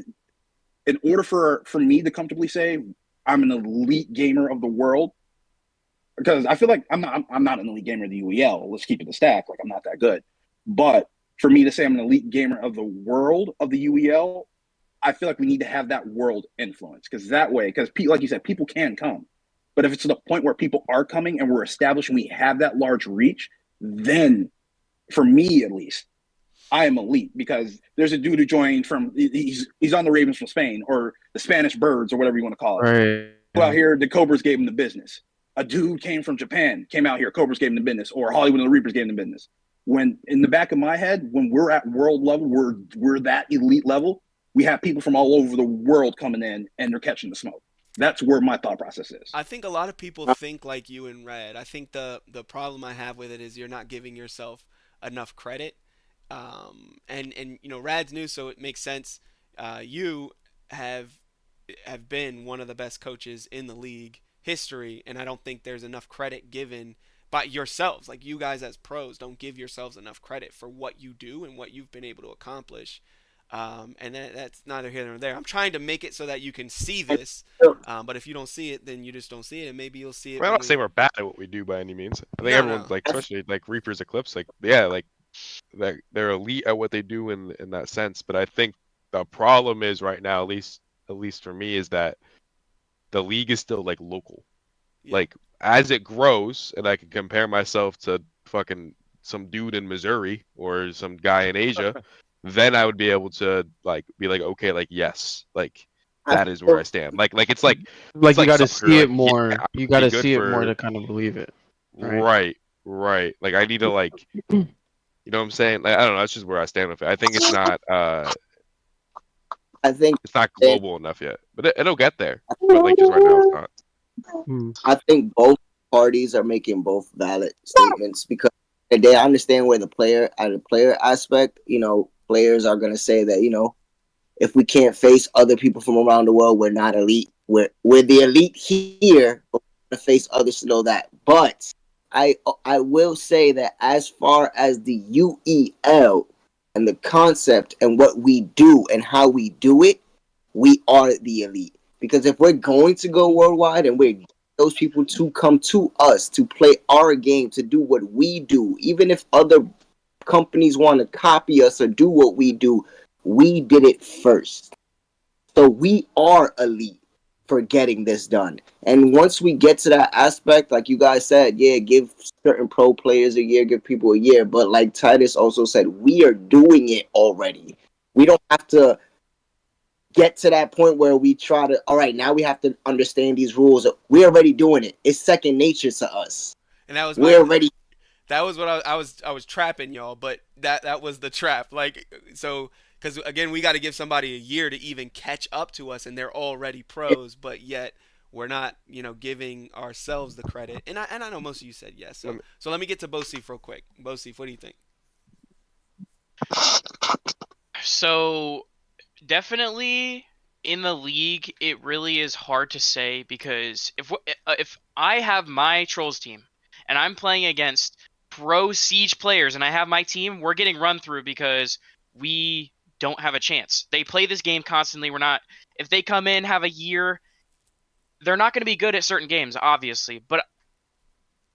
in order for me to comfortably say I'm an elite gamer of the world, because I feel like I'm not an elite gamer of the UEL. Let's keep it a stack. Like, I'm not that good. But for me to say I'm an elite gamer of the world of the UEL, I feel like we need to have that world influence. Because that way, like you said, people can come. But if it's to the point where people are coming and we're establishing we have that large reach, then for me at least, I am elite. Because there's a dude who joined he's on the Ravens from Spain, or the Spanish Birds, or whatever you want to call it. Right. Out here, the Cobras gave him the business. A dude came from Japan, came out here, Cobras gave him the business, or Hollywood and the Reapers gave him the business. When in the back of my head, when we're at world level, we're that elite level, we have people from all over the world coming in and they're catching the smoke. That's where my thought process is. I think a lot of people think like you and Red. I think the problem I have with it is you're not giving yourself enough credit. And Rad's new, so it makes sense. You have been one of the best coaches in the league history, and I don't think there's enough credit given by yourselves. Like, you guys as pros don't give yourselves enough credit for what you do and what you've been able to accomplish. And that's neither here nor there. I'm trying to make it so that you can see this, but if you don't see it, then you just don't see it, and maybe you'll see it. Well, I'm not saying we're bad at what we do by any means. I think everyone's like, especially like Reapers Eclipse, like, yeah, like they're elite at what they do in that sense. But I think the problem is right now, at least for me, is that the league is still like local. Yeah. Like, as it grows, and I can compare myself to fucking some dude in Missouri or some guy in Asia, then I would be able to be like, okay, like, yes, like, that is where I stand. Like it's like you got to see it more. Yeah, you got to see it more to kind of believe it. Right. Like, I need to, like, you know what I'm saying? Like, I don't know. That's just where I stand with it. I think it's not. I think it's not global enough yet, but it'll get there. But like, just right now, it's not. I think both parties are making both valid statements because they understand where the player aspect, players are going to say that, if we can't face other people from around the world, we're not elite. we're the elite here, but we're gonna face others to know that. But I will say that as far as the UEL and the concept and what we do and how we do it, we are the elite. Because if we're going to go worldwide and we're those people to come to us to play our game, to do what we do, even if other companies want to copy us or do what we do, we did it first. So we are elite for getting this done. And once we get to that aspect, like you guys said, yeah, give certain pro players a year, give people a year. But like Titus also said, we are doing it already. We don't have to get to that point where we try to, all right, now we have to understand these rules. We're already doing it. It's second nature to us. And that was we're already. That was what I was trapping y'all, but that was the trap. Like, so, because again, we got to give somebody a year to even catch up to us, and they're already pros, but yet we're not, giving ourselves the credit. And I know most of you said yes. So let me get to Bosif real quick. Bosif, what do you think? So definitely in the league, it really is hard to say, because if I have my Trolls team and I'm playing against pro Siege players and I have my team, we're getting run through because we don't have a chance. They play this game constantly. If they come in, have a year, they're not going to be good at certain games, obviously, but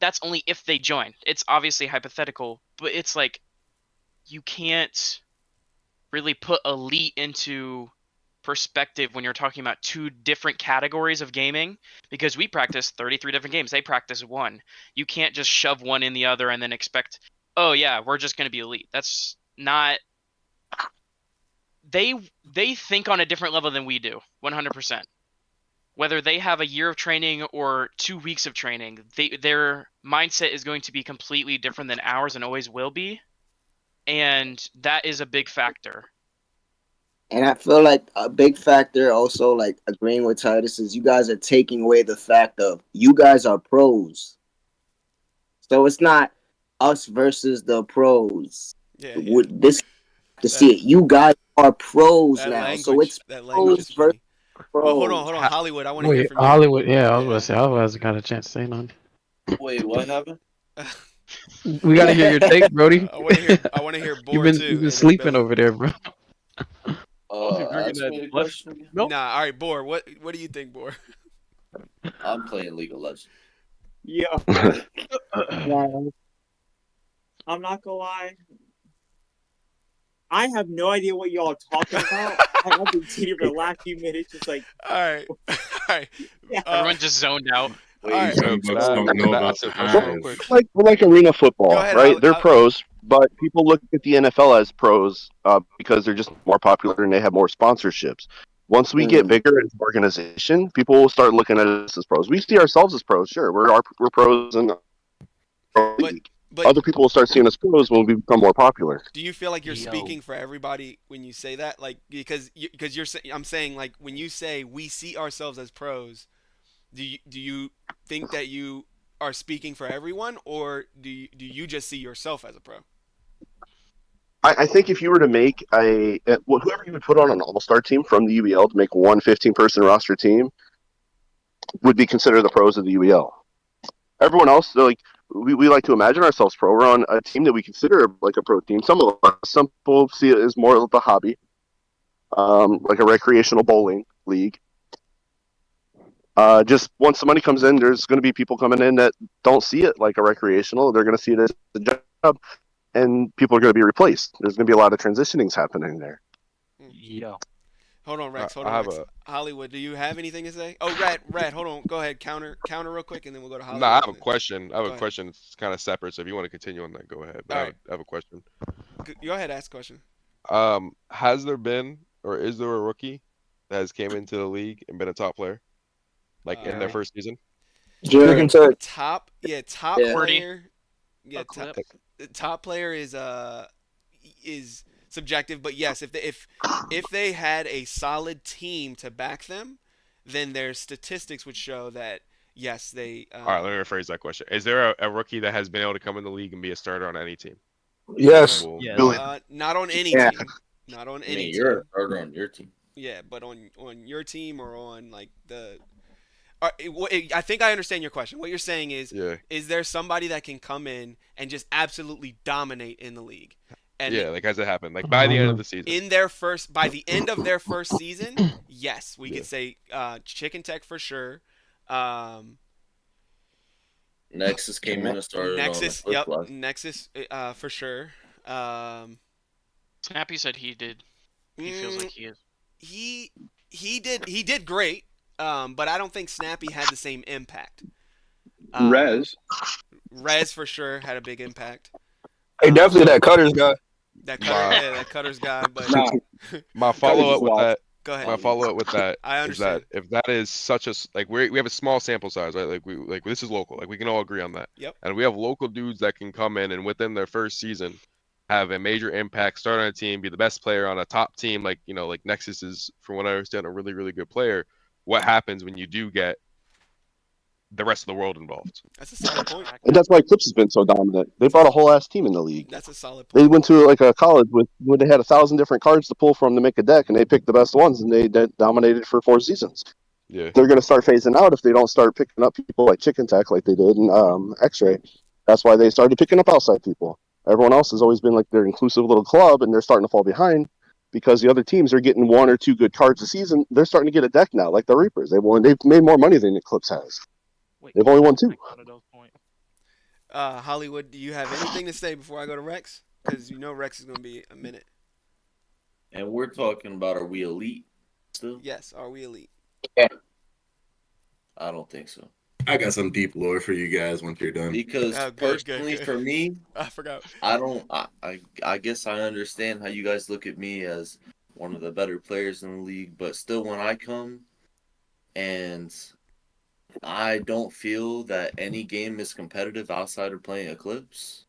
that's only if they join. It's obviously hypothetical, but it's like, you can't really put elite into perspective when you're talking about two different categories of gaming, because we practice 33 different games. They practice one. You can't just shove one in the other and then expect, oh yeah, we're just going to be elite. That's not. They think on a different level than we do, 100%. Whether they have a year of training or 2 weeks of training, their mindset is going to be completely different than ours and always will be. And that is a big factor. And I feel like a big factor also, like agreeing with Titus, is you guys are taking away the fact of you guys are pros. So it's not us versus the pros. Yeah. This to see it. You guys are pros now. So it's pros versus pros. Well, hold on, Hollywood. I want to hear from you. Hollywood, yeah, I was about to say, Hollywood hasn't got a chance to say nothing. Wait, what happened? We gotta hear your take, Brody. I want to hear Boar too. You've been sleeping over there, bro. Ask me the question. Nah, all right, Boar. What do you think, Boar? I'm playing League of Legends. Yeah. I'm not gonna lie. I have no idea what y'all are talking about. I've been sitting for the last few minutes, just like. All right. Yeah. Everyone just zoned out. Like arena football, ahead, right? They're pros, but people look at the NFL as pros because they're just more popular and they have more sponsorships. Once we get bigger as an organization, people will start looking at us as pros. We see ourselves as pros, sure. We're pros, and but other people will start seeing us pros when we become more popular. Do you feel like you're speaking for everybody when you say that? Like, because I'm saying, like, when you say we see ourselves as pros, do you think that you are speaking for everyone, or do you just see yourself as a pro? I think if you were to make whoever you would put on an all-star team from the UEL to make one 15-person roster team would be considered the pros of the UEL. Everyone else, like, we like to imagine ourselves pro. We're on a team that we consider like a pro team. Some people see it as more of a hobby, like a recreational bowling league. Just once the money comes in, there's going to be people coming in that don't see it like a recreational. They're going to see it as a job, and people are going to be replaced. There's going to be a lot of transitionings happening there. Yeah. Hold on, Rex. Hollywood, do you have anything to say? Oh, Rat, hold on. Go ahead. Counter real quick, and then we'll go to Hollywood. No, I have a question. I have a question. It's kind of separate, so if you want to continue on that, go ahead. But I have a question. Go ahead, ask a question. Has there been, or is there a rookie that has came into the league and been a top player, like in their first season? Top player. Yeah, top player is subjective, but yes, if they had a solid team to back them, then their statistics would show that yes, they. All right, let me rephrase that question. Is there a rookie that has been able to come in the league and be a starter on any team? Yes. Not on any team. Not on any team. You're a starter on your team. Yeah, but on your team or on like the. I think I understand your question. What you're saying Yeah. is there somebody that can come in and just absolutely dominate in the league, and Yeah, like has it happened? Like by the end of the season. by the end of their first season, yes, we could say Chicken Tech for sure. Um, Nexus came in and started on a Nexus, quick yep, flash. Nexus for sure. Snappy said he did. He feels like he is. He did great, but I don't think Snappy had the same impact. Rez for sure had a big impact. Hey, definitely that Cutters guy. That Cutters guy, but My follow up with that. Go ahead. My follow up with that I is understand. that if that is such a like we have a small sample size, right? Like this is local. Like we can all agree on that. Yep. And we have local dudes that can come in and within their first season have a major impact, start on a team, be the best player on a top team. Like like Nexus is, from what I understand, a really really good player. What happens when you do get the rest of the world involved? That's a solid point. And that's why Clips has been so dominant. They brought a whole ass team in the league. That's a solid point. They went to like a college where they had 1,000 different cards to pull from to make a deck, and they picked the best ones, and they dominated for 4 seasons. Yeah. They're going to start phasing out if they don't start picking up people like Chicken Tech, like they did in X-Ray. That's why they started picking up outside people. Everyone else has always been like their inclusive little club, and they're starting to fall behind because the other teams are getting 1 or 2 good cards a season. They're starting to get a deck now, like the Reapers. They've made more money than Eclipse has. They've only won 2. Hollywood, do you have anything to say before I go to Rex? Because Rex is going to be a minute. And we're talking about, are we elite still? Yes, are we elite? Yeah. I don't think so. I got some deep lore for you guys once you're done. Because personally, for me, I forgot. I guess I understand how you guys look at me as one of the better players in the league, but still, when I come and I don't feel that any game is competitive outside of playing Eclipse.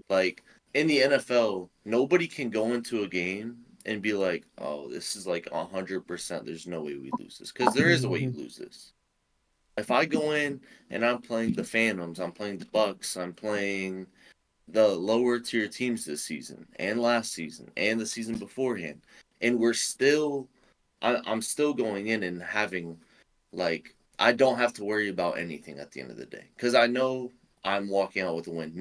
Like in the NFL, nobody can go into a game and be like, "Oh, this is like 100%. There's no way we lose this," because there is a way you lose this. If I go in and I'm playing the Phantoms, I'm playing the Bucks, I'm playing the lower tier teams this season and last season and the season beforehand, and I'm still going in and having like. I don't have to worry about anything at the end of the day because I know I'm walking out with a win.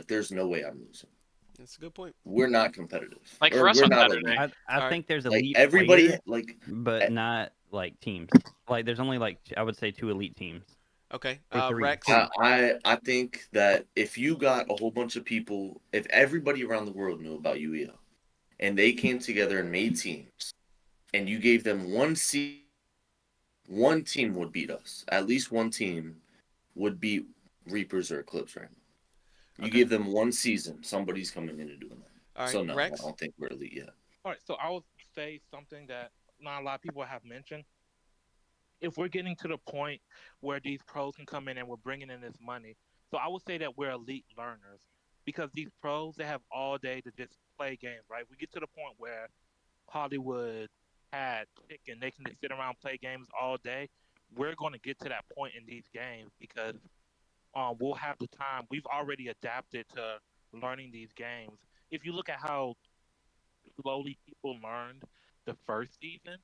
There's no way I'm losing. That's a good point. We're not competitive. Like for us on Saturday, I think there's like elite everybody players, but not like teams. Like there's only like I would say 2 elite teams. Okay, Or 3. Rex. I think that if you got a whole bunch of people, if everybody around the world knew about UEL, and they came together and made teams, and you gave them one team would beat us. At least one team would beat Reapers or Eclipse right now. You give them one season, somebody's coming in and doing that. All right, so no, Rex? I don't think we're elite yet. All right, so I would say something that not a lot of people have mentioned. If we're getting to the point where these pros can come in and we're bringing in this money, so I would say that we're elite learners because these pros, they have all day to just play games, right? We get to the point where Hollywood had chicken, they can just sit around and play games all day. We're going to get to that point in these games because we'll have the time. We've already adapted to learning these games. If you look at how slowly people learned the first season,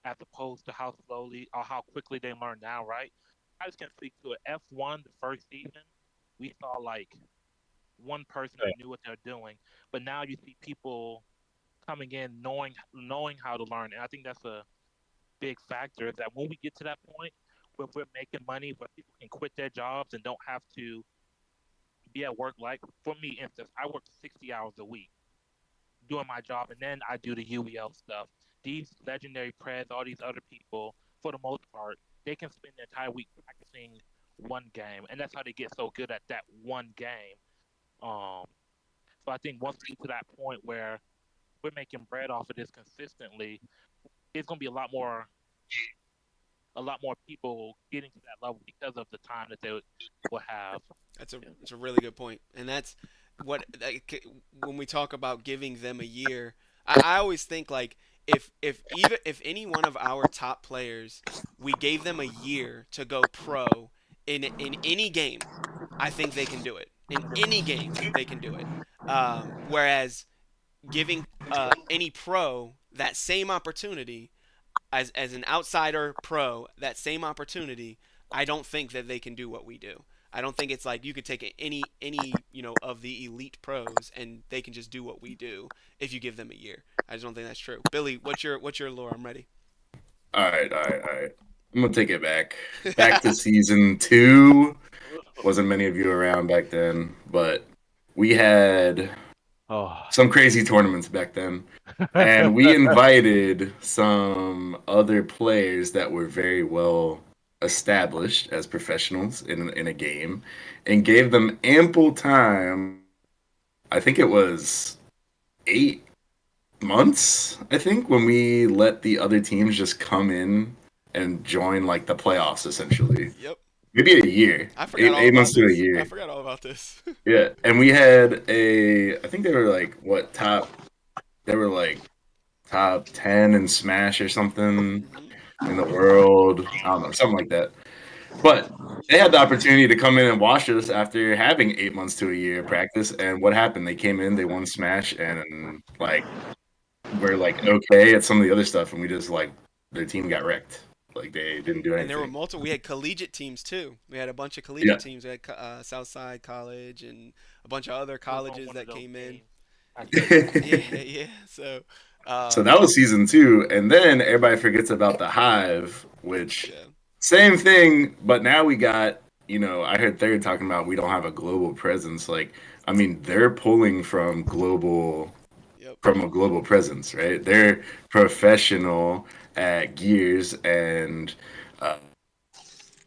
as opposed to how slowly or how quickly they learn now, right? I just can speak to it. F1, the first season, we saw like one person that knew what they're doing, but now you see people coming in knowing how to learn, and I think that's a big factor. Is that when we get to that point where we're making money, where people can quit their jobs and don't have to be at work. Like for me, instance, I work 60 hours a week doing my job, and then I do the UEL stuff. These legendary preds, all these other people, for the most part, they can spend their entire week practicing one game, and that's how they get so good at that one game. So I think once we get to that point where we're making bread off of this consistently, it's going to be a lot more people getting to that level because of the time that they will have. That's a really good point, and that's what when we talk about giving them a year, I always think like if any one of our top players, we gave them a year to go pro in any game, I think they can do it. In any game, they can do it. Whereas giving any pro that same opportunity as an outsider pro, that same opportunity, I don't think that they can do what we do. I don't think it's like you could take any of the elite pros and they can just do what we do if you give them a year. I just don't think that's true. Billy, what's your lore? I'm ready. All right. I'm gonna take it back. Back to season 2. Wasn't many of you around back then, but we had some crazy tournaments back then, and we invited some other players that were very well established as professionals in a game, and gave them ample time. I think it was 8 months. I think when we let the other teams just come in and join like the playoffs essentially. Yep. Maybe a year. I forgot all eight about months to a this. year. I forgot all about this. Yeah, and we had I think they were like they were like top 10 in Smash or something in the world. I don't know, something like that. But they had the opportunity to come in and watch us after having 8 months to a year of practice. And what happened? They came in, they won Smash, and like we're like okay at some of the other stuff, and we just like their team got wrecked. Like they didn't do anything. And there were multiple. We had collegiate teams too. We had a bunch of collegiate teams. We had Southside College and a bunch of other colleges that came in. Yeah. So that was season 2, and then everybody forgets about the Hive, which same thing. But now we got I heard Third talking about we don't have a global presence. Like I mean, they're pulling from a global presence, right? They're professional at Gears and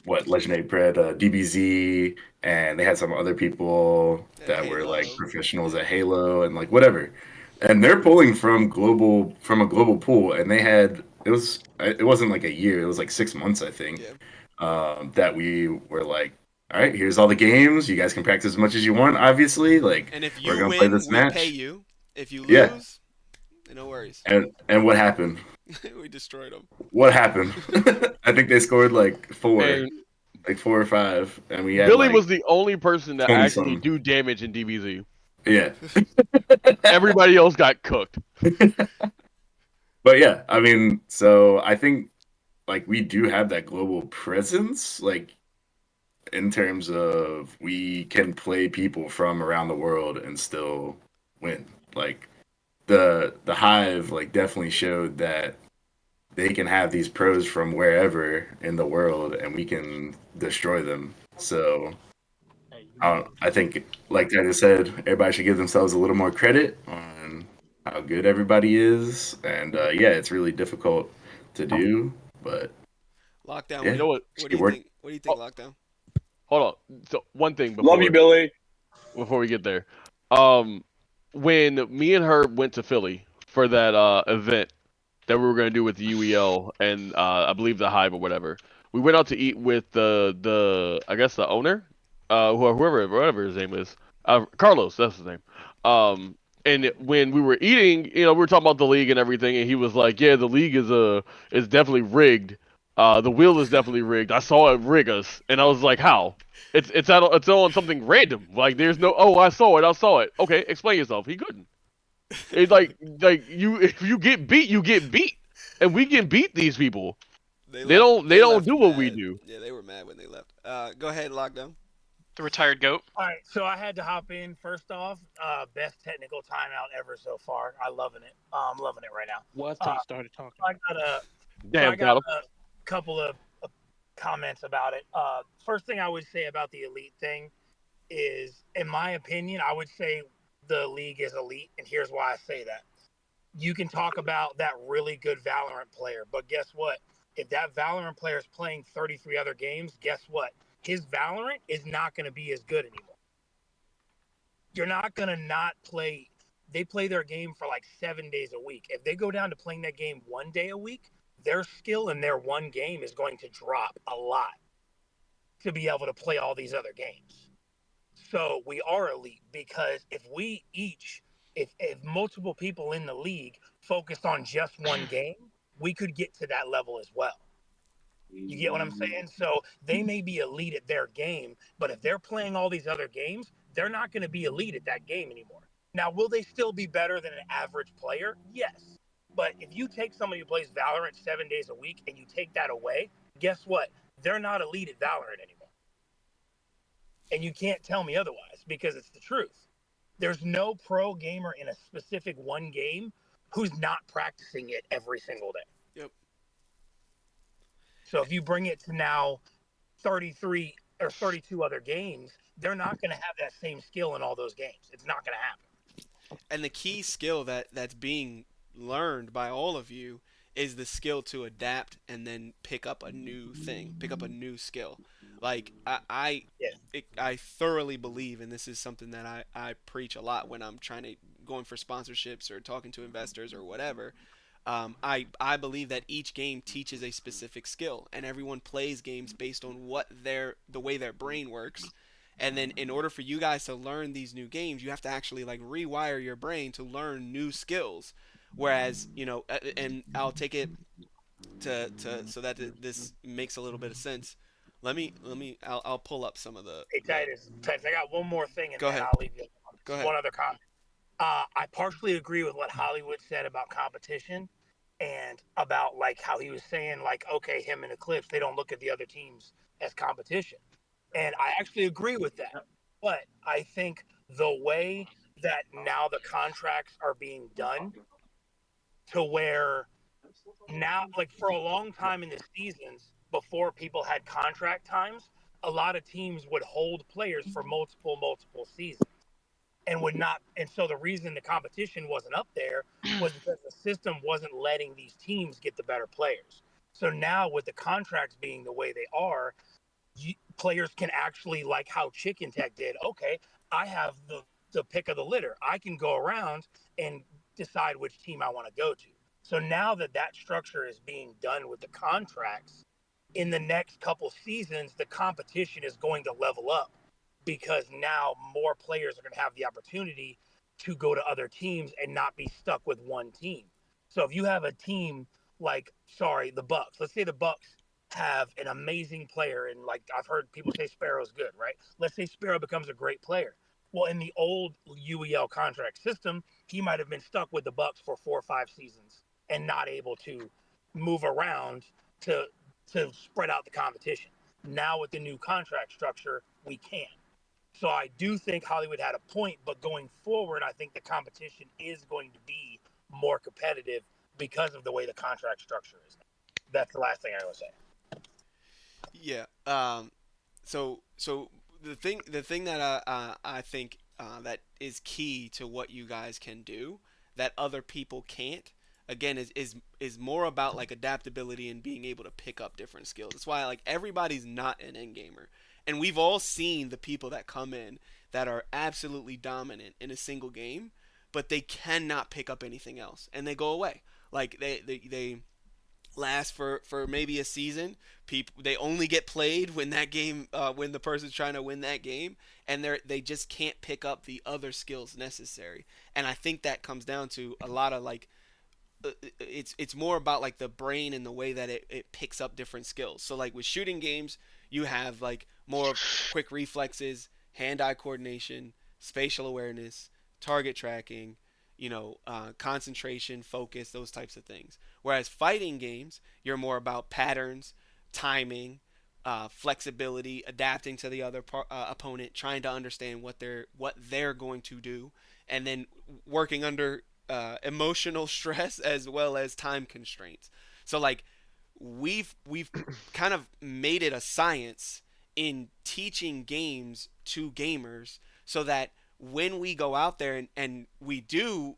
Legendary Pred, DBZ, and they had some other people that were like professionals at Halo and like whatever, and they're pulling from a global pool, and it wasn't like a year, it was like 6 months I think, that we were like, all right, here's all the games, you guys can practice as much as you want, obviously, like, and if we're you gonna win, play this we match. pay you. If you lose, no worries. And what happened? We destroyed them. What happened? I think they scored like 4 or 5, and we had Billy like, was the only person that 20 actually something. do damage in DBZ. Yeah. Everybody else got cooked. But yeah, I mean, so I think like we do have that global presence, like in terms of we can play people from around the world and still win. Like the Hive like definitely showed that they can have these pros from wherever in the world and we can destroy them. So I think, like I just said, everybody should give themselves a little more credit on how good everybody is. And yeah, it's really difficult to do, but Lockdown. Yeah, You know what? What do you think? What do you think, Lockdown? Hold on. So one thing before, Love you, Billy. before we get there. When me and her went to Philly for that event that we were going to do with the UEL and I believe the Hive or whatever, we went out to eat with the I guess the owner, whatever his name is, Carlos, that's his name. And when we were eating, we were talking about the league and everything, and he was like, "Yeah, the league is definitely rigged. The wheel is definitely rigged. I saw it rig us," and I was like, "How? It's on something random. Like there's no. Oh, I saw it. Okay, explain yourself." He couldn't. It's like you if you get beat, you get beat, and we can beat these people. They don't do what we do. Yeah, they were mad when they left. Go ahead, Lockdown. The retired goat. All right, so I had to hop in first off. Best technical timeout ever so far. I'm loving it. I'm loving it right now. Once I started talking. I got Callum. a couple of comments about it. First thing I would say about the elite thing is, in my opinion, I would say the league is elite, and here's why I say that. You can talk about that really good Valorant player, but guess what? If that Valorant player is playing 33 other games, guess what? His Valorant is not going to be as good anymore. You're not going to not play. They play their game for like 7 days a week. If they go down to playing that game 1 day a week, their skill in their one game is going to drop a lot to be able to play all these other games. So we are elite because if multiple people in the league focused on just one game, we could get to that level as well. You get what I'm saying? So they may be elite at their game, but if they're playing all these other games, they're not going to be elite at that game anymore. Now, will they still be better than an average player? Yes. But if you take somebody who plays Valorant 7 days a week and you take that away, guess what? They're not elite at Valorant anymore. And you can't tell me otherwise because it's the truth. There's no pro gamer in a specific one game who's not practicing it every single day. Yep. So if you bring it to now 33 or 32 other games, they're not going to have that same skill in all those games. It's not going to happen. And the key skill that's being learned by all of you is the skill to adapt and then pick up a new thing, pick up a new skill. Like I thoroughly believe, and this is something that I preach a lot when I'm going for sponsorships or talking to investors or whatever. I believe that each game teaches a specific skill, and everyone plays games based on the way their brain works. And then in order for you guys to learn these new games, you have to actually like rewire your brain to learn new skills. Whereas, and I'll take it to so that this makes a little bit of sense. I'll pull up some of the. Hey, Titus, I got one more thing, and Go then ahead. I'll leave you. Go ahead. One other comment. I partially agree with what Hollywood said about competition and about like how he was saying like, okay, him and Eclipse, they don't look at the other teams as competition. And I actually agree with that. But I think the way that now the contracts are being done to where now, like for a long time in the seasons before people had contract times, a lot of teams would hold players for multiple seasons and would not. And so the reason the competition wasn't up there was because the system wasn't letting these teams get the better players. So now with the contracts being the way they are, players can actually, like how Chicken Tech did, okay, I have the pick of the litter. I can go around and decide which team I want to go to. So now that structure is being done with the contracts, in the next couple seasons, the competition is going to level up because now more players are going to have the opportunity to go to other teams and not be stuck with one team. So if you have a team like, the Bucks, let's say the Bucks have an amazing player, and like I've heard people say Sparrow's good, right? Let's say Sparrow becomes a great player. Well, in the old UEL contract system, he might have been stuck with the Bucks for 4 or 5 seasons and not able to move around to spread out the competition. Now with the new contract structure, we can. So I do think Hollywood had a point, but going forward, I think the competition is going to be more competitive because of the way the contract structure is. That's the last thing I want to say. Yeah. So the thing that I think that is key to what you guys can do that other people can't, again, is more about like adaptability and being able to pick up different skills. That's why like everybody's not an end gamer, and we've all seen the people that come in that are absolutely dominant in a single game, but they cannot pick up anything else, and they go away. Like they last for maybe a season. They only get played when that game when the person's trying to win that game, and they just can't pick up the other skills necessary. And I think that comes down to a lot of like it's more about like the brain and the way that it picks up different skills. So like with shooting games, you have like more quick reflexes, hand-eye coordination, spatial awareness, target tracking, concentration, focus, those types of things. Whereas fighting games, you're more about patterns, timing, flexibility, adapting to the other opponent, trying to understand what they're going to do, and then working under emotional stress as well as time constraints. So like we've kind of made it a science in teaching games to gamers so that when we go out there and we do,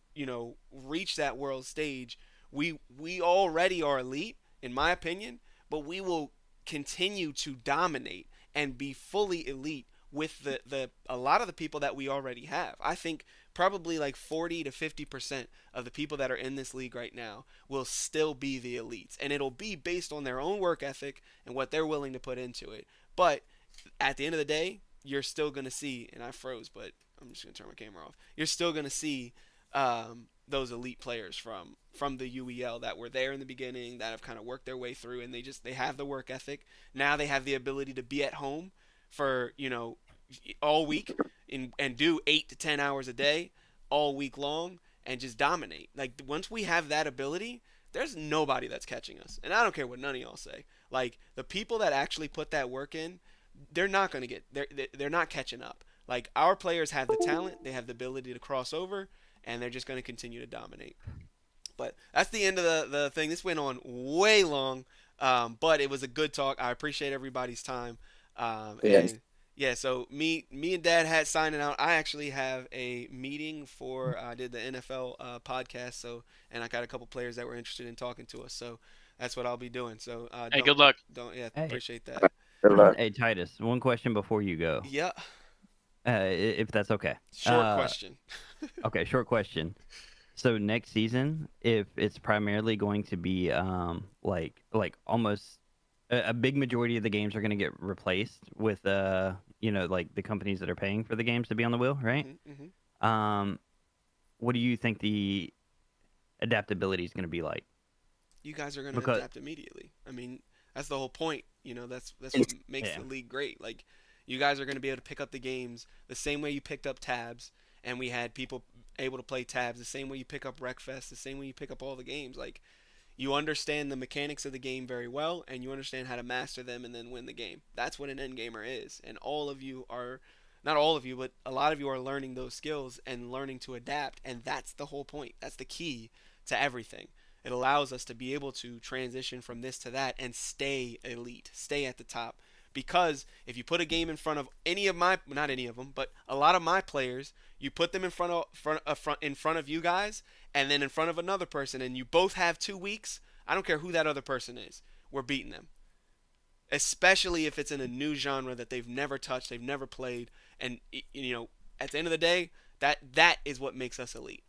reach that world stage, we already are elite, in my opinion, but we will continue to dominate and be fully elite with a lot of the people that we already have. I think probably like 40 to 50% of the people that are in this league right now will still be the elites, and it'll be based on their own work ethic and what they're willing to put into it. But at the end of the day, you're still going to see, and I froze, but I'm just going to turn my camera off. You're still going to see those elite players from the UEL that were there in the beginning, that have kind of worked their way through, and they have the work ethic. Now they have the ability to be at home for, all week and do 8 to 10 hours a day all week long, and just dominate. Like once we have that ability, there's nobody that's catching us. And I don't care what none of y'all say. Like the people that actually put that work in, they're not going to get they're not catching up. Like our players have the talent, they have the ability to cross over, and they're just going to continue to dominate. But that's the end of the thing. This went on way long, but it was a good talk. I appreciate everybody's time. Yes. And yeah, so me and Dad had signing out. I actually have a meeting for I did the NFL podcast, so and I got a couple players that were interested in talking to us. So that's what I'll be doing. So Hey, good luck. Hey. Appreciate that. Good luck. Hey Titus, one question before you go. Yeah, If that's okay. short question. Okay, short question. So next season, if it's primarily going to be like almost a big majority of the games are going to get replaced with like the companies that are paying for the games to be on the wheel, right? Mm-hmm. What do you think the adaptability is going to be like? You guys are going to adapt immediately. I mean, that's the whole point. That's what makes the league great. Like, you guys are going to be able to pick up the games the same way you picked up tabs, and we had people able to play tabs the same way you pick up Wreckfest, the same way you pick up all the games. Like, you understand the mechanics of the game very well, and you understand how to master them and then win the game. That's what an end gamer is, and all of you are, not all of you, but a lot of you are learning those skills and learning to adapt, and that's the whole point. That's the key to everything. It allows us to be able to transition from this to that and stay elite, stay at the top. Because if you put a game in front of any of my, not any of them, but a lot of my players, you put them in front of you guys, and then in front of another person, and you both have 2 weeks, I don't care who that other person is, we're beating them. Especially if it's in a new genre that they've never touched, they've never played, and at the end of the day, that is what makes us elite.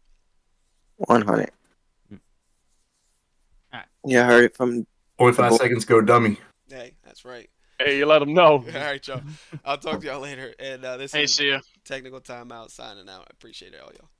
100. Yeah, I heard it from 45 seconds go, dummy. Hey, that's right. Hey, you let them know. All right, y'all. I'll talk to y'all later. And this is see ya. Technical Timeout signing out. I appreciate it, all y'all.